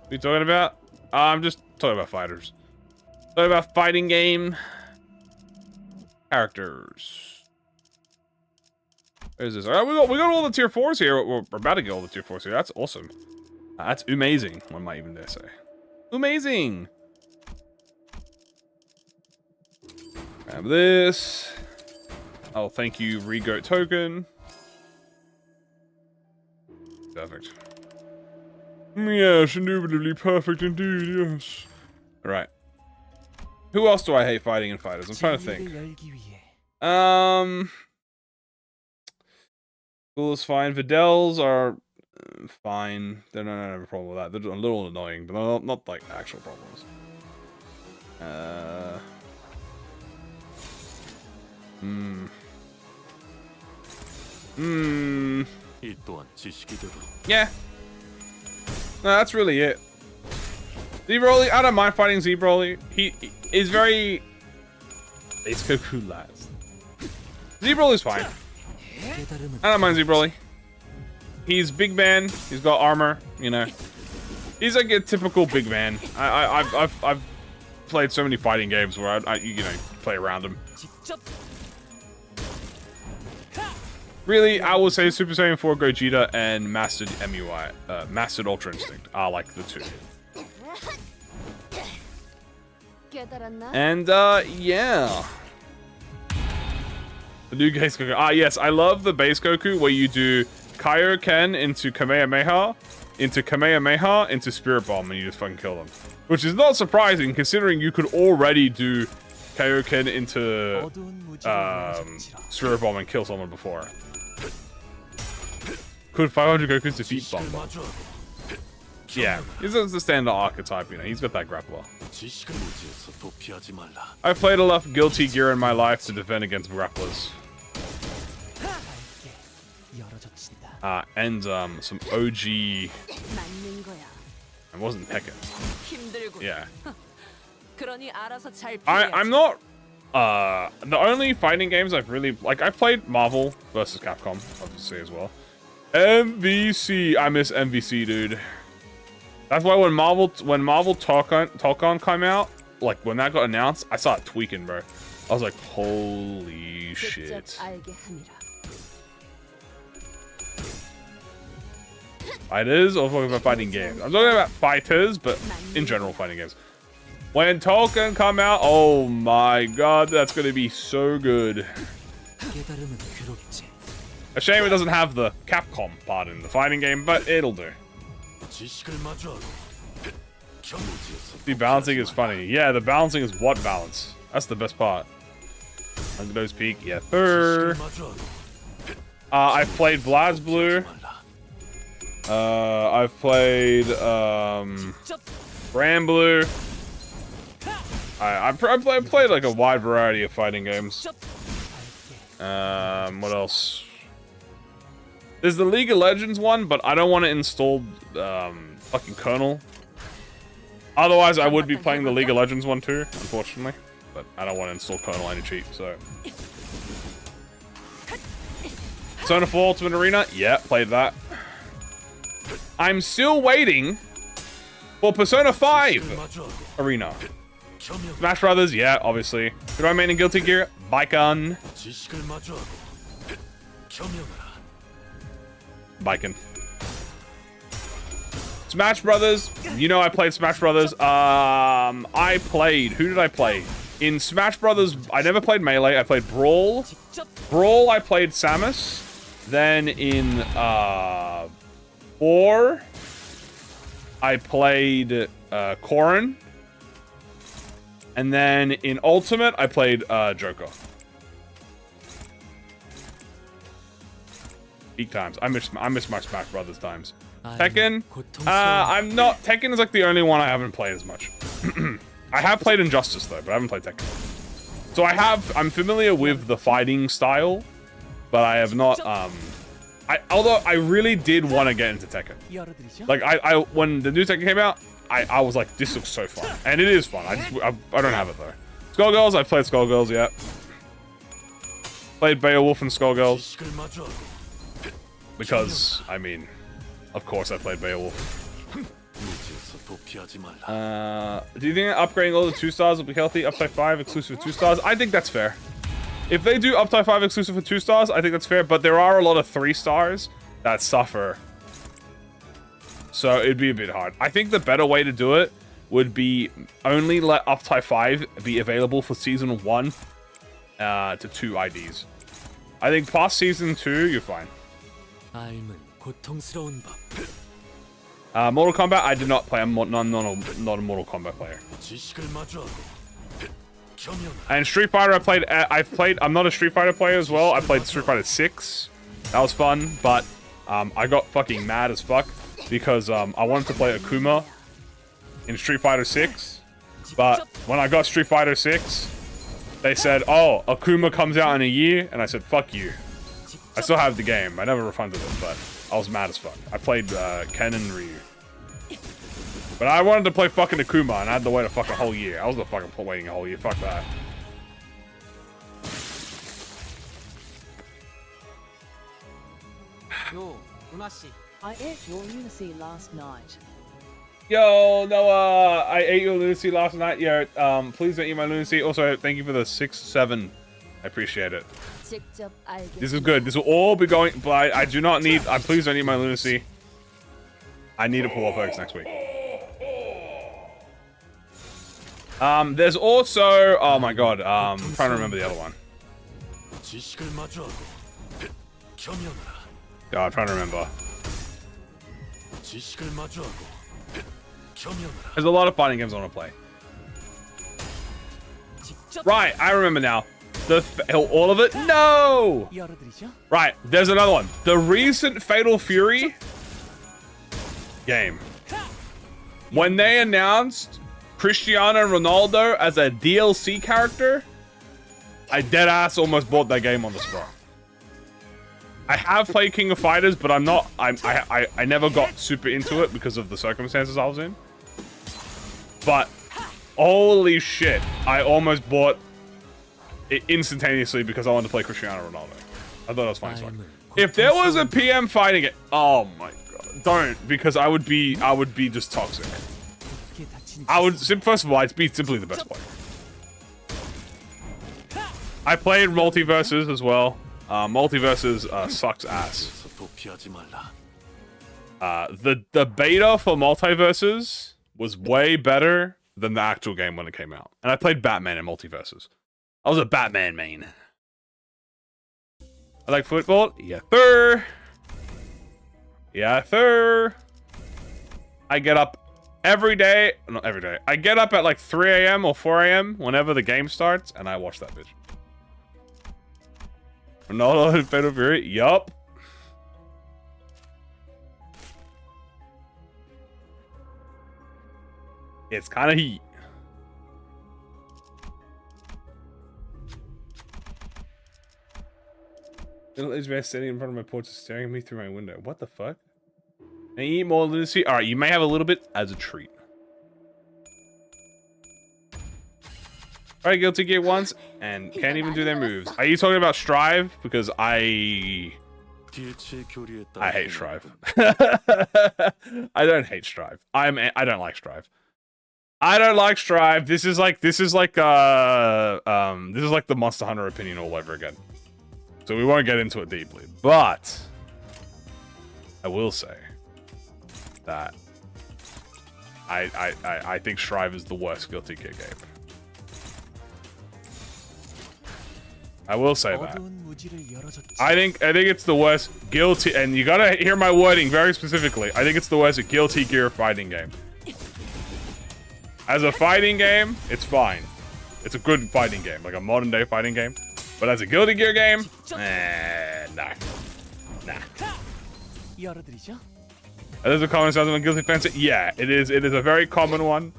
What are you talking about? I'm just talking about fighters. Talking about fighting game characters. Where's this? All right, we got all the tier 4s here. We're about to get all the tier 4s here. That's awesome. That's amazing. One might even dare say. Amazing. Grab this. Oh, thank you, Regoat token. Perfect. Yes, indubitably perfect indeed, yes. Alright. Who else do I hate fighting in fighters? I'm trying to think. Cool is fine. Videls are fine. They don't have a problem with that. They're a little annoying, but not like actual problems. Yeah. No, that's really it. Z-Broly, I don't mind fighting Z-Broly. He is very... Let's go cool last. Z-Broly's fine. I don't mind Z-Broly. He's big man. He's got armor, you know. He's like a typical big man. I've played so many fighting games where I you know, play around him. Really, I will say Super Saiyan 4 Gogeta and Mastered MUI, Mastered Ultra Instinct are like the two. And yeah. The new base Goku. Ah, yes, I love the base Goku where you do Kaioken into Kamehameha, into Spirit Bomb, and you just fucking kill them. Which is not surprising considering you could already do Kaioken into Spirit Bomb and kill someone before. Could 500 Gokus defeat Bomb? Yeah, he's the standard archetype, you know, he's got that grappler. I've played enough Guilty Gear in my life to defend against grapplers. And some OG... It wasn't Tekken. Yeah. I'm not... the only fighting games I've really... Like, I've played Marvel vs. Capcom, obviously, as well. MVC. I miss MVC, dude. That's why when Marvel Tokon came out, like when that got announced, I started tweaking, bro. I was like, holy shit. Fighters or talking about fighting games? I'm talking about fighters, but in general fighting games. When Tolkien come out, oh my god, that's gonna be so good. A shame it doesn't have the Capcom part in the fighting game, but it'll do. The balancing is funny. Yeah, the balancing is what balance? That's the best part. Nose Peak, yeah. I've played BlazBlue. I've played Granblue. I played like a wide variety of fighting games. What else? There's the League of Legends one, but I don't want to install fucking kernel. Otherwise, I would be playing the League of Legends one too, unfortunately. But I don't want to install kernel any cheap, so. Persona 4 Ultimate Arena? Yeah, played that. I'm still waiting for Persona 5 Arena. Smash Brothers? Yeah, obviously. Who do I main in Guilty Gear? Baiken. Baiken. Smash Brothers. You know I played Smash Brothers. I played... Who did I play? In Smash Brothers, I never played Melee. I played Brawl. Brawl, I played Samus. Then in 4, I played Corrin. And then in Ultimate, I played Joker. Peak times. I miss my Smash Brothers times. Tekken. I'm not. Tekken is like the only one I haven't played as much. I have played Injustice though, but I haven't played Tekken. So I'm familiar with the fighting style, but I have not. Although I really did want to get into Tekken. Like when the new Tekken came out, I was like, this looks so fun, and it is fun. I don't have it though. Skullgirls. I've played Skullgirls. Yeah. Played Beowulf and Skullgirls. Because I mean, of course I played Beowulf. Do you think upgrading all the 2 stars will be healthy? Upside 5 exclusive 2 stars? I think that's fair. If they do Upside 5 exclusive for 2 stars, I think that's fair. But there are a lot of 3 stars that suffer. So it'd be a bit hard. I think the better way to do it would be only let Upside 5 be available for Season 1 to 2 IDs. I think past Season 2, you're fine. Mortal Kombat, I did not play. I'm not a Mortal Kombat player. And Street Fighter, I'm not a Street Fighter player as well. I played Street Fighter 6. That was fun, but I got fucking mad as fuck because I wanted to play Akuma in Street Fighter 6. But when I got Street Fighter 6, they said, oh, Akuma comes out in a year, and I said, fuck you. I still have the game. I never refunded it, but I was mad as fuck. I played Ken and Ryu. But I wanted to play fucking Akuma, and I had to wait a fucking whole year. I was not fucking waiting a whole year. Fuck that. Yo, Lunacy. I ate your lunacy last night. Yo, Noah, I ate your lunacy last night. Yeah, please don't eat my lunacy. Also, thank you for the 6-7. I appreciate it. This is good. This will all be going, but I do not need. Please don't eat my lunacy. I need it for Warpurgis next week. There's also. Oh my god. I'm trying to remember the other one. Yeah, I'm trying to remember. There's a lot of fighting games I want to play. Right, I remember now. All of it? No! Right, there's another one. The recent Fatal Fury game. When they announced Cristiano Ronaldo as a DLC character, I deadass almost bought that game on the spot. I have played King of Fighters, but I never got super into it because of the circumstances I was in. But holy shit, I almost bought it instantaneously because I wanted to play Cristiano Ronaldo. I thought it was funny as fuck. If there was a PM fighting it, oh my god, don't, because I would be just toxic. First of all, I'd be simply the best player. I played Multiverses as well. Multiverses sucks ass. The beta for Multiverses was way better than the actual game when it came out. And I played Batman in Multiverses. I was a Batman main. I like football. Yeah, sir. Yeah, sir. I get up every day. Not every day. I get up at like 3 a.m. or 4 a.m. whenever the game starts, and I watch that bitch. Ronaldo and Fatal Fury? Yup. It's kind of heat. Little Israel sitting in front of my porch staring at me through my window. What the fuck? And eat more Lucy? Alright, you may have a little bit as a treat. Alright, Guilty Gear once and can't even do their moves. Are you talking about Strive? Because I hate Strive. I don't hate Strive. I don't like Strive. I don't like Strive. This is like the Monster Hunter opinion all over again. So we won't get into it deeply. But I will say that I think Strive is the worst Guilty Gear game. I will say that. I think it's the worst Guilty, and you gotta hear my wording very specifically. I think it's the worst Guilty Gear fighting game. As a fighting game, it's fine. It's a good fighting game, like a modern day fighting game. But as a Guilty Gear game, nah. There's a common sound of Guilty Fence. Yeah, it is a very common one.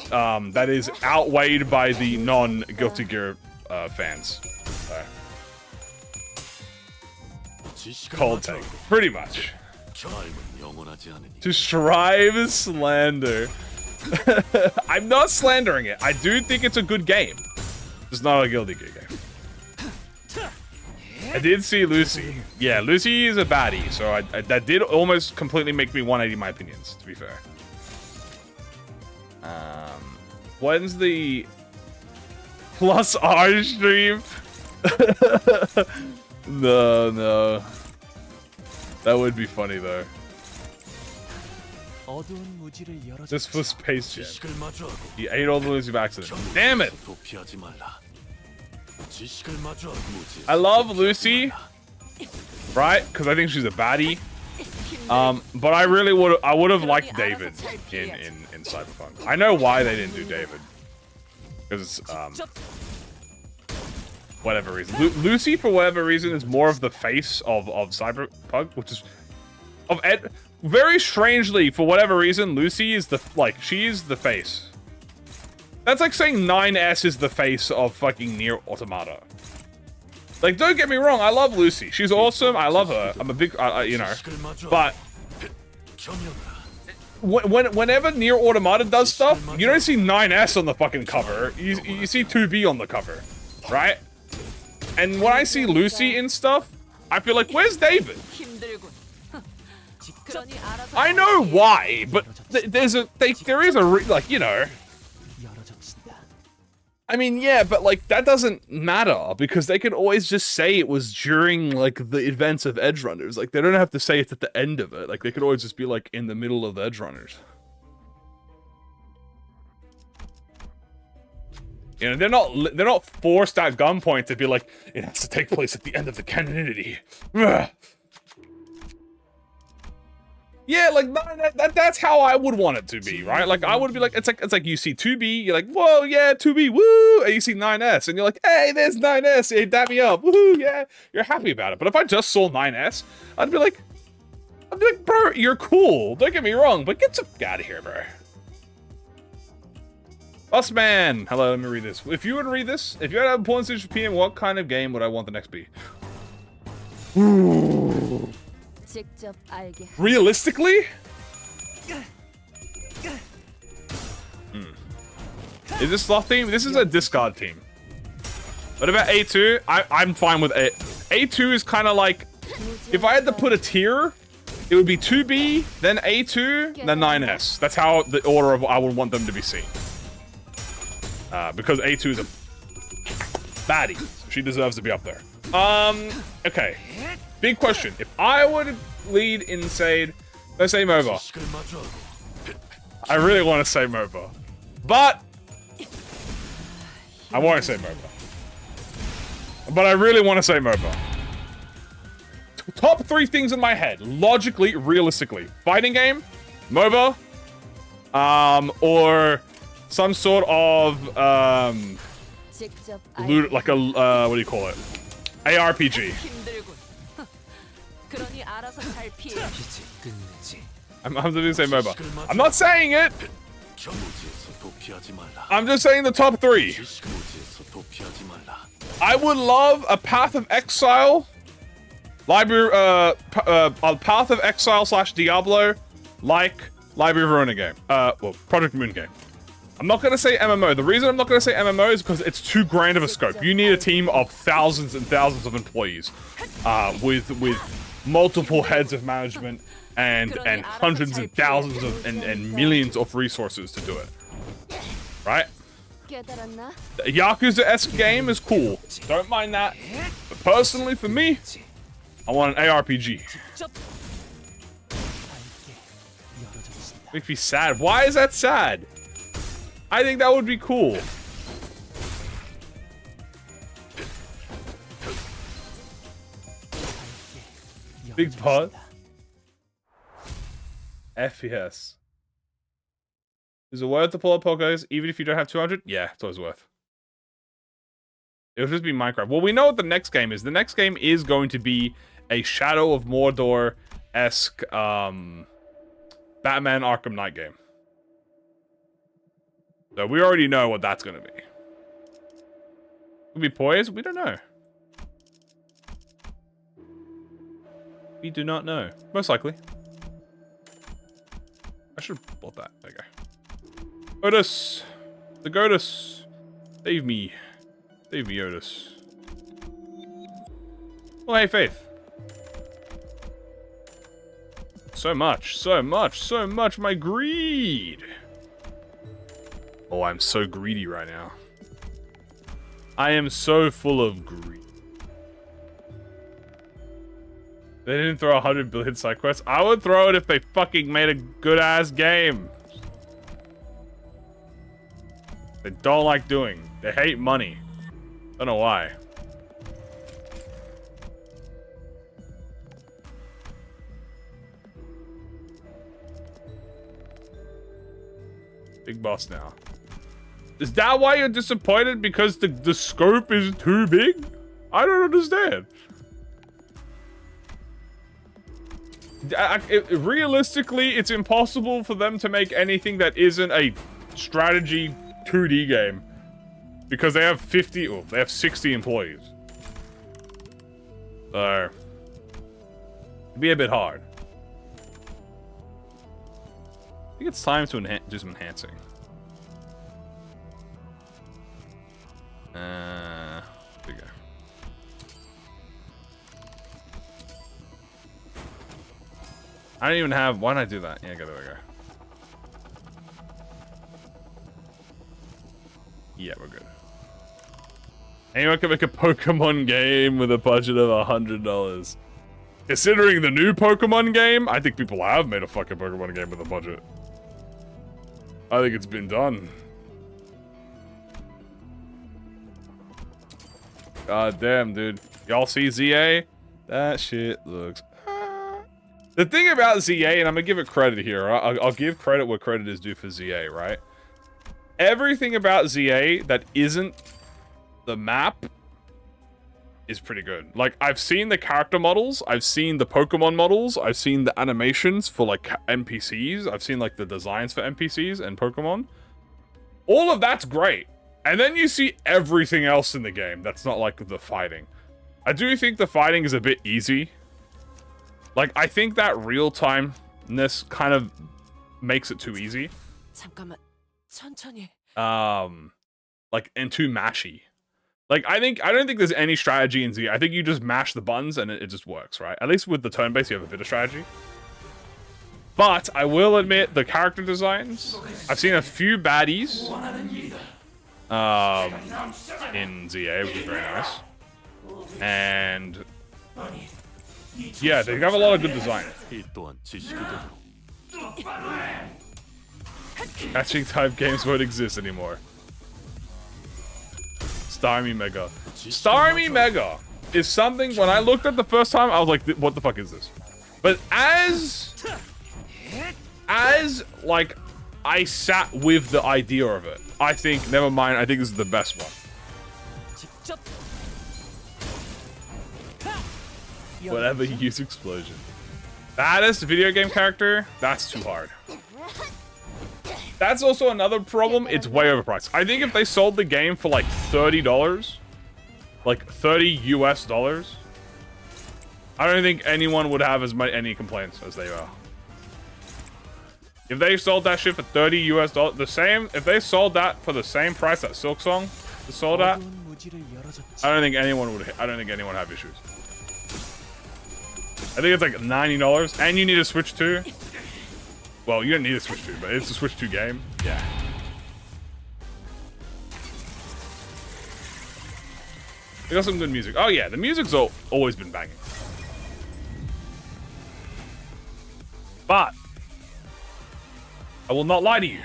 That is outweighed by the non-Guilty Gear fans. Cold take, pretty much. To strive slander. I'm not slandering it. I do think it's a good game. It's not a Guilty Gear game. I did see Lucy. Yeah, Lucy is a baddie, so that did almost completely make me 180 my opinions, to be fair. When's the plus R stream? No. That would be funny, though. This was Space Jam. He ate all the Lucy by accident. Damn it! I love Lucy, right? Because I think she's a baddie. But I would have liked David in Cyberpunk. I know why they didn't do David. Because whatever reason. Lucy, for whatever reason, is more of the face of Cyberpunk, which is very strangely, for whatever reason, Lucy is she's the face. That's like saying 9S is the face of fucking Nier Automata. Like, don't get me wrong, I love Lucy. She's awesome. I love her. I'm a big, you know. But whenever Nier Automata does stuff, you don't see 9S on the fucking cover. You see 2B on the cover, right? And when I see Lucy in stuff, I feel like, where's David? I know why, but there is you know. I mean, yeah, but like that doesn't matter because they can always just say it was during like the events of Edge Runners. Like they don't have to say it's at the end of it. Like they could always just be like in the middle of the Edge Runners. You know, they're not forced at gunpoint to be like it has to take place at the end of the canonity. Ugh. Yeah, like that's how I would want it to be, right? Like I would be like, it's like you see 2B, you're like, whoa, yeah, 2B, woo, and you see 9S, and you're like, hey, there's 9S, hey, dap me up, woohoo, yeah, you're happy about it. But if I just saw 9S, I'd be like, bro, you're cool. Don't get me wrong, but get the fuck out of here, bro. Us man, hello, let me read this. If you were to read this, if you had a porn station PM, what kind of game would I want the next be? Ooh. Realistically? Is this sloth team? This is a discard team. What about A2? I'm fine with A. A2 is kind of like, if I had to put a tier, it would be 2B, then A2, then 9S. That's how the order of I would want them to be seen. Because A2 is a baddie. So she deserves to be up there. Okay. Big question. If I would lead Insade Let's say MOBA. I really want to say MOBA. But I won't say MOBA. But I really want to say MOBA. Top 3 things in my head, logically, realistically. Fighting game, MOBA, or some sort of, like a, what do you call it? ARPG. 그러니 알아서 잘 피해. I'm going to say MOBA. I'm not saying it! I'm just saying the top 3. I would love a Path of Exile, Library, a Path of Exile / Diablo, like Library of Ruina game. Well, ProjectMoon game. I'm not gonna say MMO. The reason I'm not gonna say MMO is because it's too grand of a scope. You need a team of thousands and thousands of employees, with multiple heads of management and hundreds and thousands of and millions of resources to do it. Right? The Yakuza-esque game is cool. Don't mind that. But personally, for me, I want an ARPG. Makes me sad. Why is that sad? I think that would be cool. Big pause. FPS. Is it worth to pull up Pokés even if you don't have 200? Yeah, it's always worth. It'll just be Minecraft. Well, we know what the next game is. The next game is going to be a Shadow of Mordor-esque Batman Arkham Knight game. So we already know what that's going to be. Could be Poise? We don't know. We do not know. Most likely. I should have bought that. There you go. Otis! The Goatus! Save me. Save me, Otis. Oh, hey, Faith. So much, so much, so much, my greed! Oh, I'm so greedy right now. I am so full of greed. They didn't throw 100 billion side quests. I would throw it if they fucking made a good-ass game. They don't like doing. They hate money. Don't know why. Big boss now. Is that why you're disappointed? Because the scope is too big? I don't understand. Realistically, it's impossible for them to make anything that isn't a strategy 2D game. Because they have 50, well, they have 60 employees. So, it'd be a bit hard. I think it's time to do some enhancing. There we go. I don't even have, why did I do that? Yeah, there we go. Yeah, we're good. Anyone can make a Pokemon game with a budget of $100. Considering the new Pokemon game, I think people have made a fucking Pokemon game with a budget. I think it's been done. God damn, dude. Y'all see ZA? That shit looks... The thing about ZA, and I'm gonna give it credit here. I'll give credit where credit is due for ZA, right? Everything about ZA that isn't the map is pretty good. Like, I've seen the character models, I've seen the Pokemon models, I've seen the animations for, like, NPCs, I've seen, like, the designs for NPCs and Pokemon. All of that's great. And then you see everything else in the game that's not, like, the fighting. I do think the fighting is a bit easy. Like, I think that real-time-ness kind of makes it too easy. 잠깐만, 천천히. Like, and too mashy. Like, I don't think there's any strategy in Z. I think you just mash the buttons and it just works, right? At least with the turn-based, you have a bit of strategy. But I will admit, the character designs, I've seen a few baddies in ZA, which is very nice. And yeah, they have a lot of good design. Catching type games won't exist anymore. Starmie Mega. Starmie Mega is something, when I looked at the first time, I was like, what the fuck is this? But as like, I sat with the idea of it, I think, never mind, I think this is the best one. Whatever you use explosion. Baddest video game character? That's too hard. That's also another problem. It's way overpriced. I think if they sold the game for like $30, like $30 US, I don't think anyone would have any complaints as they are. If they sold that shit for $30 US, if they sold that for the same price that Silk Song sold at, I don't think anyone would have issues. I think it's like $90, and you need a Switch 2. Well, you don't need a Switch 2, but it's a Switch 2 game. Yeah. They got some good music. Oh yeah, the music's always been banging. But I will not lie to you.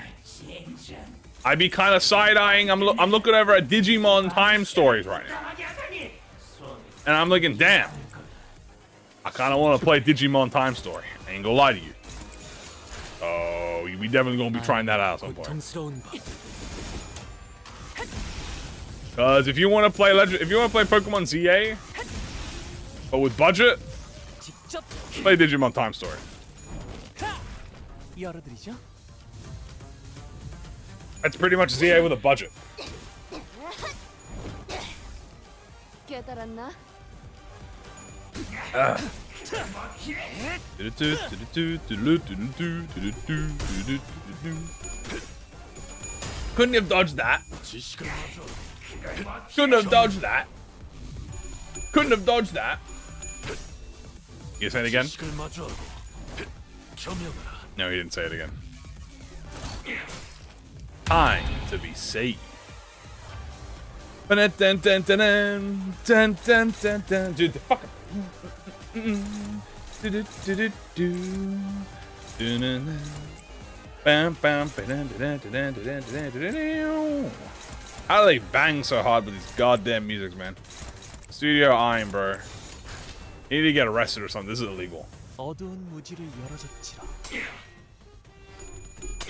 I'd be kind of side-eyeing. I'm looking over at Digimon Time Stories right now, and I'm looking, damn. I kind of want to play Digimon Time Story. I ain't gonna lie to you. Oh, we definitely gonna be trying that out at some point. Cause if you want to play Pokemon ZA, but with budget, play Digimon Time Story. That's pretty much ZA with a budget. Couldn't have dodged that. Couldn't have dodged that. Couldn't have dodged that. You say it again? No, he didn't say it again. Time to be safe. Dude, the fucking. How do they bang so hard with these goddamn musics, man? Studio Iron, bro. You need to get arrested or something. This is illegal.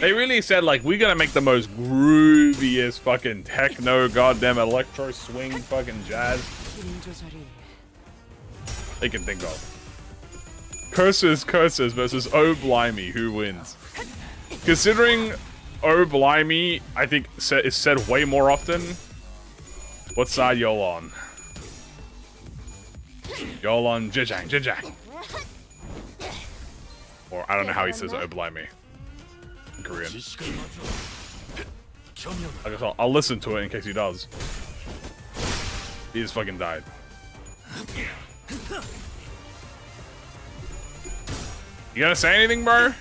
They really said, like, we're gonna make the most grooviest fucking techno goddamn electro swing fucking jazz they can think of. Curses versus Oh Blimey, who wins? Considering Oh Blimey, I think is said way more often. What side y'all on? Y'all on Jejang, Jejang. Or I don't know how he says Oh Blimey in Korean. I guess I'll listen to it in case he does. He just fucking died. You gonna say anything, bro?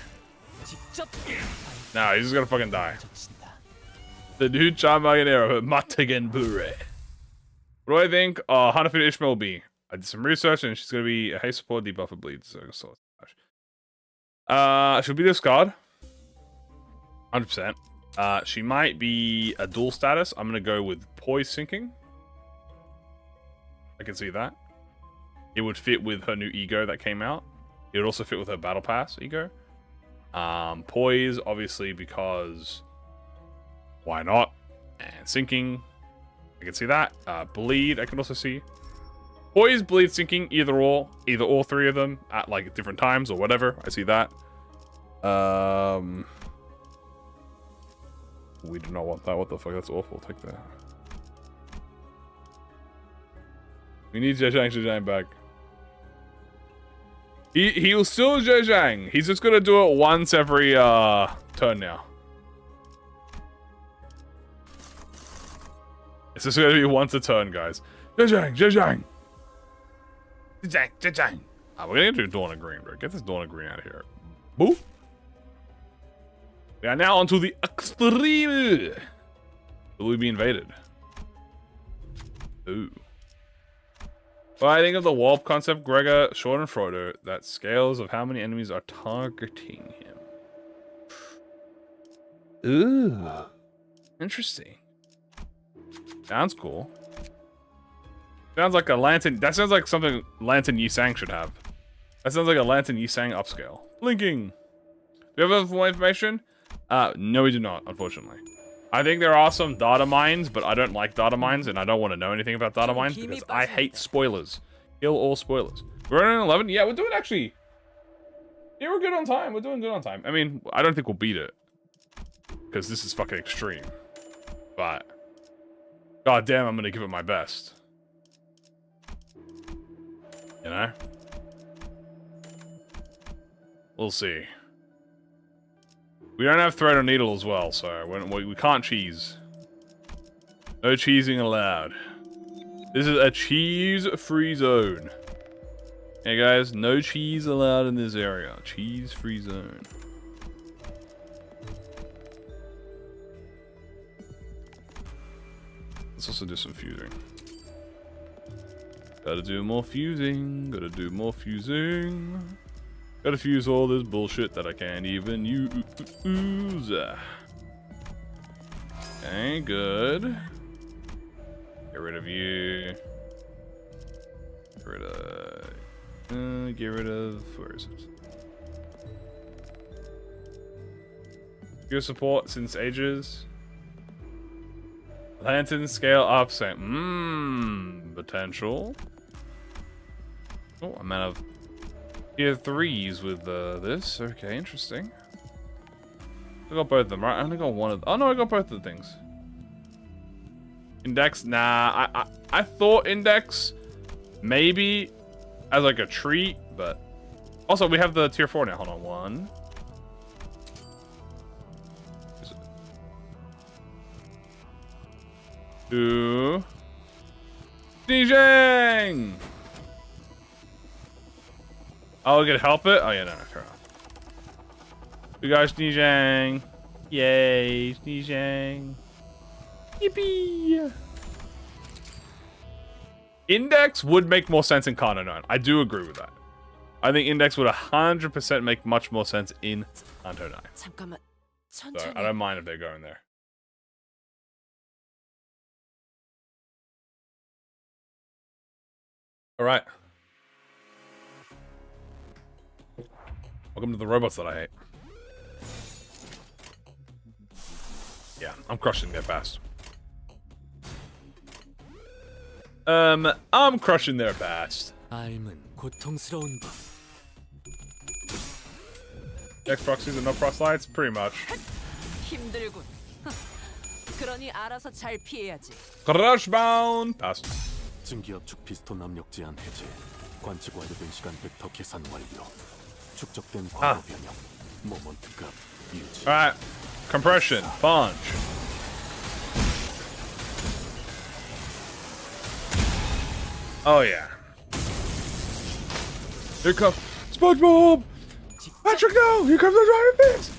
Nah, he's just gonna fucking die. The dude Chamaganero, Matagan Bure. What do I think HANAFUDA Ishmael will be? I did some research and she's gonna be a haste support, debuffer, bleed. So she'll be discard. 100%. She might be a dual status. I'm gonna go with poise sinking. I can see that. It would fit with her new ego that came out. It would also fit with her battle pass ego. Poise, obviously, because why not? And sinking, I can see that. Bleed, I can also see. Poise, bleed, sinking, either all three of them at like different times or whatever. I see that. We do not want that. What the fuck? That's awful. Take that. We need Zhejiang back. He'll still Zhejiang. He's just gonna do it once every turn now. It's just gonna be once a turn, guys. Zhejiang, Zhejiang. Zhejiang, Zhejiang. We're gonna do Dawn of Green, bro. Get this Dawn of Green out of here. Boo. We are now onto the extreme. Will we be invaded? Ooh. Well, I think of the Warp concept, Gregor, Short, and Frodo, that scales of how many enemies are targeting him. Ooh. Interesting. Sounds cool. Sounds like a lantern. That sounds like something Lantern Yisang should have. That sounds like a Lantern Yisang upscale. Blinking. Do you have more information? No, we do not, unfortunately. I think there are some data mines, but I don't like data mines, and I don't want to know anything about data mines because I hate spoilers. Kill all spoilers. We're on 11? Yeah, we're doing actually... Yeah, we're good on time. We're doing good on time. I mean, I don't think we'll beat it. Because this is fucking extreme. But... God damn, I'm gonna give it my best. You know? We'll see. We don't have thread or needle as well, so we can't cheese. No cheesing allowed. This is a cheese-free zone. Hey guys, no cheese allowed in this area. Cheese-free zone. Let's also do some fusing. Gotta do more fusing. Gotta do more fusing. Gotta fuse all this bullshit that I can't even use. Okay, good. Get rid of you. Get rid of... Where is it? Your support since ages. Lantern scale up, same. Potential. Oh, I'm out of tier 3s with this. Okay, interesting. I got both of them, right? I only got one of them. Oh no, I got both of the things. Index, nah. I thought index maybe as like a treat, but also we have the tier 4 now. Hold on, 1. Is it 2? Xinjiang! Oh, we could help it? Oh yeah, no, fair enough. We got Xinjiang. Yay, Xinjiang. Yippee! Index would make more sense in Kano 9. I do agree with that. I think Index would 100% make much more sense in Kanto 9. 잠깐만. So 천천히. I don't mind if they're going there. Alright. Welcome to the robots that I hate. Yeah, I'm crushing their fast. I'm crushing their fast. 삶은 고통스러운 법. Next proxies and no prox lights? Pretty much. 힘들군. 그러니 알아서 잘 피해야지. Crushbound! Pass. 증기압축 피스톤 압력 제한 해제. 관측 완료된 시간 벡터 계산 완료. 축적된 과거 변형. 모먼트 값 유지. Alright. Compression. Punch. Oh yeah. Here comes SpongeBob! Patrick, no! Here comes the giant fish!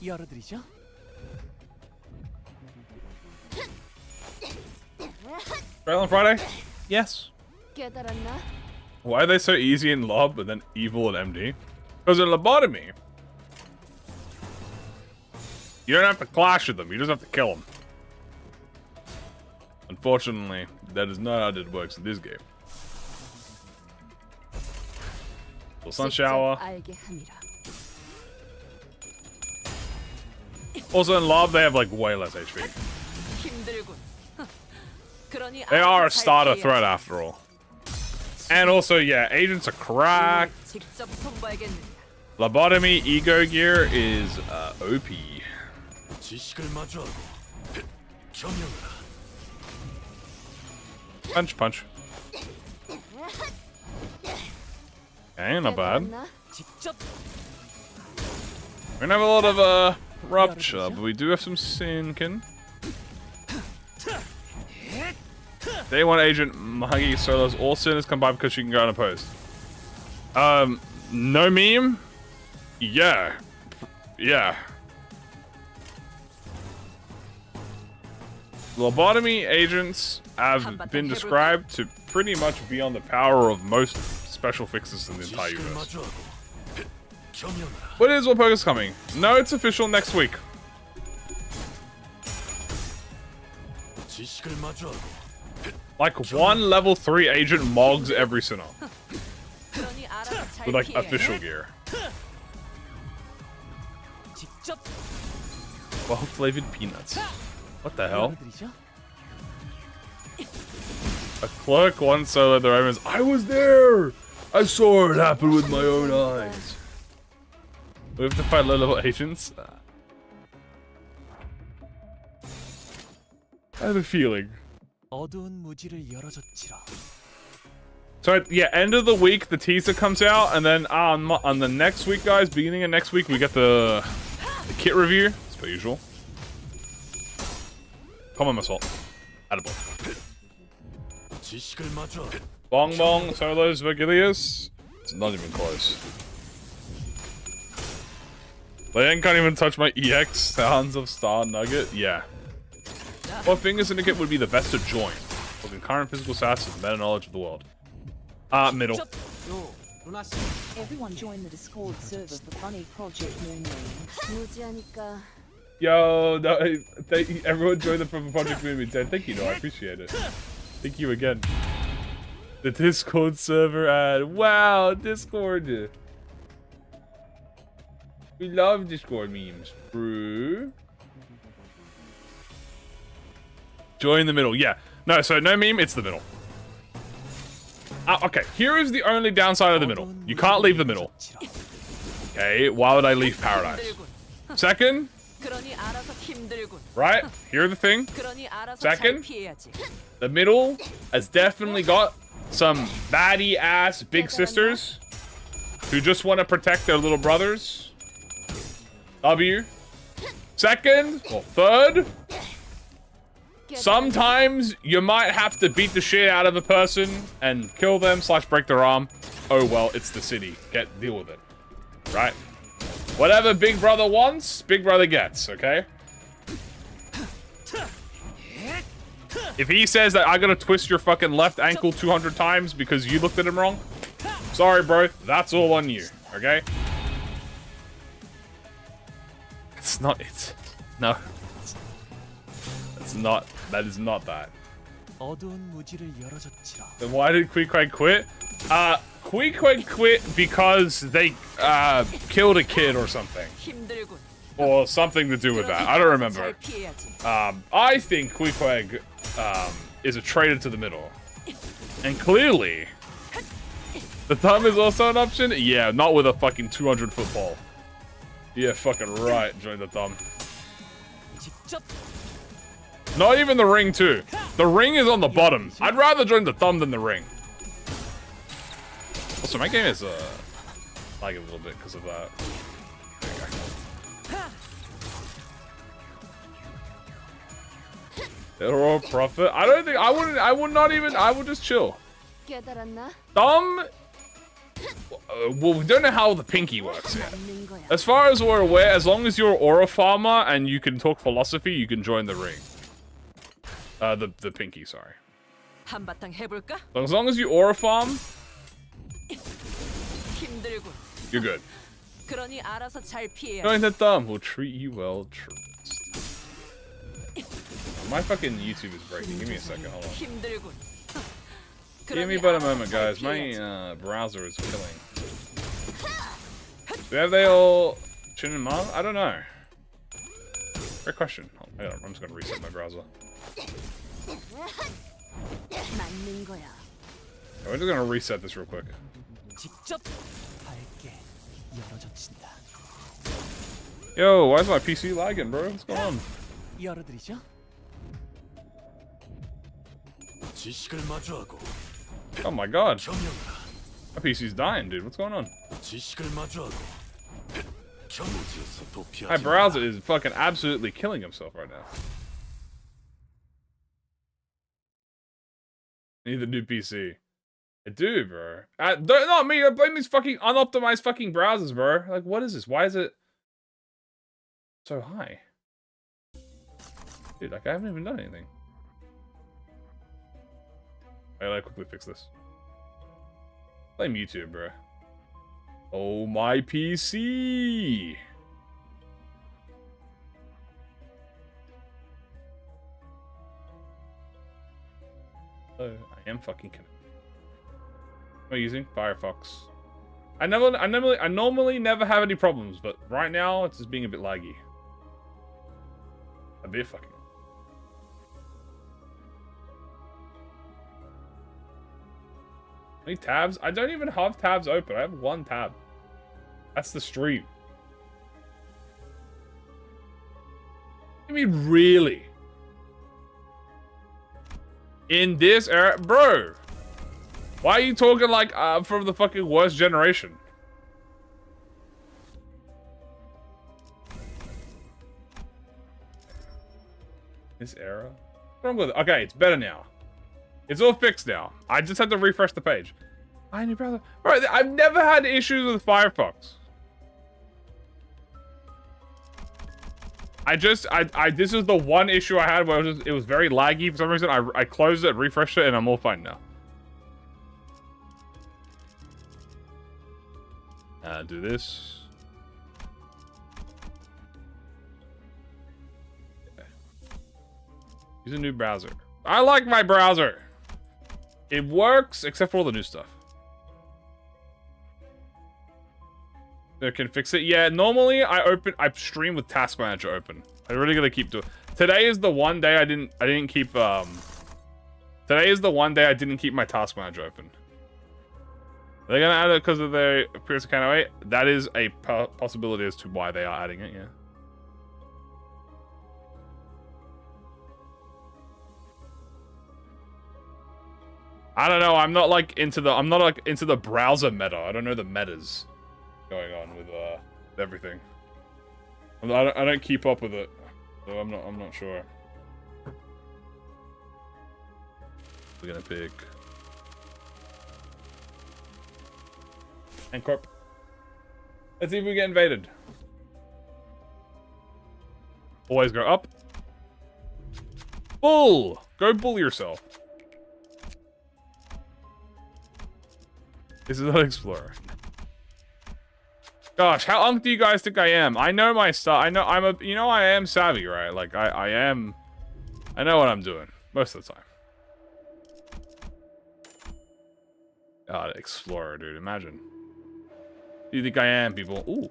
열어드리죠. Trail on Friday? Yes. 깨달았나? Why are they so easy in Lob but then evil in MD? Because in Lobotomy, you don't have to clash with them, you just have to kill them. Unfortunately, that is not how it works in this game. So Sun Shower. 알게 함이라. Also in Lob, they have like way less HP. 힘들군. 그러니 They are a 알아서 잘 starter 피해야지. threat after all. And also, yeah, agents are cracked. 직접 손봐야겠네. Lobotomy Ego Gear is OP. 지식을 마주하고 경영하라. Punch, punch. Okay, not bad. 깨달았나? 직접 We don't have a lot of rupture, but we do have some sinking. Day 1 agent Mahagi solos all sinners combined because she can go unopposed. No meme? Yeah. Yeah. Lobotomy agents have been described to pretty much be on the power of most special fixes in the entire 지식을 universe. 마주하고 What is Walpurgis coming? No, it's official next week. Like one level 3 agent mogs every sinner. 그러니 알아서 잘 With like 피해. official gear. 직접 Well flavored peanuts. What the hell? 열어드리죠. A clerk once soloed the Romans. I was there! I saw it happen with my own eyes. We have to fight low level agents? I have a feeling. 어두운 무지를 열어줬지라. So yeah, end of the week the teaser comes out, and then on the next week, guys, beginning of next week, we get the kit review. As per usual. Common assault. Attaboy. Bong Bong, Solos, Virgilius. It's not even close. Leon can't even touch my EX Sounds of Star Nugget. Yeah. What Finger Syndicate would be the best to join? Looking current physical stats and meta knowledge of the world. Middle. 요 루나 씨. Everyone join the Discord server for funny ProjectMoon memes. 무지하니까 Yo, no, everyone join the Project Moon. Thank you, no, I appreciate it. Thank you again. The Discord server ad. Wow, Discord. We love Discord memes, bro. Join the middle. Yeah. No, so no meme, it's the middle. Okay, here is the only downside of the middle. You can't leave the middle. Okay, why would I leave Paradise? Second, 그러니 알아서 힘들군. right? Here's the thing. 그러니 알아서 Second? 잘 피해야지. The middle has definitely got some baddie ass big sisters who just want to protect their little brothers. W. Second, or third, sometimes you might have to beat the shit out of a person and kill them / break their arm. Oh well, it's the city. Deal with it. Right? Whatever Big Brother wants, Big Brother gets, okay? If he says that I gotta twist your fucking left ankle 200 times because you looked at him wrong, sorry bro, that's all on you, okay? It's not, no. It's not, that is not that. 어두운 무지를 열어줬지라. Then why did Queequeg quit? Queequeg quit because they, killed a kid or something. 힘들군. Or something to do with that. I don't remember. 잘 피해야지. I think Queequeg, is a traitor to the middle. And clearly, the thumb is also an option? Yeah, not with a fucking 200-foot pole. Yeah, fucking right, join the thumb. 직접 Not even the ring, too. The ring is on the bottom. I'd rather join the thumb than the ring. Also, my game is, lagging a little bit because of that. There you go. Literal profit? I don't think, I would not even, I would just chill. 깨달았나? Thumb? Well, we don't know how the pinky works yet. 맞는 거야. As far as we're aware, as long as you're aura farmer and you can talk philosophy, you can join the ring. The pinky, sorry. 한바탕 해볼까? As long as you aura farm, 힘들군. you're good. 그러니 알아서 잘 피해야지. Join the thumb will treat you well, trust. My fucking YouTube is breaking. Give me a second, hold on. 힘들군. Give me but a moment, guys. My browser is killing. Have they all chin and mom? I don't know. Great question. I'm just gonna reset my browser. 맞는 거야. We're just gonna reset this real quick. 직접 밝게 열어젖힌다. Yo, why is my PC lagging, bro? What's going on? 열어드리죠. 지식을 마주하고 Oh my god. 경영하라. My PC's dying, dude. What's going on? 지식을 마주하고 경우지어서 도피하지 My browser is fucking absolutely killing himself right now. Need a new PC. I do, bro. Not me. I blame these fucking unoptimized fucking browsers, bro. Like, what is this? Why is it so high? Dude, like, I haven't even done anything. I gotta quickly fix this. Blame YouTube, bro. Oh, my PC. I am fucking connected. Am I using Firefox? I normally never have any problems, but right now it's just being a bit laggy. A bit fucking. How many tabs? I don't even have tabs open. I have one tab. That's the stream. I mean, really? In this era? Bro! Why are you talking like from the fucking worst generation? This era? What's wrong with it? Okay, it's better now. It's all fixed now. I just had to refresh the page. I need browser. Bro, I've never had issues with Firefox. This is the one issue I had where it was very laggy for some reason. I closed it, refreshed it, and I'm all fine now. Do this. Okay. Use a new browser. I like my browser. It works, except for all the new stuff. They can fix it. Yeah, normally I stream with Task Manager open. I really gotta keep doing. Today is the one day I didn't keep Today is the one day I didn't keep my Task Manager open. Are they gonna add it because of their appearance of Kamui? That is a possibility as to why they are adding it. Yeah. I don't know. I'm not like into the browser meta. I don't know the metas going on with everything. I don't keep up with it, so I'm not sure. We're gonna pick and corp. Let's see if we get invaded. Always go up. Bull! Go bull yourself. This is not Explorer. Gosh, how unk do you guys think I am? I know my stuff. I know I am savvy, right? Like I am. I know what I'm doing most of the time. God, Explorer, dude. Imagine. Who do you think I am, people? Ooh.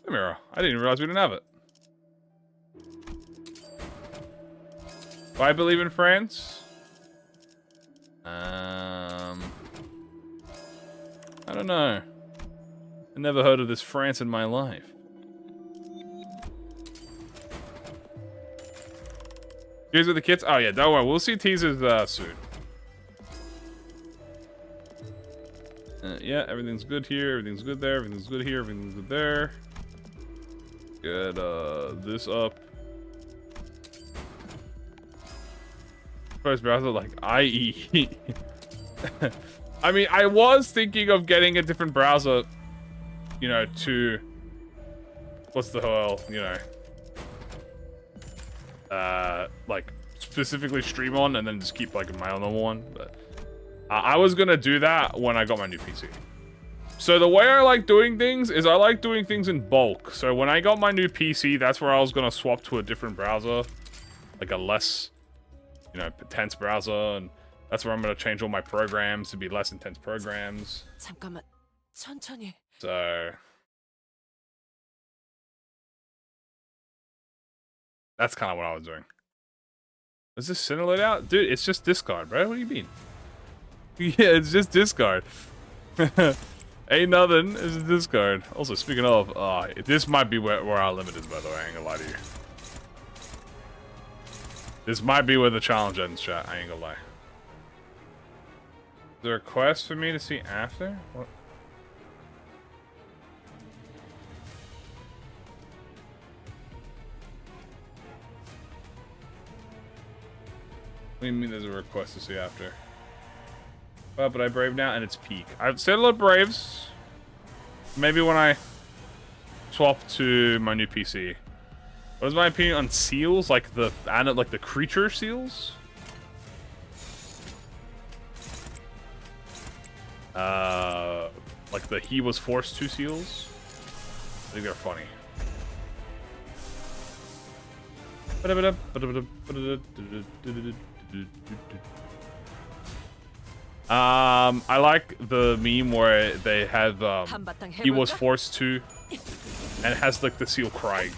The mirror. I didn't even realize we didn't have it. Do I believe in France? I don't know. I never heard of this France in my life. Here's with the kids. Oh yeah, don't worry. We'll see teasers soon. Yeah, everything's good here. Everything's good there. Everything's good here. Everything's good there. Get this up. First browser like IE. I mean, I was thinking of getting a different browser, you know, to what's the hell, you know, like specifically stream on and then just keep like my own normal one. But I was gonna do that when I got my new PC. So the way I like doing things is I like doing things in bulk. So when I got my new PC, that's where I was gonna swap to a different browser, like a less, you know, intense browser, and that's where I'm gonna change all my programs to be less intense programs. 잠깐만, 천천히. So that's kind of what I was doing. Is this Cinelate out? Dude, it's just discard, bro. What do you mean? Yeah, it's just discard. Ain't nothing. It's a discard. Also, speaking of, this might be where our limit is, by the way. I ain't gonna lie to you. This might be where the challenge ends, chat. I ain't gonna lie. Is there a quest for me to see after? What? What do you mean there's a request to see after? Well, but I brave now and it's peak. I've said a lot of braves. Maybe when I swap to my new PC. What is my opinion on seals? Like the creature seals? Like like the he was forced to seals. I think they're funny. I like the meme where they have he was forced to, and it has like the seal crying.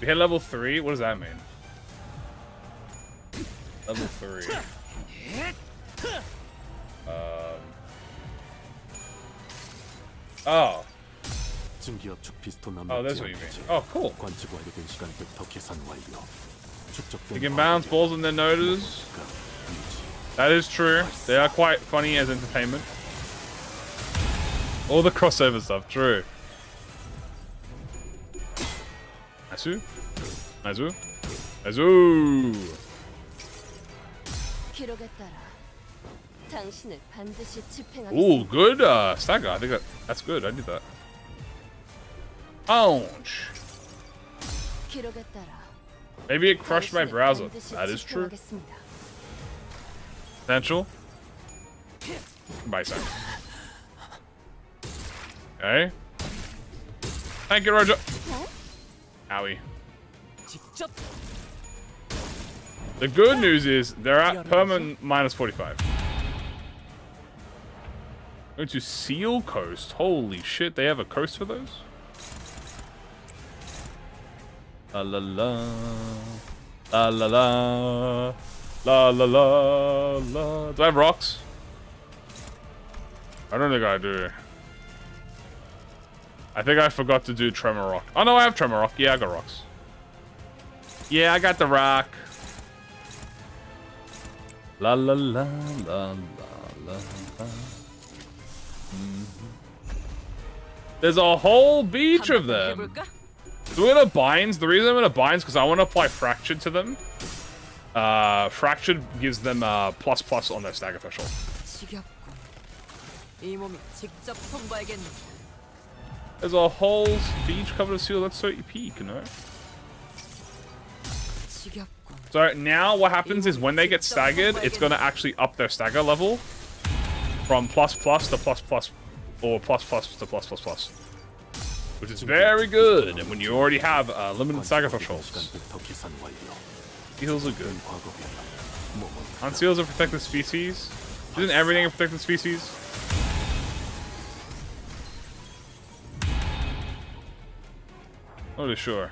We hit level 3. What does that mean? Level 3. Oh. Oh, that's what you mean. Oh, cool. You can bounce balls in their noses. That is true. They are quite funny as entertainment. All the crossover stuff, true. Asu? Azu? Azu! Ooh, good stagger. I think that's good. I did that. Ouch. Maybe it crushed my browser. That is true. Potential. Bicep. Okay. Thank you, Roger. Owie. The good news is they're at permanent minus 45. Going to Seal Coast. Holy shit, they have a coast for those? La la la. La la la. La la la la. Do I have rocks? I don't think I do. I think I forgot to do Tremor Rock. Oh no, I have Tremor Rock. Yeah, I got rocks. Yeah, I got the rock. La la la la la la la. There's a whole beach of them. So we're gonna binds. The reason I'm gonna binds because I want to apply fractured to them. Fractured gives them ++ on their stagger threshold. There's a whole beach covered with seal. That's so epic, you know. So now what happens is when they get staggered, it's gonna actually up their stagger level from ++ to ++ or ++ to +++, which is very good. And when you already have limited stagger thresholds, seals are good. Aren't seals a protected species? Isn't everything a protected species? Not really sure.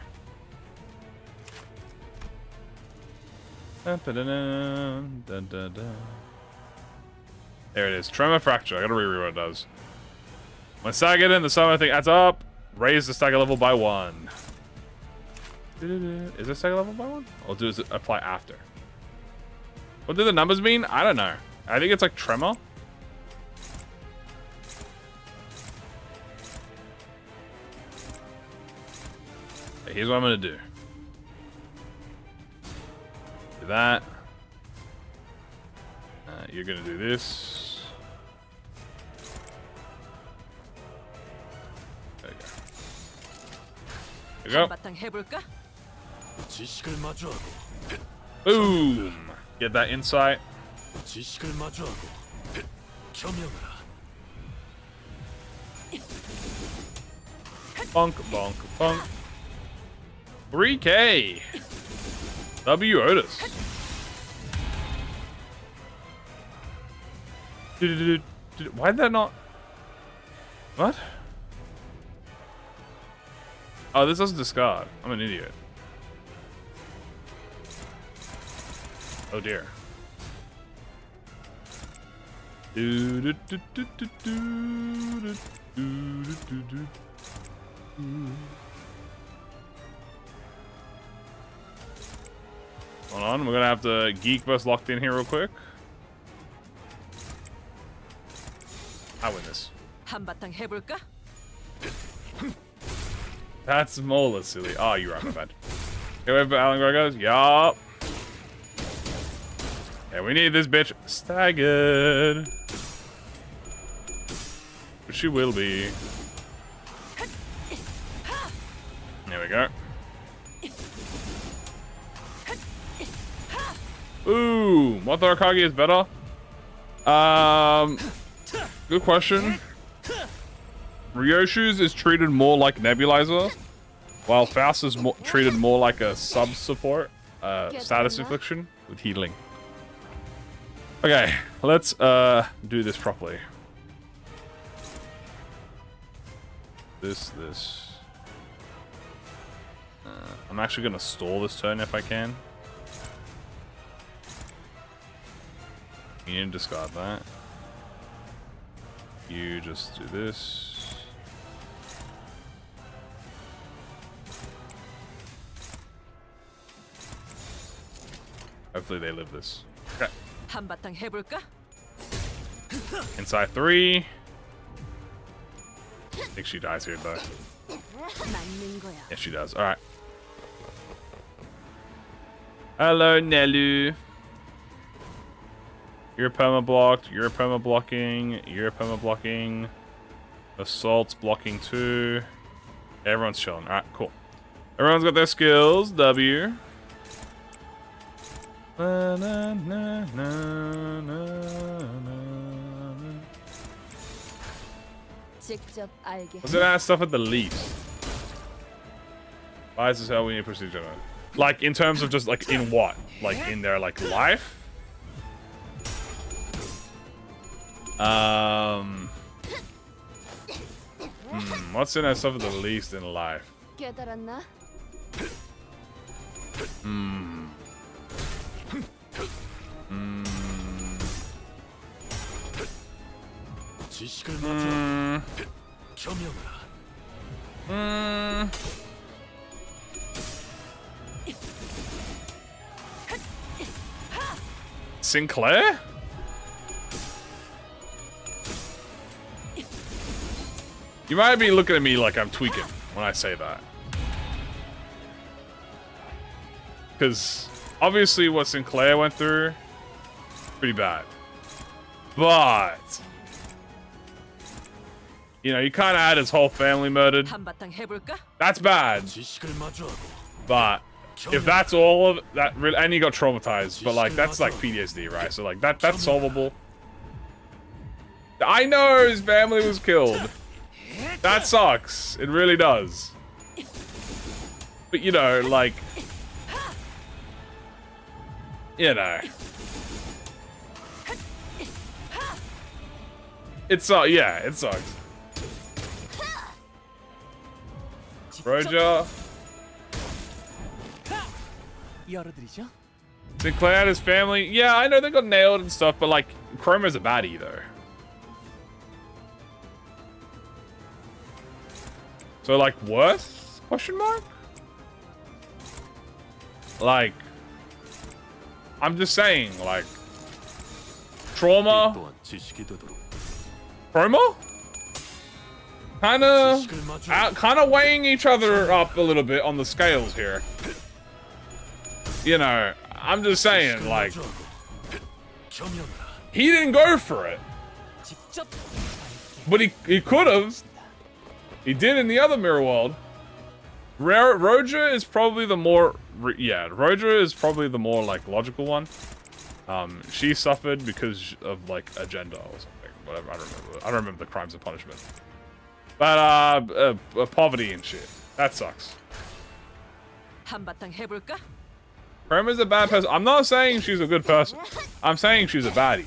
There it is. Tremor Fracture. I gotta reread what it does. When staggered in, the summon thing adds up. Raise the stagger level by 1. Is it stagger level by 1? Or does it apply after? What do the numbers mean? I don't know. I think it's like Tremor. Here's what I'm gonna do. Do that. You're gonna do this. There you go. There you go. Boom! Get that insight. Bonk, bonk, bonk. 3K! W Otis. Why did that not... What? Oh, this doesn't discard. I'm an idiot. Oh dear. Hold on, we're gonna have to geek bus locked in here real quick. I win this. That's Mola, silly. Oh, you're right, my bad. Okay, wait for Alan Gregos. Yup. Yeah, we need this bitch staggered. But she will be. There we go. Ooh, what Arakagi is better? Good question. Ryoshu's is treated more like Nebulizer, while Faust is treated more like a sub-support, status infliction with healing. Okay, let's do this properly. This. I'm actually gonna stall this turn if I can. You can discard that. You just do this. Hopefully they live this. Okay. 한바탕 해볼까? Inside 3. I think she dies here though. 맞는 거야. Yes, she does. Alright. Hello, Nelu. You're perma-blocked. You're perma-blocking. You're perma-blocking. Assault's blocking too. Everyone's chilling. Alright, cool. Everyone's got their skills. W. Na, na, na, na, na, na. 직접 알게. Let's do that stuff at the least. Why is this how we need to push each other? Like, in terms of just, like, in what? Like, in their, like, life? What's in that stuff at the least in life? 깨달았나? 지식을 마주하고 겸용하라. Sinclair? You might be looking at me like I'm tweaking when I say that. Because obviously what Sinclair went through, pretty bad. But, you know, you kind of had his whole family murdered. 한바탕 해볼까? That's bad. 지식을 마주하고 But if that's all of that, and he got traumatized, but like that's like PTSD, right? So like that's solvable. I know his family was killed. That sucks. It really does. But you know, like, you know, it's yeah, it sucks. Roger. 열어드리죠. Sinclair and his family. Yeah, I know they got nailed and stuff, but like, Chroma's a baddie though. So like, worth? Question mark? Like, I'm just saying, like, trauma, 또한 지식이 되도록 Chroma? Kinda weighing each other up a little bit on the scales here. You know, I'm just saying, like, 겸용하라. he didn't go for it, 직접 but he could have. He did in the other mirror world. Roja is probably the more, Roja is probably the more like logical one. She suffered because of like agenda or something. Whatever, I don't remember the crimes and punishment. But poverty and shit. That sucks. 한바탕 해볼까? Chroma's a bad person. I'm not saying she's a good person. I'm saying she's a baddie.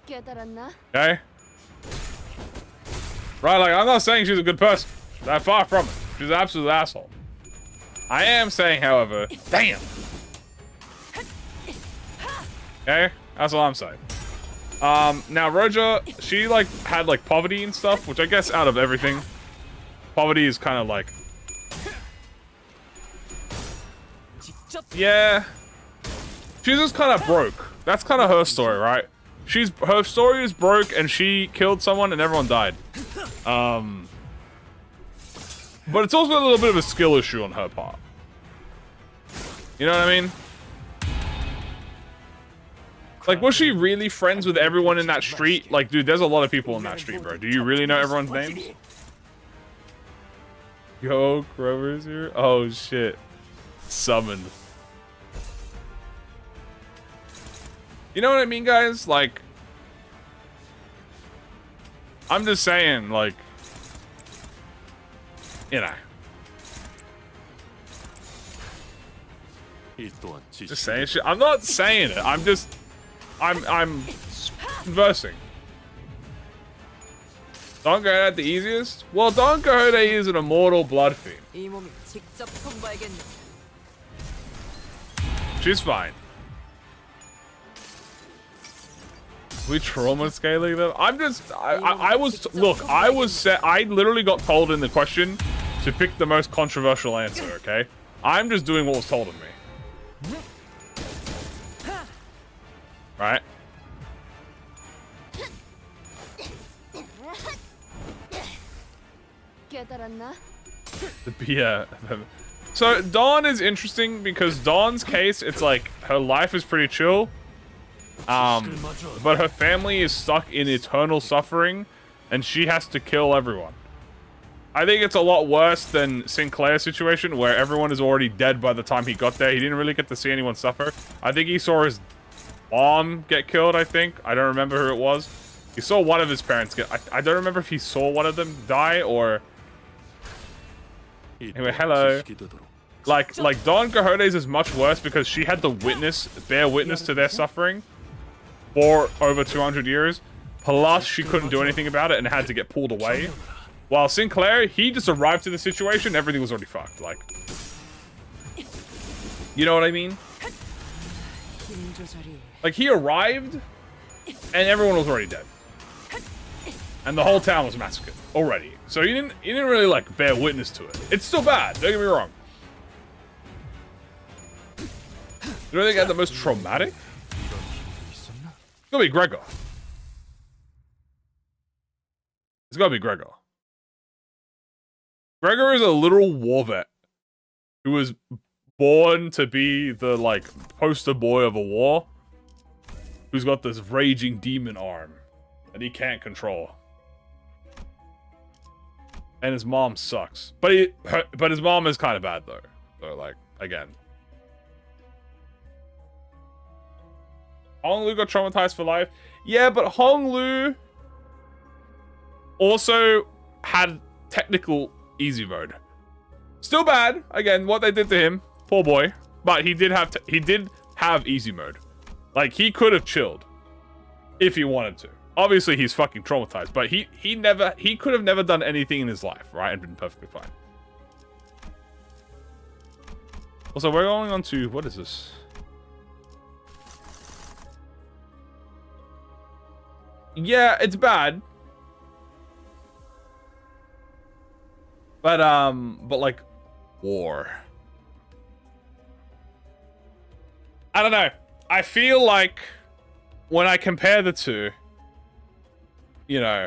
깨달았나? Okay? Right, like, I'm not saying she's a good person. That far from it. She's an absolute asshole. I am saying, however, damn. Okay? That's all I'm saying. Now, Roja, she, like, had, like, poverty and stuff, which I guess out of everything, poverty is kind of, like, 직접 yeah. She's just kind of broke. That's kind of her story, right? Her story is broke, and she killed someone, and everyone died. But it's also a little bit of a skill issue on her part. You know what I mean? Like, was she really friends with everyone in that street? Like, dude, there's a lot of people in that street, bro. Do you really know everyone's names? Yo, Grover's here? Oh, shit. Summoned. You know what I mean, guys? Like, I'm just saying, like, you know. 이 또한 Just saying shit. I'm not saying it. I'm conversing. Don Quixote the easiest? Well, Don Quixote is an immortal blood fiend. 이 몸이 직접 통과하겠네. She's fine. We trauma scaling them? I'm just, I was, look, I was set, I literally got told in the question to pick the most controversial answer, okay? I'm just doing what was told of me. Right? 깨달았나? Yeah. So Dawn is interesting because Dawn's case, it's like her life is pretty chill. But her family is stuck in eternal suffering and she has to kill everyone. I think it's a lot worse than Sinclair's situation where everyone is already dead by the time he got there. He didn't really get to see anyone suffer. I think he saw his mom get killed, I think. I don't remember who it was. He saw one of his parents get... I don't remember if he saw one of them die or... Anyway, hello. Like Don Quixote's is much worse because she had to bear witness to their suffering for over 200 years. Plus, she couldn't do anything about it and had to get pulled away. While Sinclair, he just arrived to the situation, everything was already fucked. Like, you know what I mean? Like, he arrived, and everyone was already dead. And the whole town was massacred already. So he didn't really, like, bear witness to it. It's still bad, don't get me wrong. You know think I had the most traumatic? It's gonna be Gregor. It's gonna be Gregor. Gregor is a literal war vet who was born to be the, like, poster boy of a war, who's got this raging demon arm that he can't control. And his mom sucks. But his mom is kind of bad, though. So, like, again. Hong Lu got traumatized for life. Yeah, but Hong Lu also had technical easy mode. Still bad. Again, what they did to him. Poor boy. But he did have easy mode. Like, he could have chilled if he wanted to. Obviously, he's fucking traumatized, but he could have never done anything in his life, right? And been perfectly fine. Also, we're going on to, what is this? Yeah, it's bad. But like, war. I don't know. I feel like when I compare the two, you know,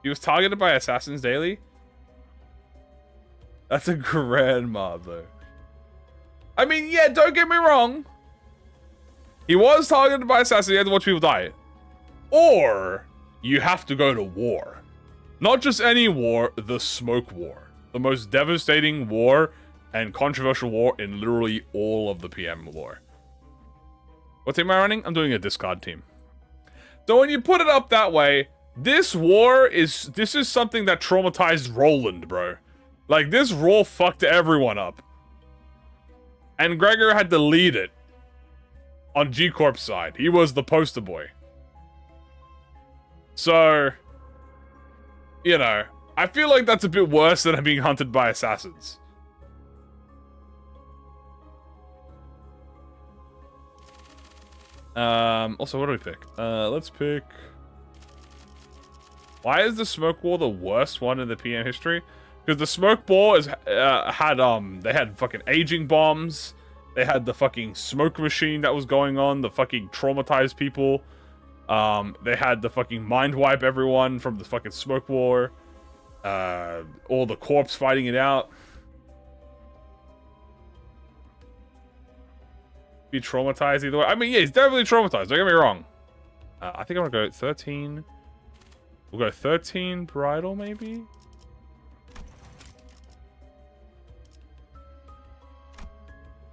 he was targeted by assassins daily. That's a grand mob, though. I mean, yeah, don't get me wrong. He was targeted by assassins. He had to watch people die. Or you have to go to war. Not just any war, the Smoke War. The most devastating war and controversial war in literally all of the PM lore. What team am I running? I'm doing a discard team. So when you put it up that way, this is something that traumatized Roland, bro. Like, this war fucked everyone up. And Gregor had to lead it. On G-Corp's side. He was the poster boy. So, you know, I feel like that's a bit worse than being hunted by assassins. Also, what do we pick? Let's pick... Why is the Smoke War the worst one in the PM history? Because the Smoke War is, they had fucking aging bombs. They had the fucking smoke machine that was going on. The fucking traumatized people. They had the fucking mind wipe everyone from the fucking Smoke War. All the corpse fighting it out. Be traumatized either way. I mean, yeah, he's definitely traumatized. Don't get me wrong. I think I'm gonna go 13. We'll go 13 bridal, maybe?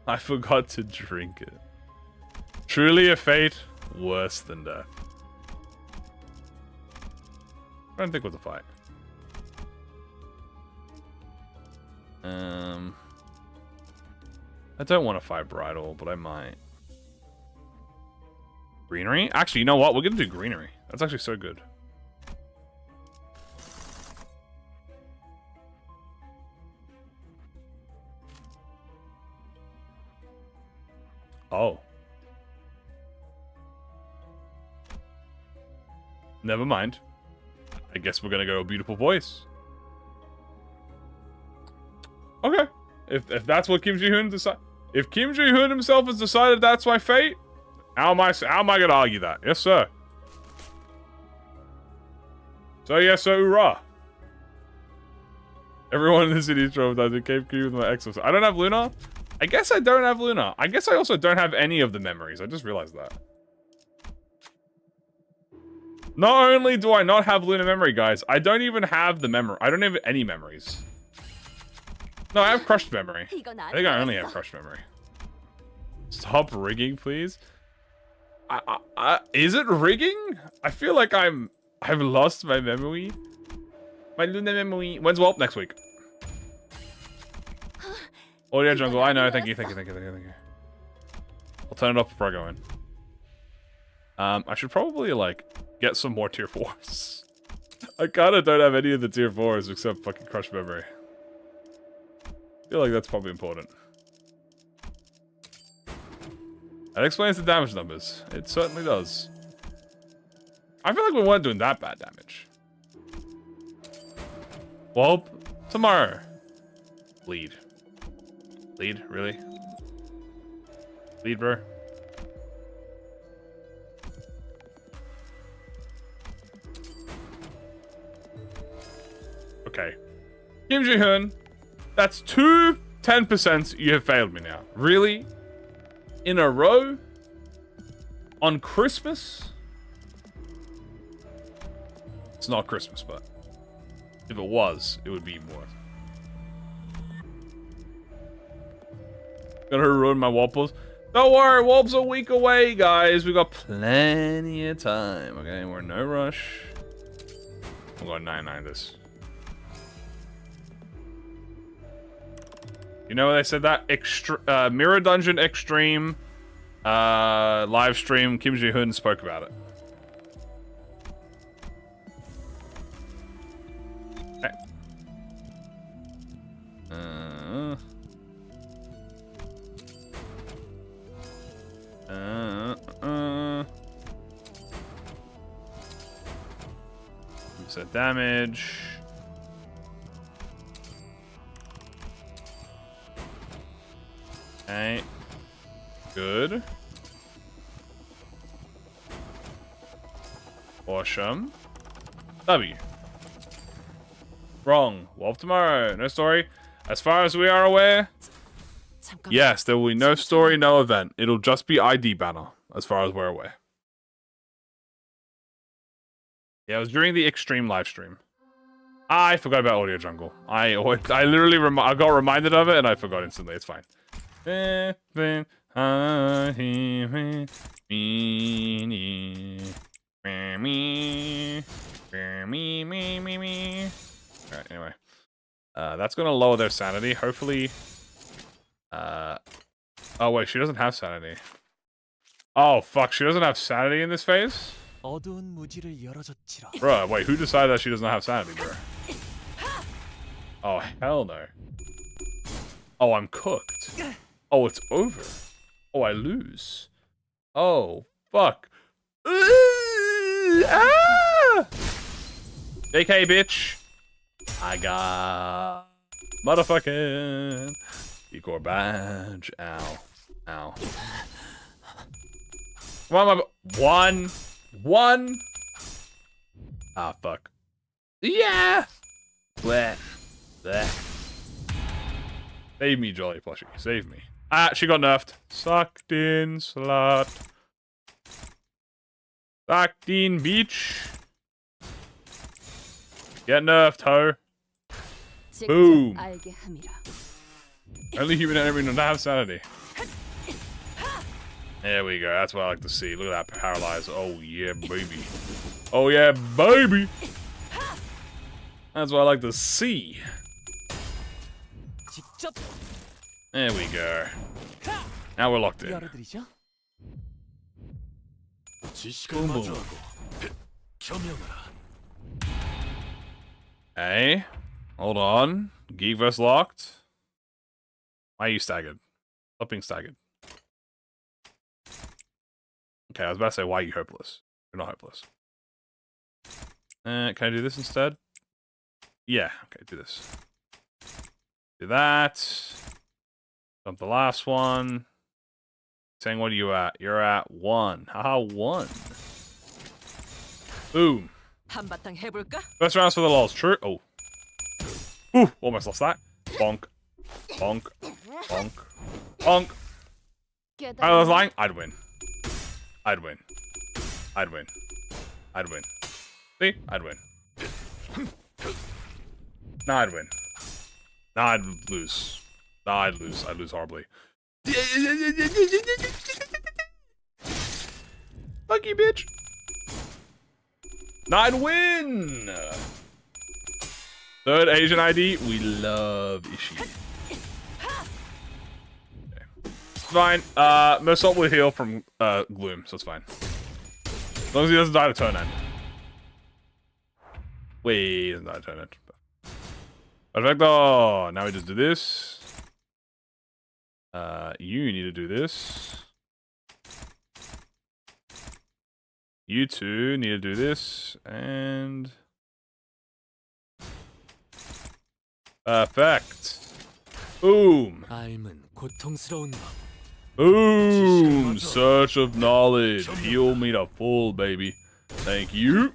I forgot to drink it. Truly a fate worse than death. I don't think with the fight. I don't want to fight Bridal, but I might. Greenery? Actually, you know what? We're gonna do greenery. That's actually so good. Oh. Never mind. I guess we're gonna go Beautiful Voice. Okay. If that's what Kim Ji-hoon decided, if Kim Ji-hoon himself has decided that's my fate, how am I gonna argue that? Yes, sir. So yes, sir, hoorah. Everyone in the city is traumatized. It came with my exos. I don't have Luna. I guess I don't have Luna. I guess I also don't have any of the memories. I just realized that. Not only do I not have Luna memory, guys, I don't even have the memory. I don't have any memories. No, I have crushed memory. I think I only have crushed memory. Stop rigging, please. Is it rigging? I feel like I've lost my memory. My Luna memory. When's WALP? Next week. Oh yeah, jungle. I know. Thank you. I'll turn it off before I go in. I should probably like get some more tier 4s. I kinda don't have any of the tier 4s except fucking crush memory. I feel like that's probably important. That explains the damage numbers. It certainly does. I feel like we weren't doing that bad damage. Well, tomorrow. Bleed. Bleed? Really? Bleed, bro? Okay. Kim Ji-hoon, that's 10% you have failed me now. Really? In a row? On Christmas? It's not Christmas, but if it was, it would be more. Gonna ruin my Walples. Don't worry, Walp's a week away, guys. We got plenty of time. Okay, we're in no rush. I'm going 9-9 this. You know they said that? Mirror Dungeon Extreme live stream. Kim Ji-hoon spoke about it. Okay. Set damage. Okay. Good. Awesome. W. Wrong. Wolf tomorrow. No story. As far as we are aware, yes, there will be no story, no event. It'll just be ID banner, as far as we're aware. Yeah, it was during the Extreme live stream. I forgot about Audio Jungle. I literally I got reminded of it and I forgot instantly. It's fine. Alright, anyway. That's gonna lower their sanity, hopefully. Oh wait, she doesn't have sanity. Oh fuck, she doesn't have sanity in this phase? Bro, wait, who decided that she doesn't have sanity, bro? Oh, hell no. Oh, I'm cooked. Oh, it's over. Oh, I lose. Oh, fuck. Ah! JK, bitch. I got motherfucking Decor badge. Ow. Ow. Come on, my... One. Ah, fuck. Yeah. Bleh. Bleh. Save me, Jolly Plushie. Save me. Ah, she got nerfed. Sucked in, slut. Sucked in, bitch. Get nerfed, ho. Boom. Only human enemy not have sanity. There we go. That's what I like to see. Look at that paralyze. Oh, yeah, baby. Oh, yeah, baby. That's what I like to see. 직접 There we go. Now we're locked in. 열어드리죠. 지식을 마주하고 겸용하라. Hey, hold on. Geek vest locked. Why are you staggered? Stop being staggered. Okay, I was about to say, why are you hopeless? You're not hopeless. Can I do this instead? Yeah, okay, do this. Do that. Dump the last one. Saying, what are you at? You're at 1. Haha, 1. Boom. 한바탕 해볼까? First rounds for the lols. True. Oh. Ooh, almost lost that. Bonk. Bonk. Bonk. Bonk. I was lying. I'd win. I'd win. I'd win. I'd win. See? I'd win. Nah, I'd win. Nah, I'd lose. Nah, I'd lose. I'd lose horribly. Fuck you, bitch. Nah, I'd win. Third Asian ID. We love Ishii. Okay. Fine. Mersault will heal from Gloom, so it's fine. As long as he doesn't die to turn end. Wait, he doesn't die to turn end. Perfecto! Now we just do this. You need to do this. You two need to do this. And... perfect. Boom. 알면 고통스러운 법. Boom. Search of knowledge. Heal me to full, baby. Thank you.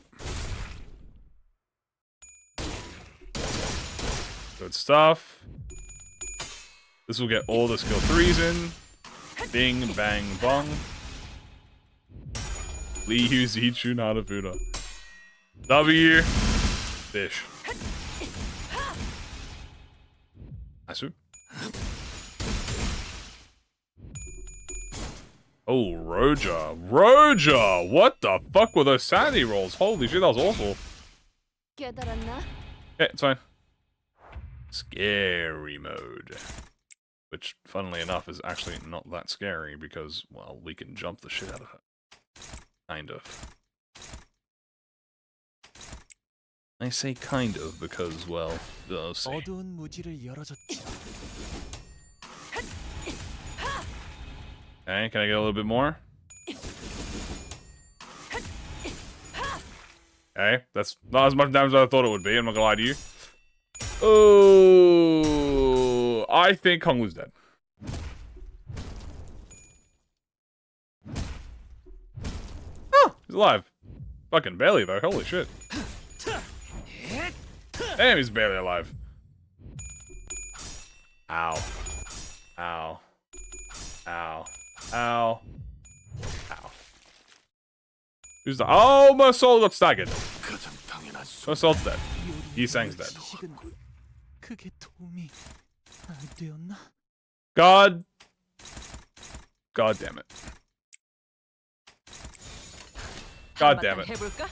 Good stuff. This will get all the skill 3s in. Bing, bang, bong. Liu, Zichun, HANAFUDA. W. Fish. Asu. Oh, Roja. Roja! What the fuck were those sanity rolls? Holy shit, that was awful. 깨달았나? Okay, it's fine. Scary mode. Which, funnily enough, is actually not that scary because, well, we can jump the shit out of her. Kind of. I say kind of because, well, see. 어두운 무지를 열어줬지. Okay, can I get a little bit more? Okay, that's not as much damage as I thought it would be, I'm not gonna lie to you. Oh, I think Kongwu's dead. Oh, he's alive. Fucking barely though, holy shit. Damn, he's barely alive. Ow. Ow. Ow. Ow. Ow. Who's the— oh, Mersault got staggered. Mersault's dead. Yisang's dead. 지식은 크게 도움이 안 되었나? God damn it. God damn it. 해볼까?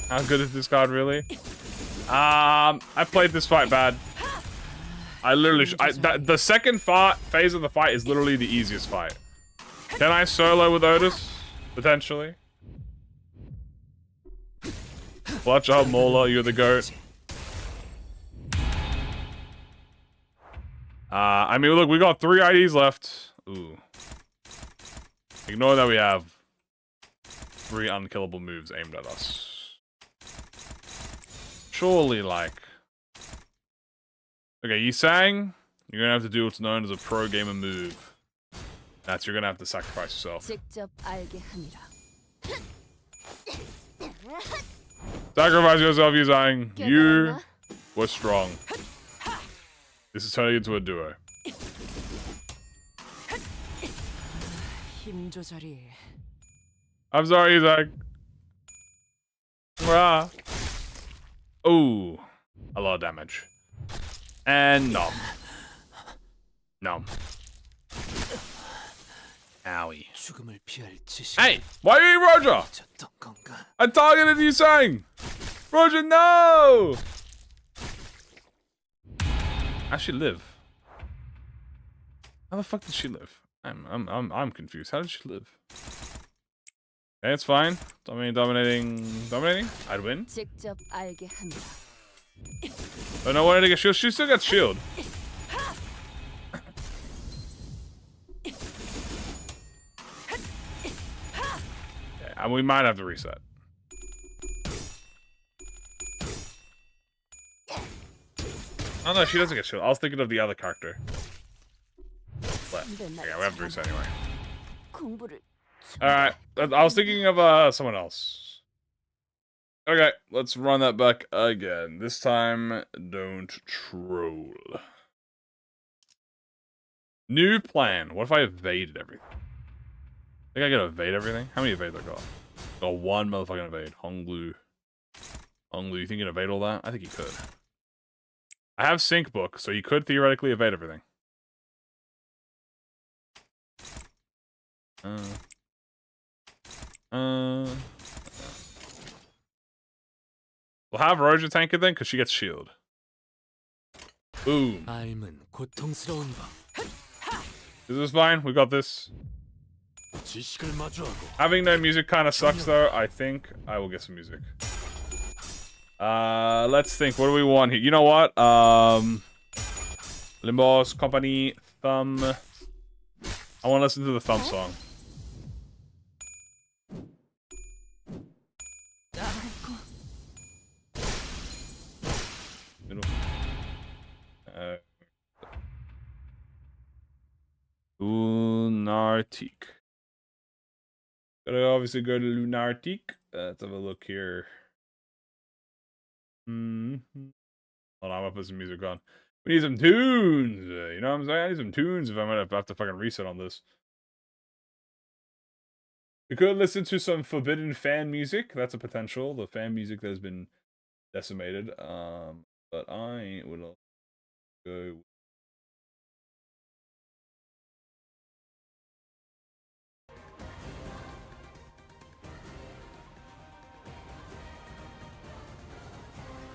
How good is this card really? I played this fight bad. I literally the second phase of the fight is literally the easiest fight. Can I solo with Otis? Potentially. Watch out, Mola, you're the GOAT. I mean, look, we got 3 IDs left. Ooh. Ignore that we have 3 unkillable moves aimed at us. Surely, like... okay, Yisang, you're gonna have to do what's known as a pro gamer move. That's you're gonna have to sacrifice yourself. 직접 알게 하니라. Sacrifice yourself, Yisang. You were strong. This is turning into a duo. 힘 조절이. I'm sorry, Yisang. Ah. Ooh. A lot of damage. And nom. Nom. Owie. 죽음을 피할 지식. Hey! Why are you Roger? 줬던 건가? I targeted Yisang! Roger, no! How'd she live? How the fuck did she live? I'm confused. How did she live? Okay, it's fine. Dominating. I'd win. 직접 알게 합니다. Oh no, why did I get shield? She still got shield. Yeah, and we might have to reset. Oh no, she doesn't get shield. I was thinking of the other character. But yeah, we have to reset anyway. 공부를 Alright, I was thinking of someone else. Okay, let's run that back again. This time, don't troll. New plan. What if I evaded everything? Think I can evade everything? How many evades I got? Got one motherfucking evade. Honglu. Honglu, you think you can evade all that? I think you could. I have sync book, so you could theoretically evade everything. We'll have Roja tank it then, because she gets shield. Boom. 삶은 고통스러운 법. Is this fine? We got this. 지식을 마주하고 Having no music kind of sucks, though. I think I will get some music. Let's think. What do we want here? You know what? Limbus, Company, Thumb. I want to listen to the Thumb song. Lunartique. Gotta obviously go to Lunartique. Let's have a look here. Hold on, I'm gonna put some music on. We need some tunes. You know what I'm saying? I need some tunes if I'm gonna have to fucking reset on this. We could listen to some forbidden fan music. That's a potential. The fan music that has been decimated. But I will go.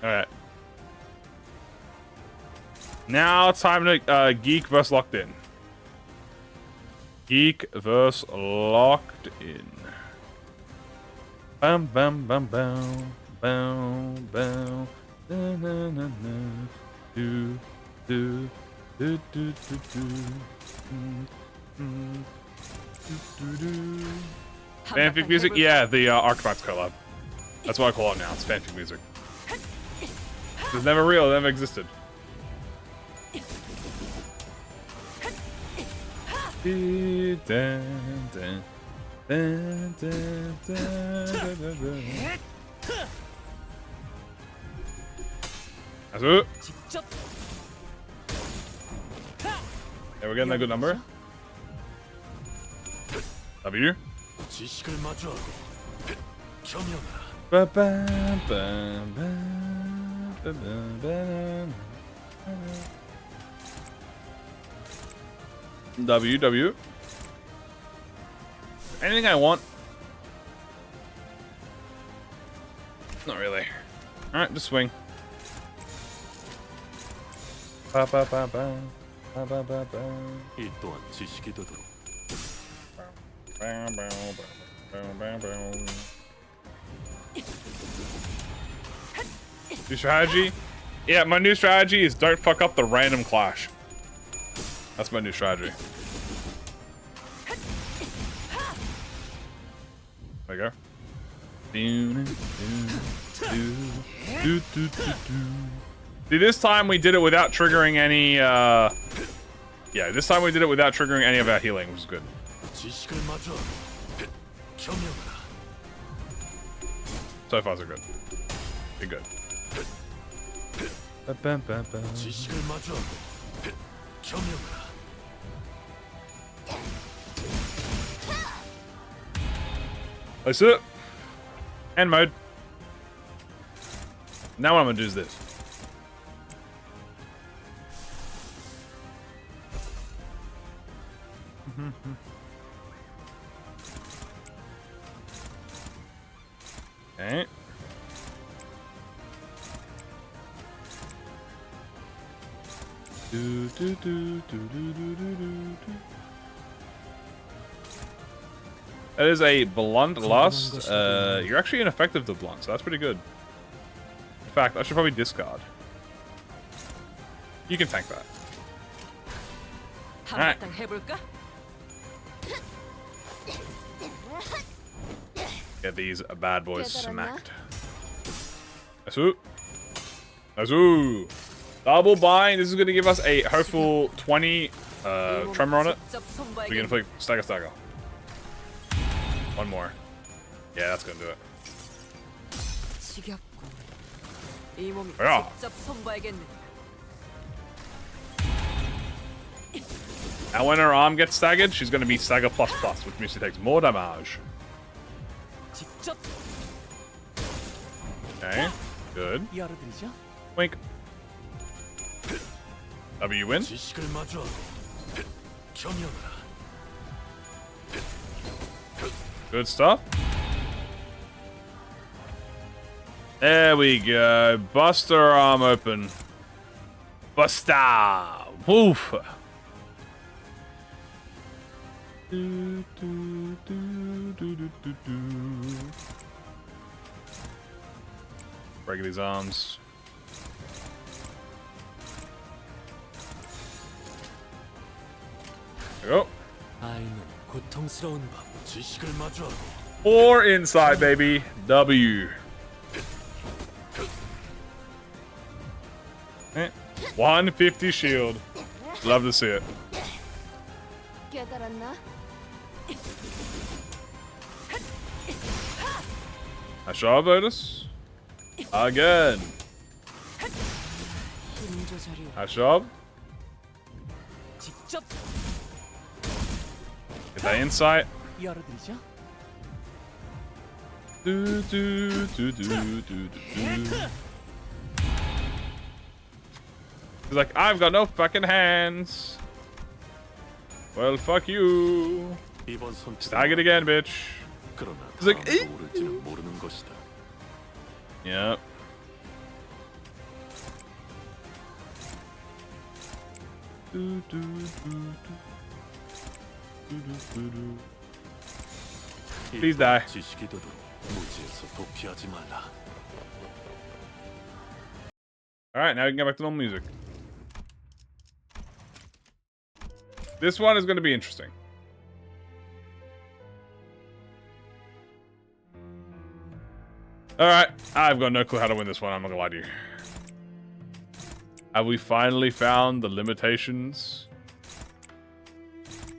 Alright. Now it's time to Geek vs. Locked In. Geek vs. Locked In. Bam bam bam bam bam bam na na na na do do do do do do fanfic music? Yeah, the Archmax collab. That's what I call it now. It's fanfic music. It's never real, it never existed. That's it. Yeah, we're getting a good number. W. 지식을 마주하고 겸용하라. Ba ba ba ba ba ba ba. W. Anything I want? Not really. Alright, just swing. Ba ba ba ba ba ba ba ba. 이 또한 지식이 되도록. Bow, bow, bow, bow, bow, bow. New strategy? Yeah, my new strategy is don't fuck up the random clash. That's my new strategy. There you go. See, this time we did it without triggering any, yeah, this time we did it without triggering any of our healing, which is good. 지식을 마주하고 겸용하라. So far, so good. Be good. 지식을 마주하고 겸용하라. That's it. End mode. Now what I'm gonna do is this. Okay. Do, do, do, do, do, do, do, do. That is a blunt lust. You're actually ineffective to blunt, so that's pretty good. In fact, I should probably discard. You can tank that. Alright. 한바탕 해볼까? Get these bad boys smacked. Asu. Asu. Double bind. This is going to give us a hopeful 20 tremor on it. 직접 We can 손봐야겠네. inflict stagger stagger. One more. Yeah, that's going to do it. 지겹군. 이 몸이 야. 직접 손봐야겠네. And when her arm gets staggered, she's going to be stagger plus plus, which means she takes more damage. 직접 Okay, good. 열어드리죠. Wink. W win. 지식을 마주하고 겸연하라. Good stuff. There we go. Bust her arm open. Busta. Woof. Do, do, do, do, do, do, do. Break these arms. There we go. 아이는 고통스러운 밤. 지식을 마주하고 Or inside, baby. W. Eh. 150 shield. Love to see it. 깨달았나? Nice job, Otis. Again. 힘 조절이 Nice job. 직접 Get that insight. 열어드리죠. Do, do, do, do, do, do, do. He's like, I've got no fucking hands. Well, fuck you. 이번 선택은 Stag it again, bitch. 그러나 He's like, 다음으로 오를지는 모르는 것이다. Yep. Do, do, do, do. Do, do, do, do. Please die. 지식이 도록 무지에서 도피하지 말라. Alright, now we can go back to normal music. This one is going to be interesting. Alright, I've got no clue how to win this one, I'm not gonna lie to you. Have we finally found the limitations?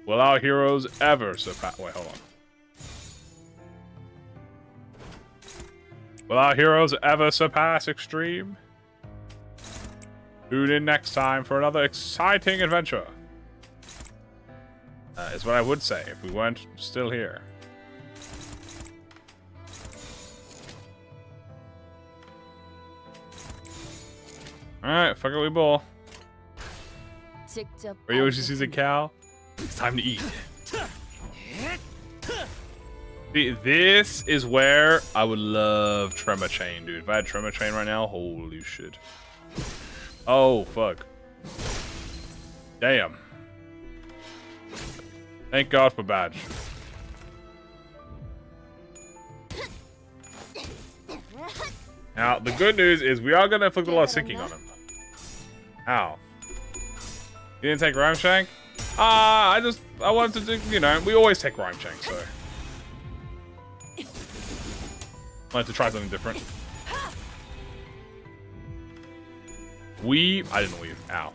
Will our heroes ever surpass... Wait, hold on. Will our heroes ever surpass Extreme? Tune in next time for another exciting adventure. Is what I would say if we weren't still here. Alright, fuck it, we ball. 직접 Ryoshi sees a cow. It's time to eat. See, this is where I would love Tremor Chain, dude. If I had Tremor Chain right now, holy shit. Oh, fuck. Damn. Thank God for badge. Now, the good news is we are going to inflict a lot of sinking on him. Ow. You didn't take Rhyme Shank? I wanted to do, you know, we always take Rhyme Shank, so. Wanted to try something different. Weave? I didn't weave. Ow.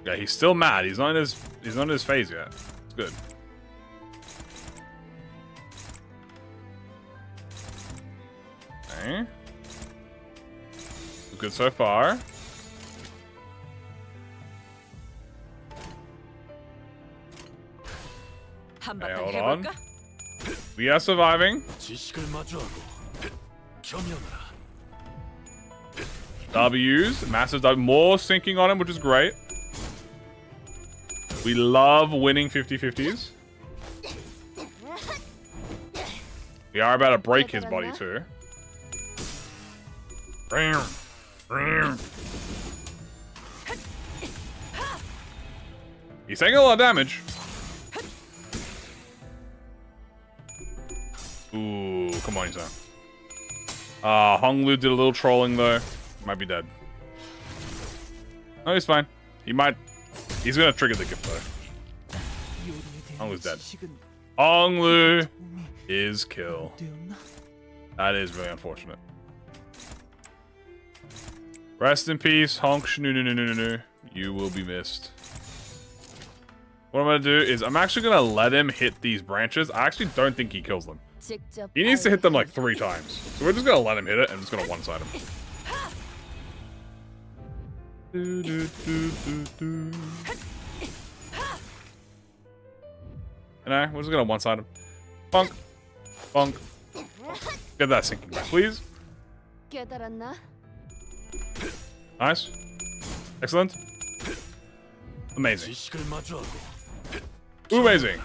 Yeah, he's still mad. He's not in his phase yet. It's good. Okay. Good so far. Okay, hold on. We are surviving. 지식을 마주하고 겸연하라. W's. Massive W. More sinking on him, which is great. We love winning 50-50s. We are about to break his body too. Bam. He's taking a lot of damage. Ooh, come on, son. Honglu did a little trolling though. Might be dead. No, he's fine. He's gonna trigger the gift though. Honglu's dead. Honglu is kill. That is really unfortunate. Rest in peace, Honk. No. You will be missed. What I'm gonna do is I'm actually gonna let him hit these branches. I actually don't think he kills them. He needs to hit them like 3 times. So we're just gonna let him hit it and just gonna one-side him. We're just gonna one-side him. Bonk. Bonk. Get that sinking back, please. Nice. Excellent. Amazing. Amazing.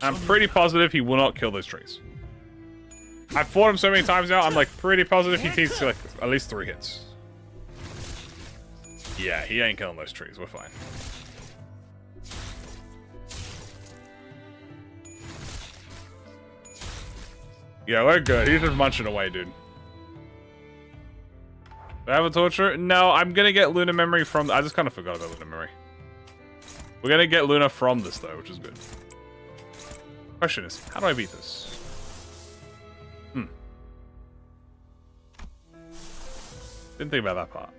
I'm pretty positive he will not kill those trees. I've fought him so many times now, I'm like pretty positive he takes like at least 3 hits. Yeah, he ain't killing those trees. We're fine. Yeah, we're good. He's just munching away, dude. Do I have a torture? No, I'm gonna get Luna memory from... I just kind of forgot about Luna memory. We're gonna get Luna from this, though, which is good. Question is, how do I beat this? Didn't think about that part.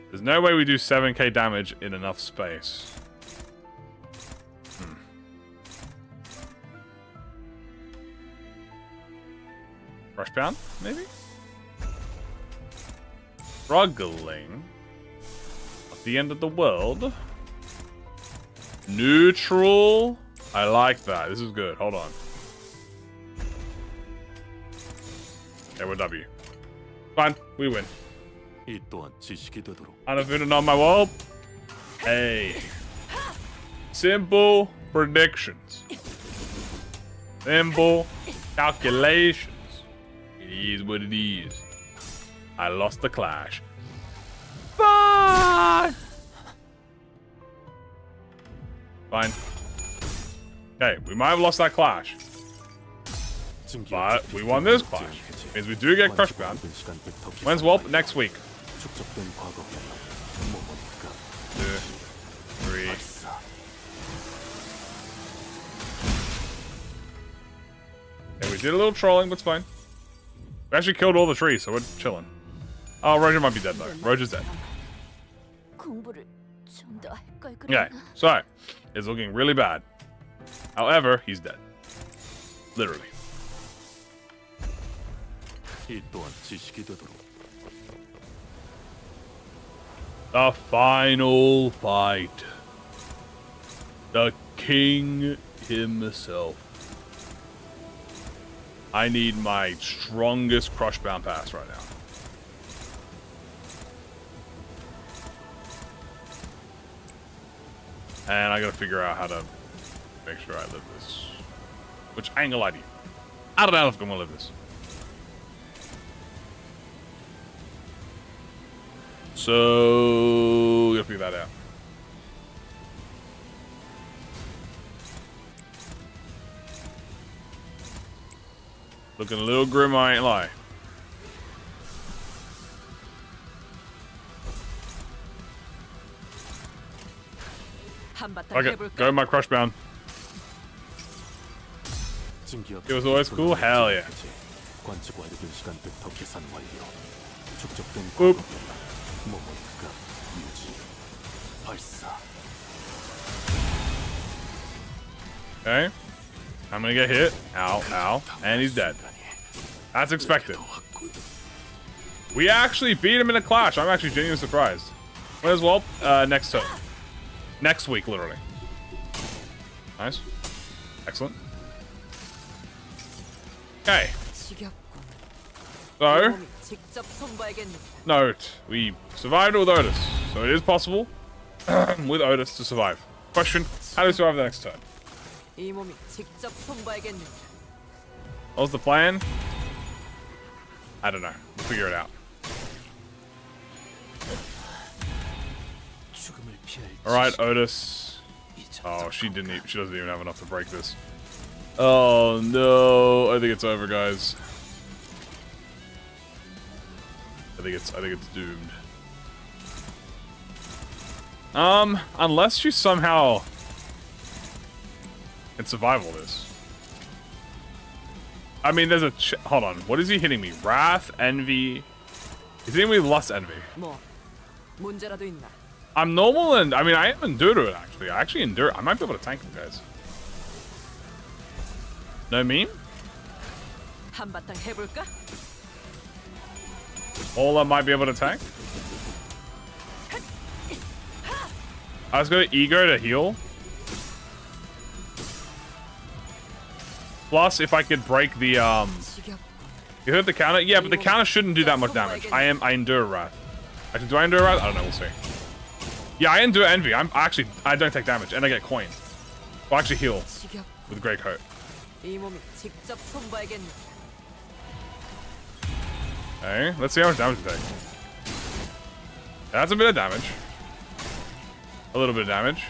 There's no way we do 7k damage in enough space. Rush pound, maybe? Struggling. At the end of the world. Neutral. I like that. This is good. Hold on. Okay, we're W. Fine. We win. HANAFUDA on my wall. Hey. Simple predictions. Simple calculations. It is what it is. I lost the clash. Fine. Fine. Okay, we might have lost that clash. But we won this clash. Means we do get crush bound. When's Walp? Next week. 2, 3. Okay, we did a little trolling, but it's fine. We actually killed all the trees, so we're chilling. Oh, Roger might be dead though. Roger's dead. Yeah, so it's looking really bad. However, he's dead. Literally. The final fight. The king himself. I need my strongest crush bound pass right now. And I gotta figure out how to make sure I live this. Which angle I do. I don't know if I'm gonna live this. So, gotta figure that out. Looking a little grim, I ain't lie. Okay, go my crush bound. It was always cool? Hell yeah. Boop. Okay. I'm gonna get hit. Ow, ow. And he's dead. That's expected. We actually beat him in a clash. I'm actually genuinely surprised. When is Walp? Next turn. Next week, literally. Nice. Excellent. Okay. So, note, we survived with Otis. So it is possible with Otis to survive. Question, how do we survive the next turn? 이 몸이 직접 손봐야겠네. What was the plan? I don't know. We'll figure it out. 죽음을 피할 Alright, Otis. Oh, she doesn't even have enough to break this. Oh no. I think it's over, guys. I think it's doomed. Unless she somehow can survive all this. I mean, there's a hold on. What is he hitting me? Wrath, envy. He's hitting me with lust, envy. 뭐 문제라도 있나? I'm normal and I mean I am endure to it actually. I actually endure. I might be able to tank him, guys. No meme? 한바탕 해볼까? All I might be able to tank. I was going to ego to heal. Plus, if I could break the 지겹고 you hit the counter. Yeah, but the counter shouldn't do that much damage. I endure wrath. Actually, do I endure wrath? I don't know. We'll see. Yeah, I endure envy. I don't take damage and I get coin. I'll actually heal 지겹고 with Grey Coat. 이 몸이 직접 손봐야겠네. Okay, let's see how much damage we take. That's a bit of damage. A little bit of damage.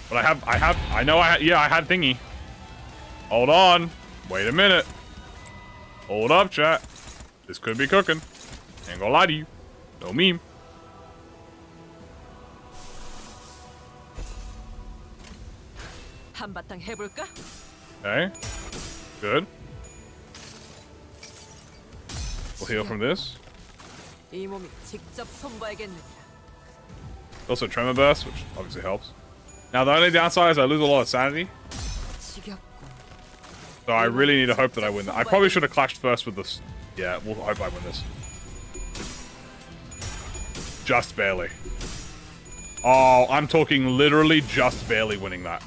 But I had thingy. Hold on. Wait a minute. Hold up, chat. This could be cooking. Ain't gonna lie to you. No meme. 한바탕 해볼까? Okay. Good. We'll heal from this. 이 몸이 직접 손봐야겠네. Also Tremor Burst, which obviously helps. Now the only downside is I lose a lot of sanity. 지겹고 So I really need to hope that I win that. I probably should have clashed first with this. Yeah, we'll hope I win this. Just barely. Oh, I'm talking literally just barely winning that.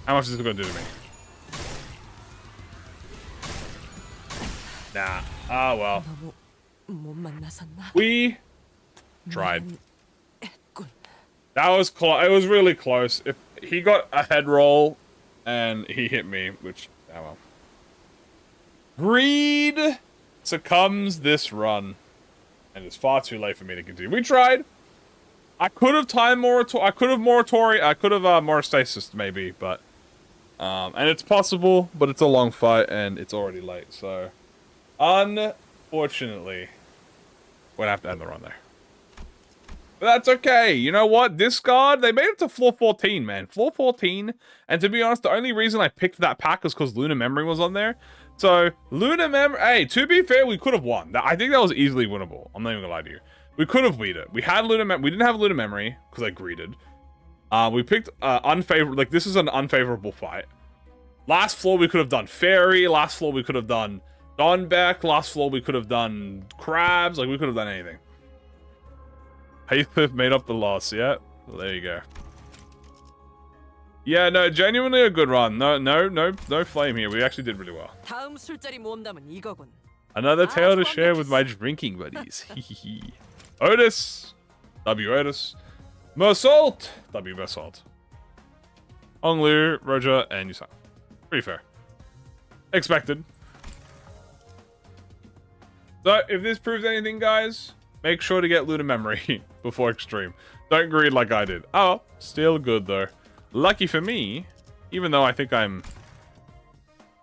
How much is this going to do to me? Nah. Ah, well. 너무 못 만나섰나? We tried. 했군. That was close. It was really close. If he got a head roll and he hit me, which, oh well. Greed succumbs this run. And it's far too late for me to continue. We tried. I could have time moratorium. I could have moratorium. I could have morostasis maybe, but and it's possible, but it's a long fight and it's already late. So, unfortunately, we're gonna have to end the run there. But that's okay. You know what? This guard, they made it to floor 14, man. Floor 14. And to be honest, the only reason I picked that pack was because Lunar Memory was on there. So, Lunar Memory... Hey, to be fair, we could have won. I think that was easily winnable. I'm not even gonna lie to you. We could have beat it. We had Lunar Memory. We didn't have Lunar Memory because I greeted. We picked unfavorable... Like, this is an unfavorable fight. Last floor, we could have done Fairy. Last floor, we could have done Donbeck. Last floor, we could have done Crabs. Like, we could have done anything. Heathcliff made up the loss, yeah? Well, there you go. Yeah, no, genuinely a good run. No flame here. We actually did really well. 다음 술자리 모험담은 이거군. Another tale to share with my drinking buddies. Hehehe. Otis. W. Otis. Mersault. W. Mersault. Onglu, Roger, and Yusan. Pretty fair. Expected. So, if this proves anything, guys, make sure to get Lunar Memory before Extreme. Don't greed like I did. Oh, still good, though. Lucky for me, even though I think I'm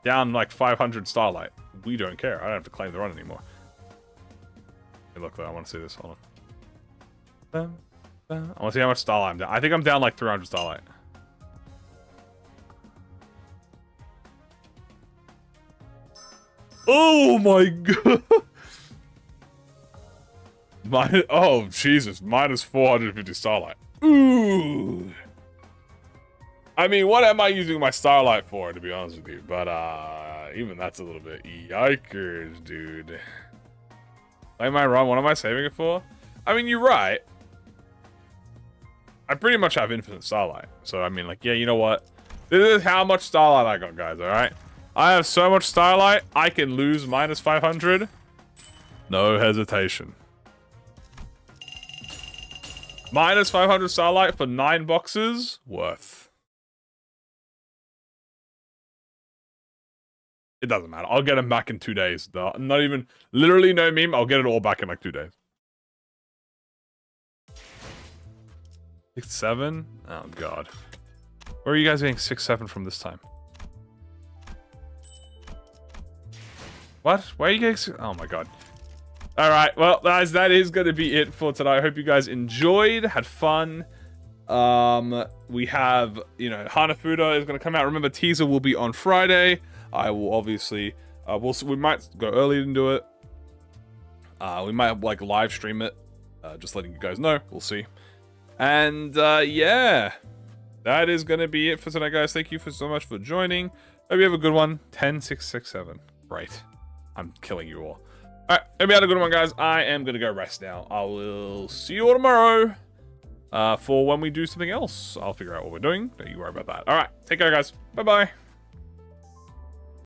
down like 500 Starlight. We don't care. I don't have to claim the run anymore. Hey, look, though. I want to see this. Hold on. I want to see how much Starlight I'm down. I think I'm down like 300 Starlight. Oh, my God. Oh, Jesus. Minus 450 Starlight. Ooh. I mean, what am I using my Starlight for, to be honest with you? But, even that's a little bit yikers, dude. Am I wrong? What am I saving it for? I mean, you're right. I pretty much have infinite Starlight. So, I mean, like, yeah, you know what? This is how much Starlight I got, guys, alright? I have so much Starlight, I can lose minus 500. No hesitation. Minus 500 Starlight for 9 boxes. Worth. It doesn't matter. I'll get them back in 2 days. Not even, literally no meme. I'll get it all back in like 2 days. 6, 7? Oh, God. Where are you guys getting 6, 7 from this time? What? Where are you getting 6? Oh, my God. All right. Well, guys, that is going to be it for tonight. I hope you guys enjoyed, had fun. We have, you know, HANAFUDA is going to come out. Remember, teaser will be on Friday. I will obviously, we might go early and do it. We might like live stream it. Just letting you guys know. We'll see. And yeah, that is going to be it for tonight, guys. Thank you so much for joining. Hope you have a good one. 10, 6, 6, 7. Great. I'm killing you all. All right, hope you had a good one, guys. I am going to go rest now. I will see you all tomorrow for when we do something else. I'll figure out what we're doing. Don't you worry about that. All right, take care, guys. Bye-bye.